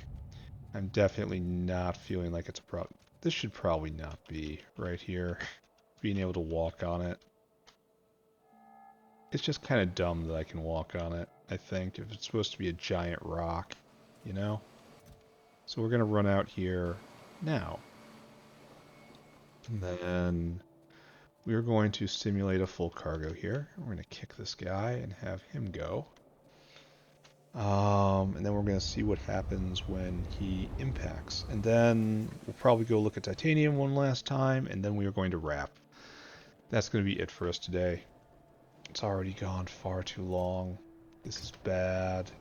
I'm definitely not feeling like it's a problem. This should probably not be right here. Being able to walk on it. It's just kind of dumb that I can walk on it, I think, if it's supposed to be a giant rock, you know? So we're going to run out here now. And then we're going to simulate a full cargo here. We're going to kick this guy and have him go. And then we're going to see what happens when he impacts. And then we'll probably go look at titanium one last time, and then we are going to wrap. That's going to be it for us today. It's already gone far too long. This is bad.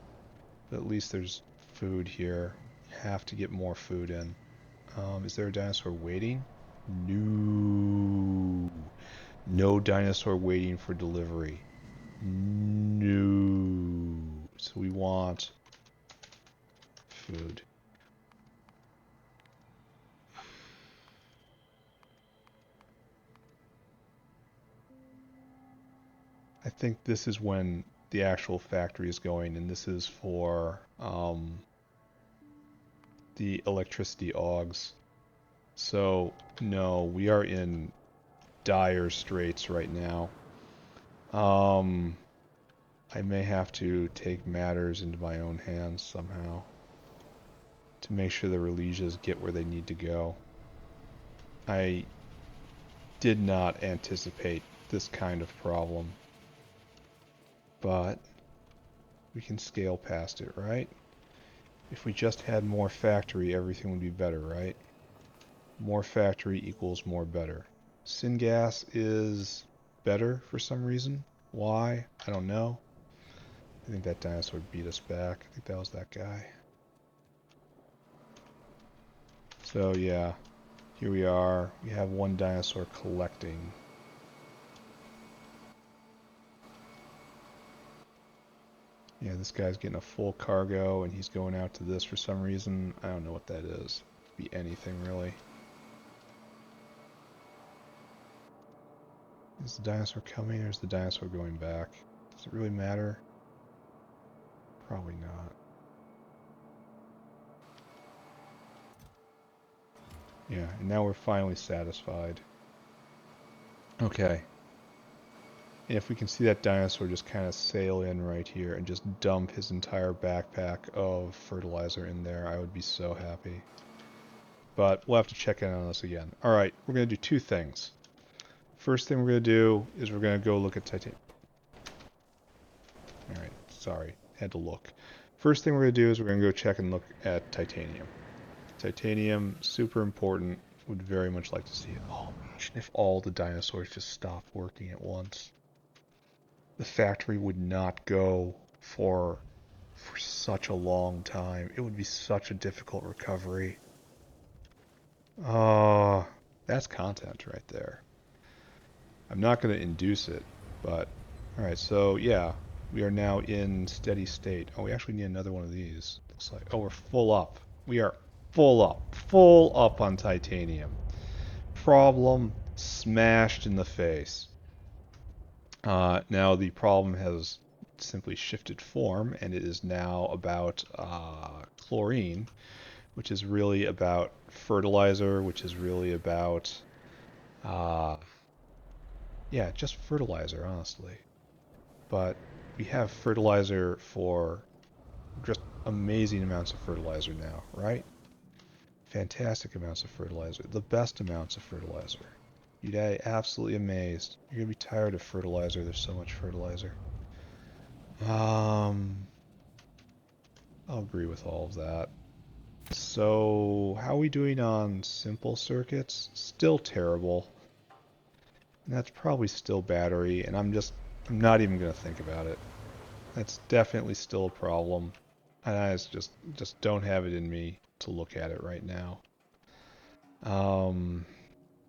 But at least there's food here. You have to get more food in. Is there a dinosaur waiting? No. No dinosaur waiting for delivery. No. So we want food.
think this is when the actual factory is going, and this is for the electricity augs. So, no, we are in dire straits right now. I may have to take matters into my own hands somehow to make sure the Relegias get where they need to go. I did not anticipate this kind of problem, but we can scale past it, right? If we just had more factory, everything would be better, right? More factory equals more better. Syngas is better for some reason. Why? I don't know. I think that dinosaur beat us back. I think that was that guy. So yeah, here we are. We have one dinosaur collecting. Yeah, this guy's getting a full cargo and he's going out to this for some reason. I don't know what that is. Could be anything really. Is the dinosaur coming or is the dinosaur going back? Does it really matter? Probably not. Yeah, and now we're finally satisfied. Okay. And if we can see that dinosaur just kind of sail in right here and just dump his entire backpack of fertilizer in there, I would be so happy. But we'll have to check in on this again. Alright, we're going to do two things. First thing we're going to do is we're going to go look at titanium. Alright, sorry, had to look. First thing we're going to do is we're going to go check and look at titanium. Titanium, super important. Would very much like to see it. Oh, imagine if all the dinosaurs just stopped working at once. The factory would not go for such a long time. It would be such a difficult recovery. Oh, that's content right there. I'm not going to induce it, but alright, so yeah, we are now in steady state. Oh, we actually need another one of these. Looks like, oh, we're full up. We are full up on titanium. Problem smashed in the face. Now the problem has simply shifted form, and it is now about chlorine, which is really about fertilizer, which is really about, yeah, just fertilizer, honestly. But we have fertilizer for just amazing amounts of fertilizer now, right? Fantastic amounts of fertilizer, the best amounts of fertilizer. You'd be absolutely amazed. You're gonna be tired of fertilizer. There's so much fertilizer. I'll agree with all of that. So, how are we doing on simple circuits? Still terrible. And that's probably still battery, and I'm not even gonna think about it. That's definitely still a problem. And I just don't have it in me to look at it right now.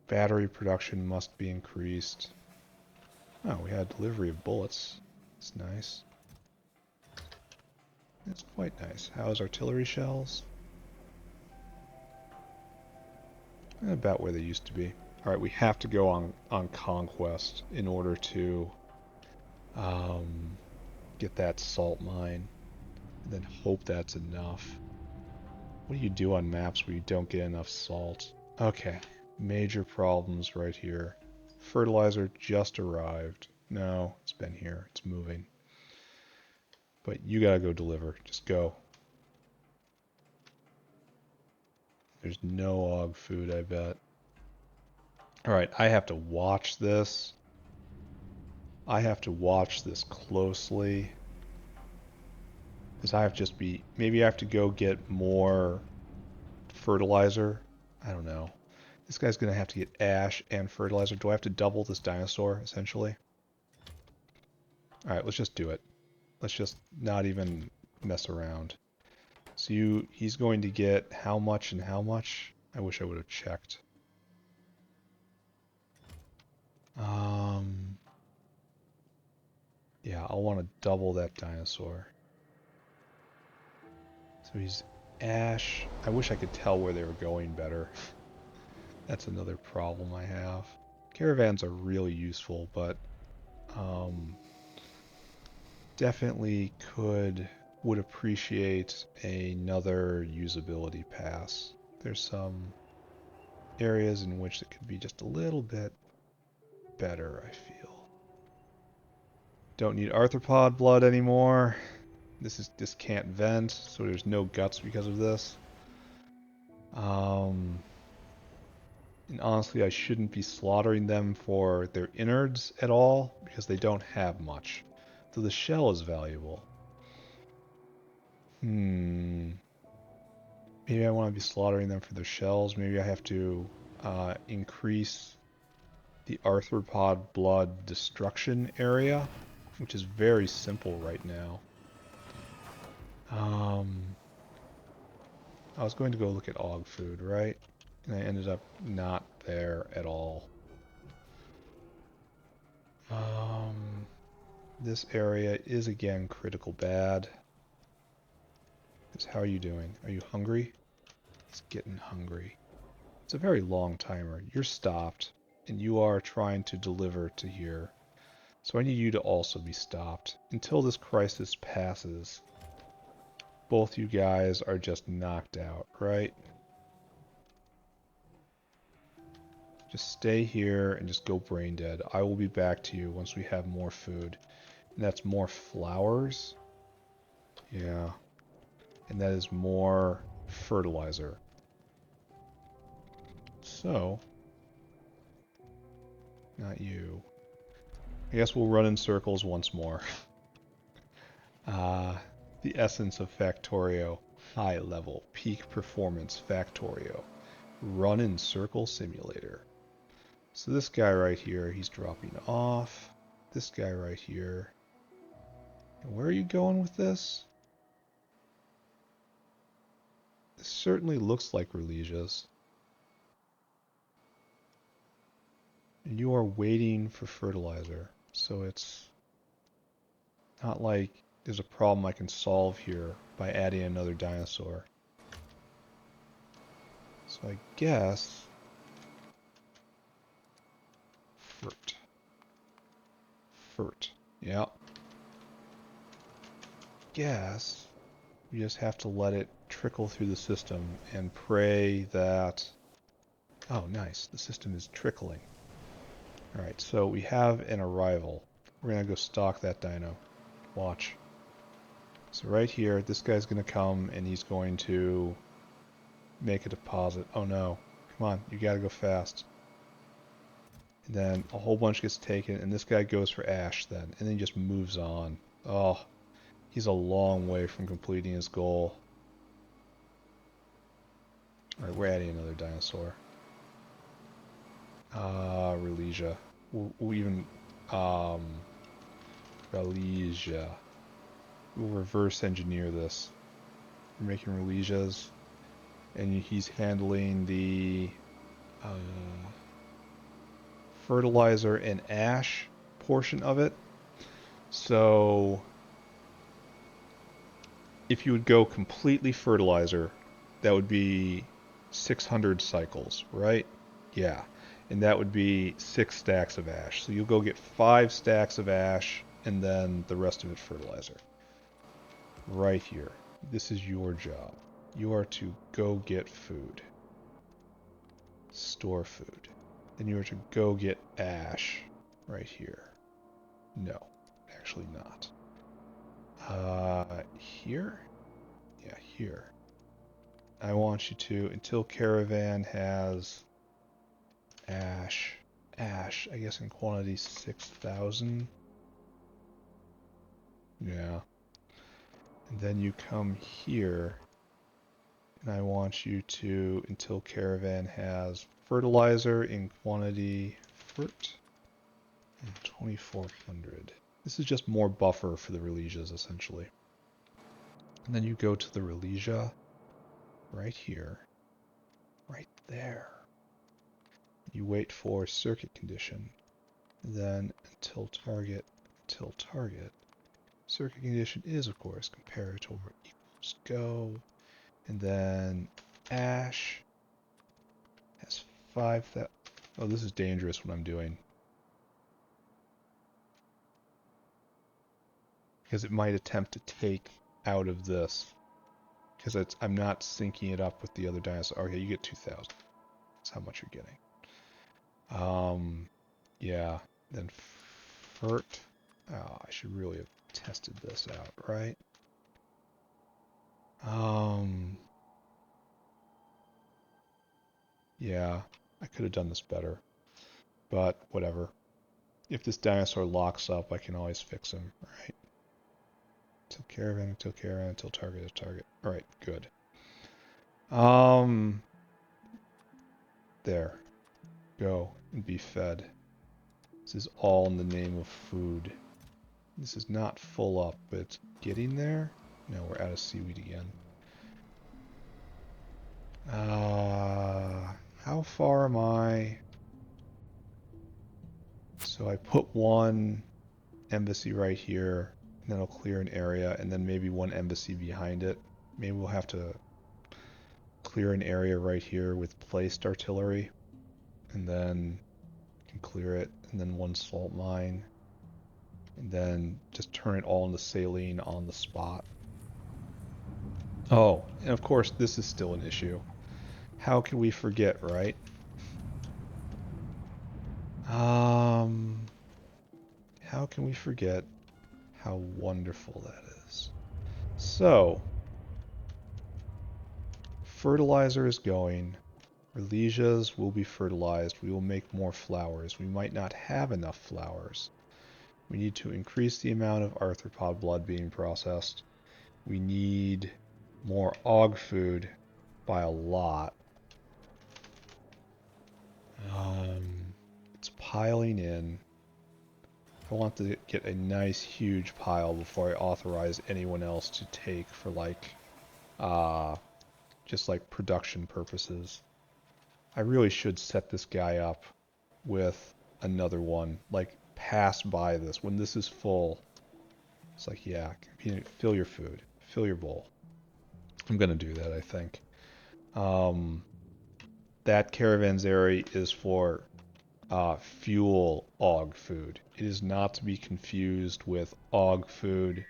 Battery production must be increased. Oh, we had delivery of bullets. That's nice. That's quite nice. How's artillery shells? About where they used to be. Alright, we have to go on conquest in order to get that salt mine. And then hope that's enough. What do you do on maps where you don't get enough salt? Okay, major problems right here. Fertilizer just arrived. No, it's been here. It's moving. But you gotta go deliver. Just go. There's no og food, I bet. Alright, I have to watch this. I have to watch this closely. Because I have to just be... Maybe I have to go get more fertilizer. I don't know. This guy's going to have to get ash and fertilizer. Do I have to double this dinosaur, essentially? Alright, let's just do it. Let's just not even mess around. So he's going to get how much and how much? I wish I would have checked. Yeah, I'll want to double that dinosaur. So he's ash. I wish I could tell where they were going better. That's another problem I have. Caravans are really useful, but Definitely would appreciate another usability pass. There's some areas in which it could be just a little bit better, I feel. Don't need arthropod blood anymore. This can't vent, so there's no guts because of this. And honestly, I shouldn't be slaughtering them for their innards at all, because they don't have much. So the shell is valuable. Maybe I want to be slaughtering them for their shells. Maybe I have to increase the arthropod blood destruction area, which is very simple right now. I was going to go look at og food, right? And I ended up not there at all. This area is again critical bad. How are you doing? Are you hungry? He's getting hungry. It's a very long timer. You're stopped, and you are trying to deliver to here. So I need you to also be stopped. Until this crisis passes, both you guys are just knocked out, right? Just stay here and just go brain dead. I will be back to you once we have more food. And that's more flowers. Yeah. And that is more fertilizer. So, not you. I guess we'll run in circles once more. The essence of Factorio. High level, peak performance Factorio. Run in circle simulator. So this guy right here, he's dropping off. This guy right here. And where are you going with this? This certainly looks like Relisia's. And you are waiting for fertilizer. So it's not like there's a problem I can solve here by adding another dinosaur. So I guess... Fert. Yeah. Guess we just have to let it trickle through the system and pray that... Oh, nice. The system is trickling. Alright, so we have an arrival. We're going to go stalk that dino. Watch. So right here, this guy's going to come and he's going to make a deposit. Oh no. Come on, you got to go fast. And then a whole bunch gets taken, and this guy goes for ash then, and then he just moves on. Oh, he's a long way from completing his goal. Alright, we're adding another dinosaur. Relisia. We'll even, Relisia. We'll reverse engineer this. We're making Relisias, and he's handling the, fertilizer and ash portion of it. So if you would go completely fertilizer, that would be 600 cycles, right? Yeah. And that would be 6 stacks of ash. So you'll go get 5 stacks of ash and then the rest of it fertilizer. Right here. This is your job. You are to go get food. Store food. Then you are to go get ash right here. No, actually not. Here? Yeah, here. I want you to, until Caravan has ash, I guess in quantity 6,000. Yeah. And then you come here, and I want you to, until Caravan has fertilizer in quantity, 2,400. This is just more buffer for the Relisias, essentially. And then you go to the Relisia, right here, right there. You wait for circuit condition, then until target, Circuit condition is, of course, comparator equals go, and then ash has 5,000. Oh, this is dangerous what I'm doing. because it might attempt to take out of this. Because I'm not syncing it up with the other dinosaur. Okay, you get 2,000. That's how much you're getting. Yeah. Then fert. Oh, I should really have tested this out, right? Yeah, I could have done this better, but whatever. If this dinosaur locks up, I can always fix him, right? Until caravan, until caravan, until target is target. All right, good. There. Go and be fed. This is all in the name of food. This is not full up, but it's getting there. No, we're out of seaweed again. How far am I? So I put one embassy right here, and then I'll clear an area, and then maybe one embassy behind it. Maybe we'll have to clear an area right here with placed artillery, and then can clear it, and then one salt mine, and then just turn it all into saline on the spot. Oh, and of course this is still an issue. How can we forget, right? How can we forget how wonderful that is? So, fertilizer is going. Relegias will be fertilized. We will make more flowers. We might not have enough flowers. We need to increase the amount of arthropod blood being processed. We need more og food by a lot. It's piling in. I want to get a nice huge pile before I authorize anyone else to take for just like production purposes. I really should set this guy up with another one, like pass by this. When this is full, it's like, yeah, fill your food, fill your bowl. I'm gonna do that, I think. That caravanserai is for fuel og food. It is not to be confused with og food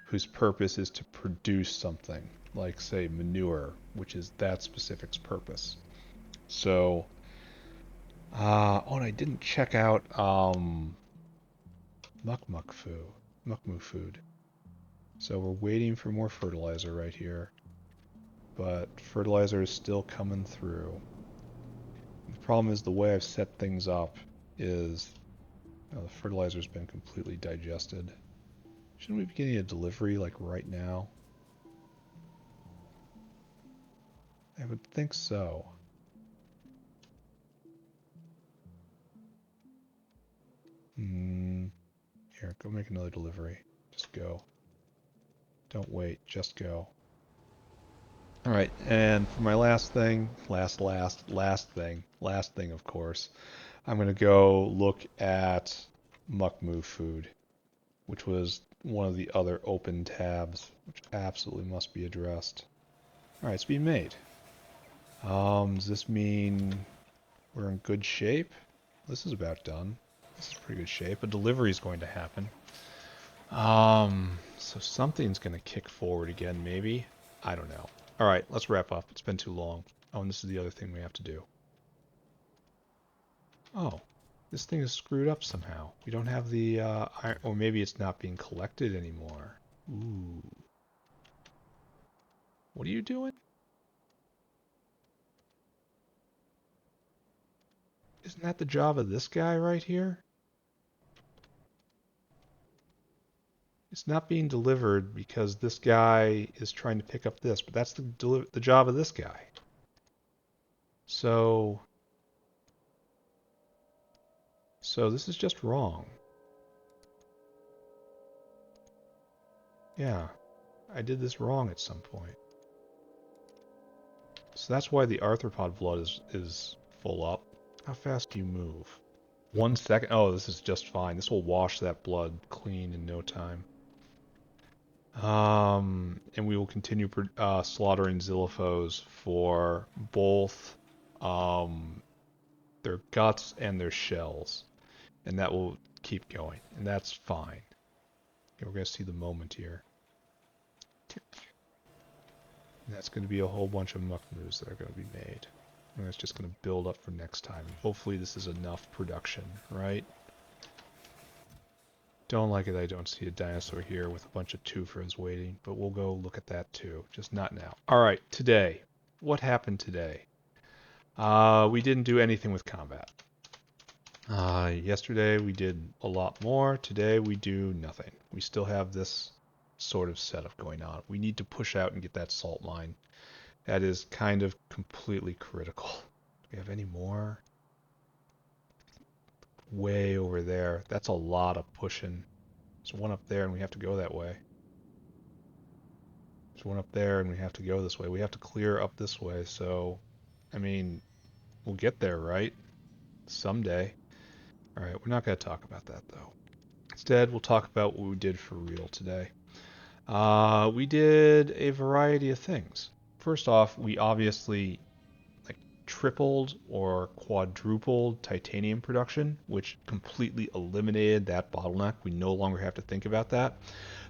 whose purpose is to produce something, like say manure, which is that specific's purpose. So, oh, and I didn't check out Mukmu food. So we're waiting for more fertilizer right here, but fertilizer is still coming through. The problem is the way I've set things up is the fertilizer's been completely digested. Shouldn't we be getting a delivery like right now? I would think so. Here, go make another delivery. Just go. Don't wait, just go. Alright, and for my last thing, last thing, of course, I'm going to go look at Mukmu food, which was one of the other open tabs, which absolutely must be addressed. Alright, it's being made. Does this mean we're in good shape? This is about done. This is pretty good shape. A delivery is going to happen. So something's going to kick forward again, maybe? I don't know. Alright, let's wrap up. It's been too long. Oh, and this is the other thing we have to do. Oh, this thing is screwed up somehow. We don't have the iron, or maybe it's not being collected anymore. Ooh. What are you doing? Isn't that the job of this guy right here? It's not being delivered because this guy is trying to pick up this, but that's the job of this guy. So this is just wrong. Yeah, I did this wrong at some point. So that's why the arthropod blood is full up. How fast do you move? 1 second? Oh, this is just fine. This will wash that blood clean in no time. And we will continue slaughtering Xylophos for both their guts and their shells. And that will keep going. And that's fine. We're going to see the moment here. Tick. And that's going to be a whole bunch of muck moves that are going to be made. And that's just going to build up for next time. Hopefully this is enough production, right? Don't like it I don't see a dinosaur here with a bunch of twofers waiting, but we'll go look at that too. Just not now. Alright, today. What happened today? We didn't do anything with combat. Yesterday we did a lot more. Today we do nothing. We still have this sort of setup going on. We need to push out and get that salt mine. That is kind of completely critical. Do we have any more? Way over there. That's a lot of pushing. There's one up there and we have to go that way. There's one up there and we have to go this way. We have to clear up this way. So, I mean, we'll get there, right? Someday. All right, we're not going to talk about that though. Instead, we'll talk about what we did for real today. We did a variety of things. First off, we obviously tripled or quadrupled titanium production, which completely eliminated that bottleneck. We no longer have to think about that.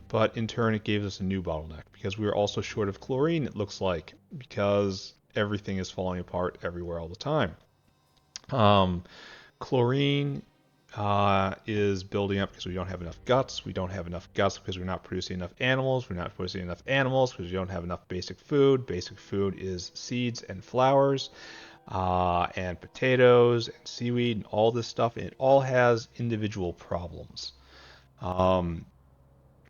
But in turn, it gave us a new bottleneck because we were also short of chlorine, it looks like, because everything is falling apart everywhere all the time. Chlorine is building up because we don't have enough guts. We don't have enough guts because we're not producing enough animals. We're not producing enough animals because we don't have enough basic food. Basic food is seeds and flowers, and potatoes and seaweed and all this stuff. And it all has individual problems. Well,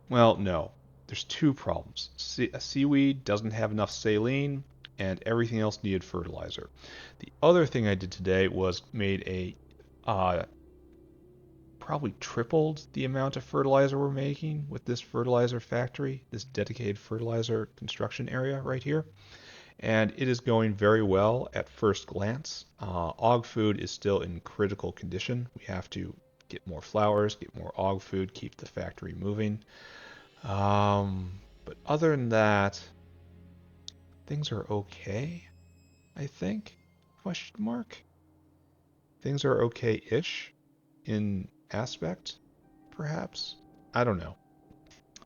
no. There's two problems. Seaweed doesn't have enough saline, and everything else needed fertilizer. The other thing I did today was made a probably tripled the amount of fertilizer we're making with this fertilizer factory, this dedicated fertilizer construction area right here. And it is going very well at first glance. Og food is still in critical condition. We have to get more flowers, get more og food, keep the factory moving. But other than that, things are okay, I think? Question mark? Things are okay-ish in aspect, perhaps? I don't know.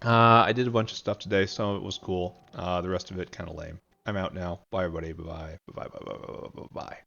I did a bunch of stuff today. Some of it was cool. The rest of it kind of lame. I'm out now. Bye, everybody. Bye-bye. Bye-bye. Bye-bye. Bye-bye. Bye-bye.